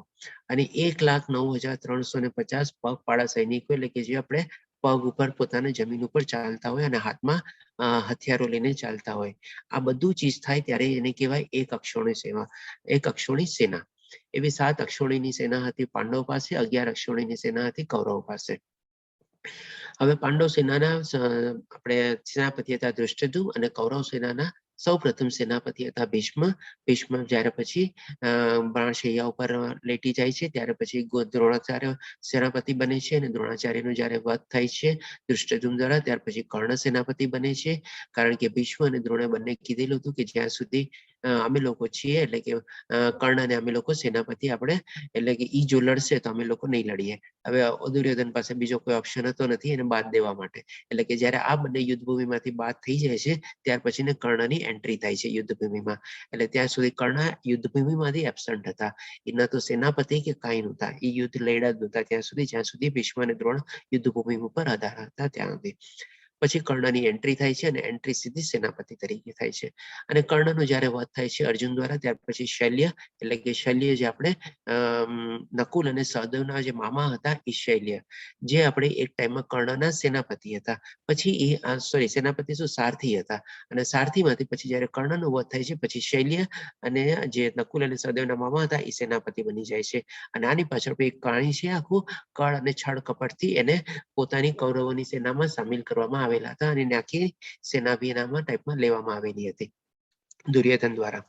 અને 1,09,350 પગપાળા સૈનિકો, એટલે કે જે આપણે પગ ઉપર પોતાના જમીન ઉપર ચાલતા હોય અને હાથમાં હથિયારો લઈને ચાલતા હોય. આ બધું ચીજ થાય ત્યારે એને કહેવાય એક અક્ષોણી સેના. એવી 7 અક્ષોણીની સેના હતી પાંડવ પાસે, 11 અક્ષોણીની સેના હતી કૌરવ પાસે. હવે પાંડવ સેનાના આપણે સેનાપતિ હતા ધૃષ્ટદ્યુમ્ન અને કૌરવ સેનાના સૌ પ્રથમ સેનાપતિ હતા ભીષ્મ. ભીષ્મ જ્યારે પછી બાણશૈયા ઉપર લેટી જાય છે ત્યારે પછી દ્રોણાચાર્ય સેનાપતિ બને છે અને દ્રોણાચાર્યનું જ્યારે વધ થાય છે ધૃષ્ટદ્યુમ્ન દ્વારા, ત્યાર પછી કર્ણ સેનાપતિ બને છે. કારણ કે ભીષ્મ અને દ્રોણે બંને કીધેલું હતું કે જ્યાં સુધી અમે લોકો છીએ, એટલે કે કર્ણ અને અમે લોકો સેનાપતિ આપણે, એટલે કે ઈ જો લડશે તો અમે લોકો નહીં લડીએ. હવે દુર્યોધન પાસે બીજો કોઈ ઓપ્શન હતો નથી એને બાદ દેવા માટે. એટલે કે જ્યારે આ બંને યુદ્ધભૂમિમાંથી બાદ થઈ જાય છે ત્યાર પછી કર્ણની એન્ટ્રી થાય છે યુદ્ધભૂમિમાં. એટલે ત્યાં સુધી કર્ણ યુદ્ધભૂમિમાંથી એબસન્ટ હતા. એના તો સેનાપતિ કે કાંઈ નહોતા, એ યુદ્ધ લડ્યા જ નહોતા ત્યાં સુધી, જ્યાં સુધી ભીષ્મ અને દ્રોણ યુદ્ધભૂમિ ઉપર આધાર હતા ત્યાં સુધી. પછી કર્ણની એન્ટ્રી થાય છે અને એન્ટ્રી સીધી સેનાપતિ તરીકે થાય છે. અને કર્ણનો જ્યારે વધ થાય છે અર્જુન દ્વારા, ત્યાર પછી શલ્ય, એટલે કે શલ્ય જે આપણે નકુલ અને સહદેવના જે મામા હતા એ શલ્ય, જે આપણે એક ટાઈમમાં કર્ણના સેનાપતિ હતા. પછી એ સેનાપતિ સારથી હતા અને સારથીમાંથી પછી જ્યારે કર્ણનો વધ થાય છે પછી શલ્ય અને જે નકુલ અને સહદેવના મામા હતા એ સેનાપતિ બની જાય છે. અને આની પાછળ એક કહાણી છે આખું, કળ અને છળ કપટથી એને પોતાની કૌરવોની સેનામાં સામેલ કરવામાં આવેલા હતા અને આખી સેના બી ટાઈપમાં લેવામાં આવેલી હતી દુર્યોધન દ્વારા.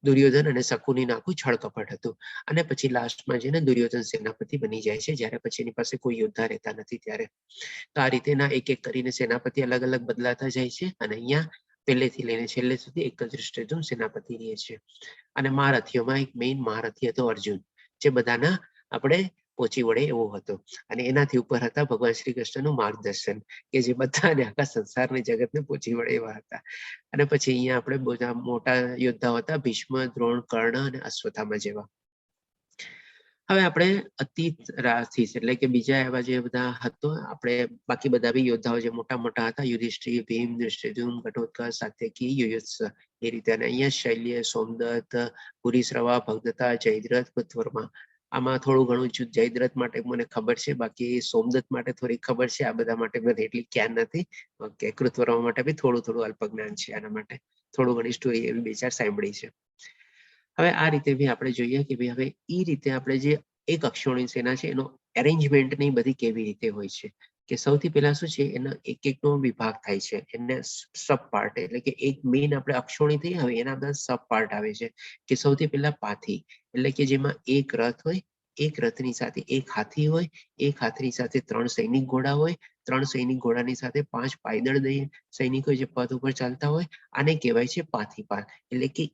દુર્યોધન અને શકુની આખું છળ કપટ હતું. અને પછી લાસ્ટમાં જઈને દુર્યોધન સેનાપતિ બની જાય છે જ્યારે પછી એની પાસે કોઈ યોદ્ધા રહેતા નથી ત્યારે. તો આ રીતેના એક એક કરીને સેનાપતિ અલગ અલગ બદલાતા જાય છે અને અહીંયા પહેલેથી લઈને છેલ્લે સુધી એક જ દૃષ્ટિથી સેનાપતિ રહે છે. અને મહારથીઓમાં એક મેઇન મહારથી હતો અર્જુન, જે બધાના આપણે પહોંચી વળે એવો હતો. અને એનાથી ઉપર હતા ભગવાન શ્રી કૃષ્ણનું માર્ગદર્શન, કે જે બધાને આખા સંસારની જગતને પહોંચી વળે એવા હતા. અને પછી અહીંયા આપણે બધા મોટા યોદ્ધાઓ હતા ભીષ્મ, દ્રોણ, કર્ણ અને અશ્વત્થામા જેવા. હવે આપણે અતીત રાશિ એટલે કે બીજા એવા જે બધા હતો આપણે બાકી બધા બી યોદ્ધાઓ જે મોટા મોટા હતા યુધિષ્ઠિર, ભીમ, ધૃષ્ટદ્યુમ્ન, ઘટોત્કચ, સાત્યકી, યુયુત્સ એ રીતે. અને અહીંયા શૈલ્ય, સોમદત્ત, પુરીશ્રવા, ભગદત્તા, જયદ્રથ, કૃતવર્મા. આમાં થોડું ઘણું જયદ્રથ માટે મને ખબર છે, બાકી સોમદત્ત માટે થોડી ખબર છે, આ બધા માટે મને એટલી જ્ઞાન નથી. ઓકે, કૃતવર્મા માટે બી થોડું થોડું અલ્પ જ્ઞાન છે. આના માટે થોડું ઘણી સ્ટોરી એવી બે ચાર સાંભળી છે. હવે આ રીતે બી આપણે જોઈએ કે ભાઈ હવે એ રીતે આપણે જે એક અક્ષોણી સેના છે એનો એરેન્જમેન્ટ ની બધી કેવી રીતે હોય છે કે સૌથી પહેલા શું છે એના એક નો વિભાગ થાય છે, એને સબ પાર્ટ એટલે કે એક મેઇન આપણે અક્ષોણી થઈ હવે એના બધા સબ પાર્ટ આવે છે કે સૌથી પહેલા પાથી એટલે કે જેમાં એક રથ હોય, એક રથની સાથે એક હાથી હોય, એક હાથીની સાથે 3 સૈનિક ઘોડા હોય, 3 સૈનિક ઘોડાની સાથે 5 પાયદળ સૈનિકો જે પદ ઉપર ચાલતા હોય, આને કહેવાય છે પાથી પાથ એટલે કે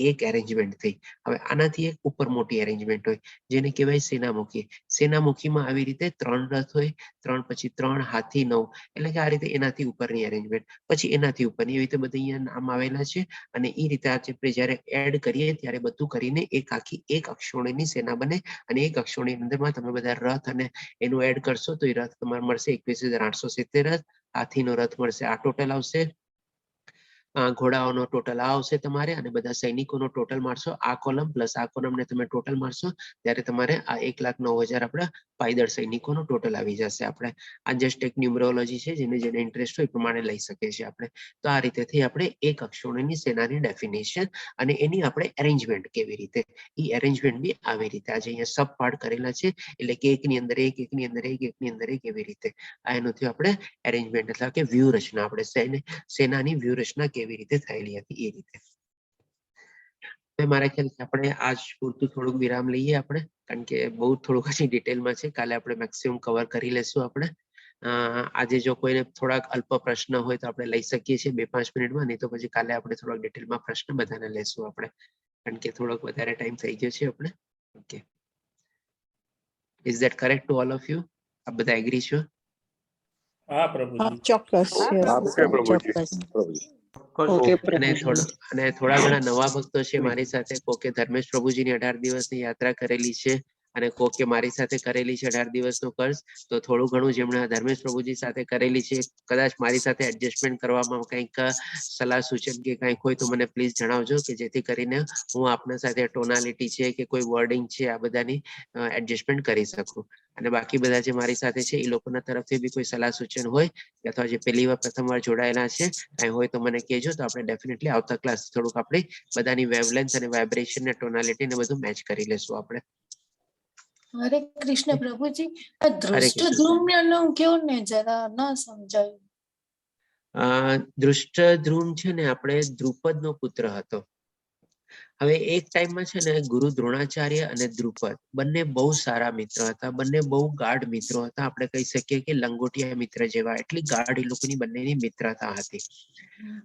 એક એરેન્જમેન્ટ થઈ. હવે આનાથી એક ઉપર મોટી એરેન્જમેન્ટ હોય જેને કહેવાય સેનામુખી. સેનામુખીમાં આવી રીતે 3 રથ હોય, 3 પછી 3 હાથી 9 એટલે કે આ રીતે એનાથી ઉપરની એરેન્જમેન્ટ, પછી એનાથી ઉપરની એવી રીતે બધા અહીંયા નામ આવેલા છે. અને એ રીતે આપણે જ્યારે એડ કરીએ ત્યારે બધું કરીને એક આખી એક અક્ષોણીની સેના બને અને એક અક્ષોણી અંદરમાં તમે બધા રથ અને એનું એડ કરશો તો એ રથ તમારે મળશે 21,870 રથ, હાથીનો રથ મળશે આ ટોટલ આવશે, ઘોડાઓનો ટોટલ આ આવશે તમારે અને બધા સૈનિકોનો ટોટલ મારશો આ કોલમ પ્લસ આ કોલમને તમે ટોટલ મારશો ત્યારે તમારે આ 1,09,000 આપણા પાયદળ સૈનિકોનો ટોટલ આવી જશે. આપણે આ જસ્ટ એક ન્યુમરોલોજી છે, જેને જેને ઇન્ટરેસ્ટ હોય એ પ્રમાણે લઈ શકીએ છીએ આપણે. તો આ રીતેથી આપણે એક અક્ષોણીની સેનાની ડેફિનેશન અને એની આપણે એરેન્જમેન્ટ કેવી રીતે, એ એરેન્જમેન્ટ બી આવી રીતે આજે અહીંયા સબ પાર્ટ કરેલા છે એટલે કે એકની અંદર એક, એકની અંદર એક, એકની અંદર એક એવી રીતે આ એનોથી આપણે એરેન્જમેન્ટ એટલે કે વ્યૂહરચના આપણે સેનાની વ્યૂહરચના કેવી રીતે થયેલી હતી એ રીતે. મારા ખ્યાલથી આપણે આજ પૂરતું થોડુંક વિરામ લઈએ આપણે, કારણ કે બહુ થોડુંક હજી ડિટેલમાં છે, કાલે આપણે મેક્સિમમ કવર કરી લેશું આપણે. આજે જો કોઈને થોડાક અલ્પ પ્રશ્ન હોય તો આપણે લઈ શકીએ છીએ 2-5 મિનિટમાં, નહીં તો પછી કાલે આપણે થોડાક ડિટેલમાં પ્રશ્ન બધાને લેશું આપણે, કારણ કે થોડોક વધારે ટાઈમ થઈ ગયો છે આપણે. Okay, is that correct to all of you? આપ બધા એગ્રી છો? હા પ્રભુજી, ચોક્કસ. અને થોડા ઘણા નવા ભક્તો છે મારી સાથે, કોકે ધર્મેશ પ્રભુજીની 18 દિવસની યાત્રા કરેલી છે અને કોકે મારી સાથે કરેલી છે 18 દિવસનો કોર્સ. તો થોડું ઘણું જેમણે ધર્મેશ પ્રભુજી સાથે કરેલી છે કદાચ મારી સાથે એડજસ્ટમેન્ટ કરવામાં કંઈક સલાહ સૂચન કે કંઈક હોય તો મને પ્લીઝ જણાવજો કે જેથી કરીને હું આપના સાથે ટોનાલિટી છે કે કોઈ વર્ડિંગ છે આ બધાની એડજસ્ટમેન્ટ કરી શકું. અને બાકી બધા જે મારી સાથે છે એ લોકોના તરફથી બી કોઈ સલાહ સૂચન હોય અથવા જે પહેલી વાર પ્રથમ વાર જોડાયેલા છે કઈ હોય તો મને કહેજો, તો આપણે ડેફિનેટલી આવતા ક્લાસ થોડુંક આપણે બધાની વેવલેન્થ અને વાઇબ્રેશન ને ટોનાલિટી ને બધું મેચ કરી લેશું આપણે. હરે કૃષ્ણ પ્રભુજી, આ ધૃષ્ટદ્યુમ્નનું કેવું ને જરા ન સમજાયું. ધૃષ્ટદ્યુમ્ન છે ને આપણે દ્રુપદ નો પુત્ર હતો. હવે એક ટાઈમમાં છે ને ગુરુ દ્રોણાચાર્ય અને દ્રુપદ બંને બહુ સારા મિત્ર હતા, બંને બહુ ગાઢ મિત્રો હતા. આપણે કહી શકીએ કે લંગોટિયા મિત્ર જેવા, એટલી ગાઢ એ લોકોની બંનેની મિત્રતા હતી.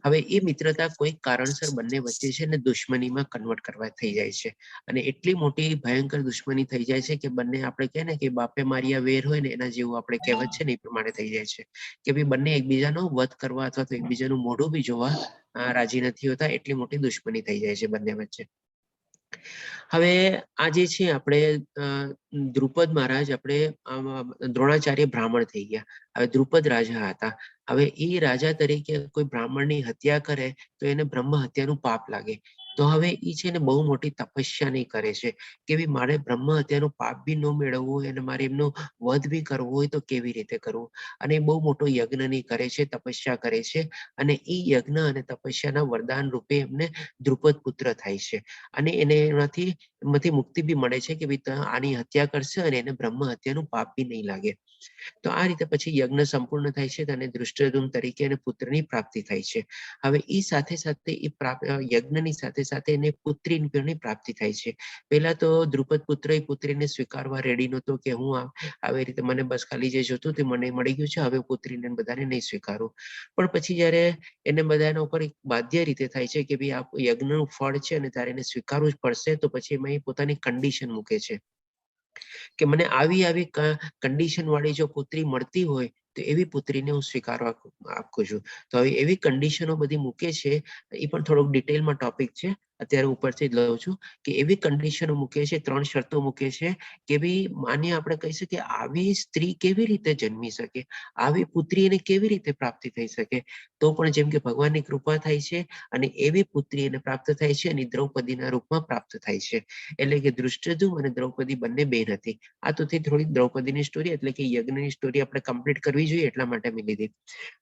હવે એ મિત્રતા કોઈ કારણસર બંને વચ્ચે છે ને દુશ્મનીમાં કન્વર્ટ કરવા થઈ જાય છે અને એટલી મોટી ભયંકર દુશ્મની થઈ જાય છે કે બંને આપણે કહે ને કે બાપે માર્યા વેર હોય ને એના જેવું આપણે કહેવત છે ને એ પ્રમાણે થઈ જાય છે કે ભાઈ બંને એકબીજાનો વધ કરવા અથવા તો એકબીજાનું મોઢું બી જોવા રાજી નથી હોતા, એટલી મોટી દુશ્મની થઈ જાય છે બંને વચ્ચે. હવે આ જે છે આપણે દ્રુપદ મહારાજ આપણે દ્રોણાચાર્ય બ્રાહ્મણ થઈ ગયા. હવે દ્રુપદ રાજા હતા. હવે એ રાજા તરીકે કોઈ બ્રાહ્મણની હત્યા કરે તો એને બ્રહ્મ હત્યાનું પાપ લાગે. તો હવે એ છે ને બહુ મોટી તપસ્યા નહીં કરે છે કે ભાઈ મારે બ્રહ્મ હત્યાનું પાપ બી ન મેળવવું હોય અને મારે એમનો વધ બી કરવો હોય તો કેવી રીતે કરવું, અને બહુ મોટો યજ્ઞ નહીં કરે છે, તપસ્યા કરે છે અને એ યજ્ઞ અને તપસ્યાના વરદાન રૂપે એમને દ્રુપદ પુત્ર થાય છે અને એને એમાંથી મુક્તિ બી મળે છે કે ભાઈ આની હત્યા કરશે અને એને બ્રહ્મ હત્યાનું પાપ બી નહીં લાગે. તો આ રીતે પછી યજ્ઞ સંપૂર્ણ થાય છે અને ધૃષ્ટદ્યુમ્ન તરીકે એને પુત્રની પ્રાપ્તિ થાય છે. હવે એ સાથે સાથે એ યજ્ઞની સાથે સાથે એને પુત્રીની પ્રાપ્તિ થાય છે. પહેલા તો દ્રુપદ પુત્ર એ પુત્રીને સ્વીકારવા રેડી નહોતો કે હું આવી રીતે મને બસ ખાલી જે જોતું તે મને મળી ગયું છે, હવે પુત્રીને બધાને નહીં સ્વીકારું. પણ પછી જયારે એને બધાના ઉપર એક બાધ્ય રીતે થાય છે કે ભાઈ આ યજ્ઞનું ફળ છે અને તારે એને સ્વીકારવું જ પડશે, તો પછી એમાં એ પોતાની કન્ડિશન મૂકે છે કે મને આવી કન્ડિશન વાળી જો પુત્રી મળતી હોય તો એવી પુત્રીને હું સ્વીકારવા આપું છું. તો હવે એવી કન્ડિશનો બધી મૂકે છે, એ પણ થોડોક ડિટેલમાં ટોપિક છે, અત્યારે ઉપરથી જ લઉં છું કે એવી કન્ડિશનો મૂકે છે, 3 શરતો મૂકે છે કે ભાઈ માન્ય આપણે કહી શકીએ આવી સ્ત્રી કેવી રીતે જન્મી શકે, આવી પુત્રી એને કેવી રીતે પ્રાપ્તિ થઈ શકે. તો પણ જેમ કે ભગવાનની કૃપા થાય છે અને એવી પુત્રી એને પ્રાપ્ત થાય છે અને દ્રૌપદીના રૂપમાં પ્રાપ્ત થાય છે. એટલે કે દૃષ્ટદ્યુમ્ન અને દ્રૌપદી બંને બેન હતી. આ તો થોડી દ્રૌપદીની સ્ટોરી એટલે કે યજ્ઞની સ્ટોરી આપણે કમ્પ્લીટ કરવી જોઈએ એટલા માટે મેં લીધી.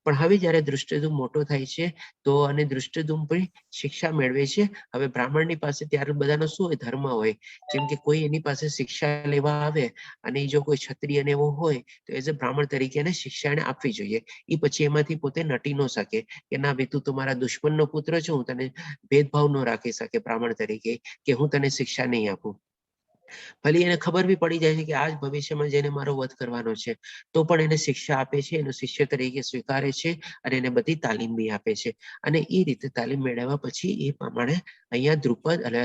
પણ હવે જયારે દૃષ્ટદ્યુમ્ન મોટો થાય છે તો અને દૃષ્ટદ્યુમ્ન પણ શિક્ષા મેળવે છે. હવે બ્રાહ્મણની પાસે ત્યારે બધાનો શું હોય, ધર્મ હોય. જેમ કે કોઈ એની પાસે શિક્ષા લેવા આવે અને જો કોઈ ક્ષત્રિય ને એવો હોય તો એઝ અ બ્રાહ્મણ તરીકે એને શિક્ષા એને આપવી જોઈએ. એ પછી એમાંથી પોતે નટી ન શકે કે ના ભાઈ તું તો મારા દુશ્મનનો પુત્ર છો, હું તને ભેદભાવ ન રાખી શકે બ્રાહ્મણ તરીકે કે હું તને શિક્ષા નહીં આપું. ભલે એને ખબર બી પડી જાય છે કે આજ ભવિષ્યમાં જેને મારો વધ કરવાનો છે તો પણ એને શિક્ષા આપે છે, એનો શિષ્ય તરીકે સ્વીકારે છે અને એને બધી તાલીમ બી આપે છે. અને એ રીતે તાલીમ મેળવ્યા પછી એ પ્રમાણે અહીંયા દ્રુપદ અને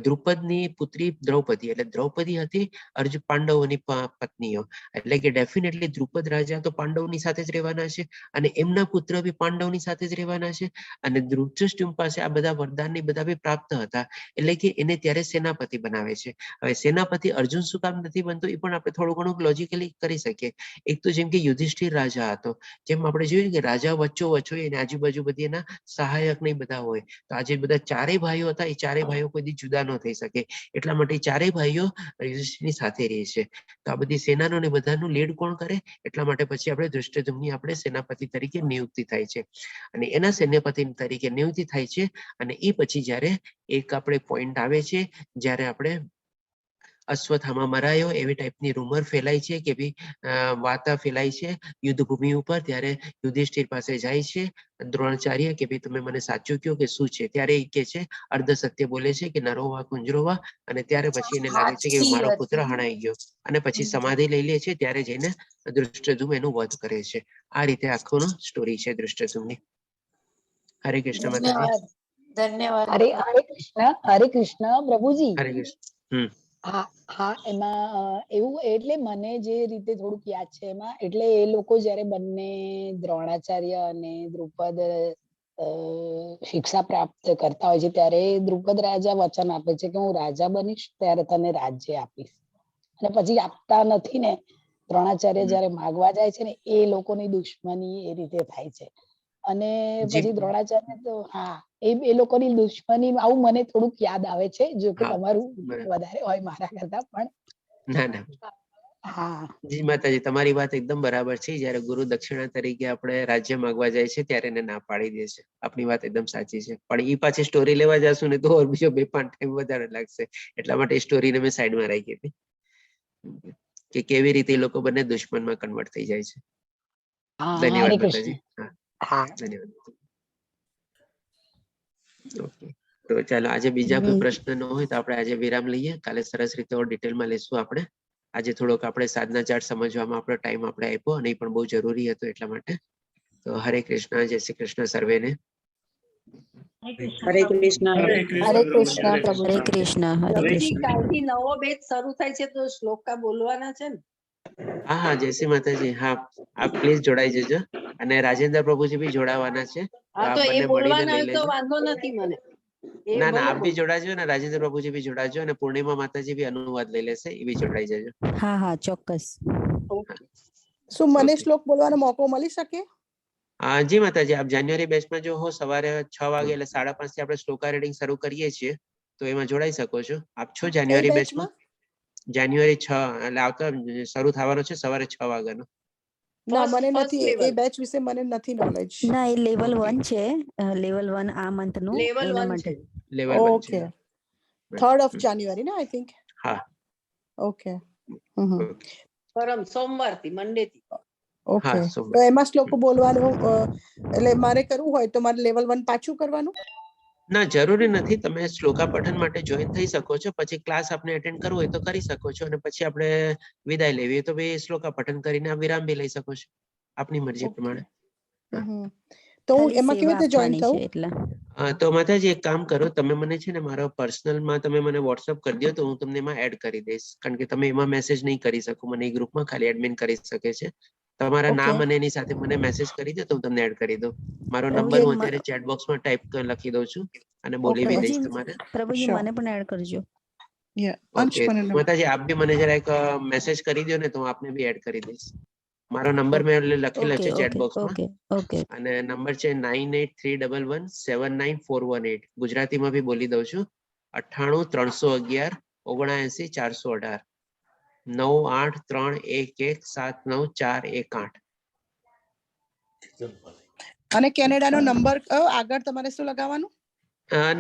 દ્રુપદની પુત્રી દ્રૌપદી એટલે દ્રૌપદી હતી અર્જુન પાંડવોની પત્નીઓ. એટલે કે ડેફિનેટલી દ્રુપદ રાજા તો પાંડવોની સાથે જ રહેવાના છે અને એમના પુત્ર બી પાંડવોની સાથે જ રહેવાના છે. અને દૃષ્ટદ્યુમ્ન પાસે આ બધા વરદાનની બધા બી પ્રાપ્ત હતા એટલે કે એને ત્યારે સેનાપતિ બનાવે છે. હવે સેનાપતિ અર્જુન શું કામ નથી બનતો એ પણ આપણે થોડું ઘણું લોજિકલી કરી શકીએ. એક તો જેમ કે યુધિષ્ઠિર રાજા હતો, જેમ આપણે જોયું કે રાજા વચ્ચો હોય અને આજુબાજુ બધી એના સહાયક ને બધા હોય. તો આજે બધા ચારેય ભાઈઓ હતા, એ ચારેય ભાઈઓ કોઈ દી જુદા ન થઈ શકે એટલા માટે ચારેય ભાઈઓ યુધિષ્ઠિરની સાથે રહે છે. તો આ બધી સેનાનો ને બધાનું લીડ કોણ કરે એટલા માટે પછી આપણે દૃષ્ટદ્યુમ્નની આપણે સેનાપતિ તરીકે નિયુક્તિ થાય છે અને એના સેનાપતિ તરીકે નિયુક્તિ થાય છે. અને એ પછી જ્યારે એક આપણે પોઈન્ટ આવે છે જ્યારે આપણે અશ્વત્થામા મરાયો એવી ટાઈપની રૂમર ફેલાય છે કે ભાઈ વાર્તા ફેલાય છે યુદ્ધ ભૂમિ ઉપર. ત્યારે યુધિષ્ઠિર પાસે જાય છે દ્રોણાચાર્ય કે ભાઈ તમે મને સાચું કહો કે શું છે. ત્યારે એ કે છે અર્ધ સત્ય બોલે છે કે નરોવા કુંજરોવા. અને ત્યારે પછી એને લાગે છે કે મારો પુત્ર હણાઈ ગયો અને પછી સમાધિ લઈ લે છે. ત્યારે જઈને દૃષ્ટદ્યુમ્ન એનું વધ કરે છે. આ રીતે આખું સ્ટોરી છે દૃષ્ટદ્યુમ્નની. હરે કૃષ્ણ માતાજી. ધન્યવાદ. હરે કૃષ્ણ પ્રભુજી. હરે કૃષ્ણ. હા એમાં એવું એટલે મને જે રીતે થોડુંક યાદ છે એમાં એટલે એ લોકો જયારે બંને દ્રોણાચાર્ય અને દ્રુપદ શિક્ષા પ્રાપ્ત કરતા હોય છે ત્યારે દ્રુપદ રાજા વચન આપે છે કે હું રાજા બનીશ ત્યારે તને રાજ્ય આપીશ. અને પછી આપતા નથી ને દ્રોણાચાર્ય જયારે માગવા જાય છે ને એ લોકોની દુશ્મની એ રીતે થાય છે. અને પછી દ્રોણાચાર્ય તો એ લોકોની દુશ્મની આવું મને થોડુંક યાદ આવે છે. જો કે તમારું વધારે હોય મારા કરતા પણ. ના જી માતાજી, તમારી વાત એકદમ બરાબર છે. જયારે ગુરુ દક્ષિણા તરીકે આપણે રાજ્ય માંગવા જાય છે ત્યારે એને ના પાડી દે છે. આપની વાત એકદમ સાચી છે. પણ એ પાછી સ્ટોરી લેવા જશું ને તો બીજો 2-5 ટાઈમ વધારે લાગશે. એટલા માટે એ સ્ટોરીને મેં સાઈડમાં રાખી હતી કે કેવી રીતે એ લોકો બંને દુશ્મનમાં કન્વર્ટ થઈ જાય છે. ધન્યવાદ માતાજી. ધન્યવાદ. તો ચાલો આજે બીજા કોઈ પ્રશ્ન ન હોય તો આપણે આજે વિરામ લઈએ. કાલે સરસ રીતે ડિટેલમાં લેશું આપણે. આજે થોડોક આપણે સાધના ચાર્ટ સમજવામાં આપણો ટાઈમ આપણે આપ્યો અને એ પણ બહુ જરૂરી હતો એટલા માટે. તો હરે કૃષ્ણ, જય શ્રી કૃષ્ણ સર્વેને. હરે કૃષ્ણ. હરે કૃષ્ણ પ્રભુ. હરે કૃષ્ણ. હરે કૃષ્ણ. કાલથી નવો બેચ શરૂ થાય છે તો શ્લોકા બોલવાના છે ને? હા જય શ્રી માતાજી. હા આપ પ્લીઝ જોડાઈ જજો અને રાજેન્દ્ર પ્રભુજી બી જોડાવાના છે. તો એ બોલવાના હોય તો વાંધો નથી મને. ના આપ બી જોડાજો ને રાજેન્દ્ર પ્રભુજી બી જોડાજો અને પૂર્ણિમા માતાજી બી અનુવાદ લઈ લેશે, એ બી જોડાઈ જજો. હા ચોક્કસ. શું મને શ્લોક બોલવાનો મોકો મળી શકે? જી માતાજી, આપ જાન્યુઆરી બેચમાં જો હો સવારે 6 વાગે એટલે 5:30 થી આપણે શ્લોકા રીડિંગ શરૂ કરીએ છીએ તો એમાં જોડાઈ શકો છો. આપ છો જાન્યુઆરી બેચમાં? જાન્યુઆરી 6 એટલે આવતા શરૂ થવાનો છે સવારે 6 વાગ્યાનો. ના મને નથી, એ બેચ વિશે મને નથી નોલેજ. ના એ લેવલ 1 છે. લેવલ 1 આ મંથ નું એના માટે. ઓકે. 3rd of January ને આઈ થિંક. હા. ઓકે. પરમ સોમવારથી મંડે થી. ઓકે. તો એમાં શ્લોકો બોલવાનું એટલે મારે કરવું હોય તો મારે લેવલ 1 પાછું કરવાનું? ના જરૂરી નથી. તમે શ્લોકા પઠન માટે જોઈન થઈ શકો છો. પછી ક્લાસ આપણે એટેન્ડ કરવો હોય તો કરી શકો છો અને પછી આપણે વિદાય લેવી તો ભાઈ શ્લોકા પઠન કરીને વિરામ બી લઈ શકો છો આપની મરજી પ્રમાણે. તો હું એમાં કેવી રીતે જોઈન થઉં? તો માતાજી એક કામ કરો, તમે મને છે ને મારા પર્સનલમાં તમે મને વોટ્સઅપ કરી દો તો હું તમને એમાં એડ કરી દઈશ. કારણ કે તમે એમાં મેસેજ નહીં કરી શકો. મને એ ગ્રુપમાં ખાલી એડમિન કરી શકે છે. તમારા નામ અને એની સાથે મને મેસેજ કરી દો તો હું તમને એડ કરી દઉં. મારો નંબર હું અત્યારે ચેટ બોક્સમાં ટાઈપ લખી દઉં છું. અને બોલી બી દઈશ પ્રભુજી તમારે. પ્રભુજી Sure. મને પણ એડ કરજો. અંશ ઓકે મને નંબર માતાજી આપ બી મને જરા એક મેસેજ કરી દો ને તો હું આપને બી એડ કરી દઈશ. મારો નંબર મેં લખેલો ઓકે છે ચેટ ઓકે બોક્સમાં ઓકે ઓકે અને નંબર છે 9831179418. ગુજરાતીમાં બી બોલી દઉં છું 98 311 79 418 98311794118. અને કેનેડાનો નંબર આગળ તમારે શું લગાવવાનું?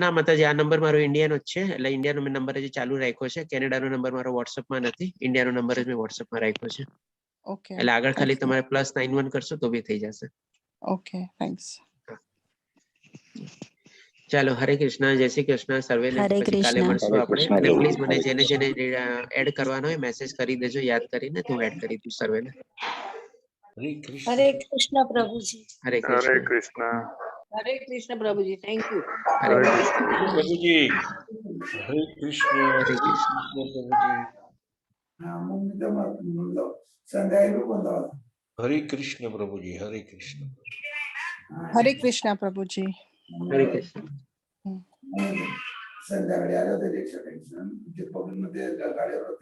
ના માતાજી આ નંબર મારો ઇન્ડિયાનો જ છે એટલે ઇન્ડિયાનો મેં નંબર હજી ચાલુ રાખ્યો છે. કેનેડાનો નંબર મારો વોટ્સઅપમાં નથી, ઇન્ડિયાનો નંબર જ મેં વોટ્સઅપમાં રાખ્યો છે. ઓકે એટલે આગળ ખાલી તમારે +91 કરશો તો બી થઈ જશે. Okay thanks. ચાલો હરે કૃષ્ણ, જય શ્રી કૃષ્ણ સર્વેને. હરે પછી કાલે કૃષ્ણ. મળશું આપણે. અને પ્લીઝ મને જેને જેને એડ કરવાનો હોય મેસેજ કરી દેજો યાદ કરીને, તો હું એડ કરી દઉં સર્વેને. હરે કૃષ્ણ પ્રભુજી. હરે કૃષ્ણ. હરે કૃષ્ણ પ્રભુજી. Thank you. હરે કૃષ્ણ. પ્રભુજી હરે કૃષ્ણ. હરે કૃષ્ણ. પ્રભુજી હરે કૃષ્ણ પ્રભુજી. હરે કૃષ્ણ. હરે કૃષ્ણ પ્રભુજી. હરે કૃષ્ણ. संध्याकाळी आलं होतं रिक्षा टेन्शन जे पब्लिक मध्ये गाड्यावर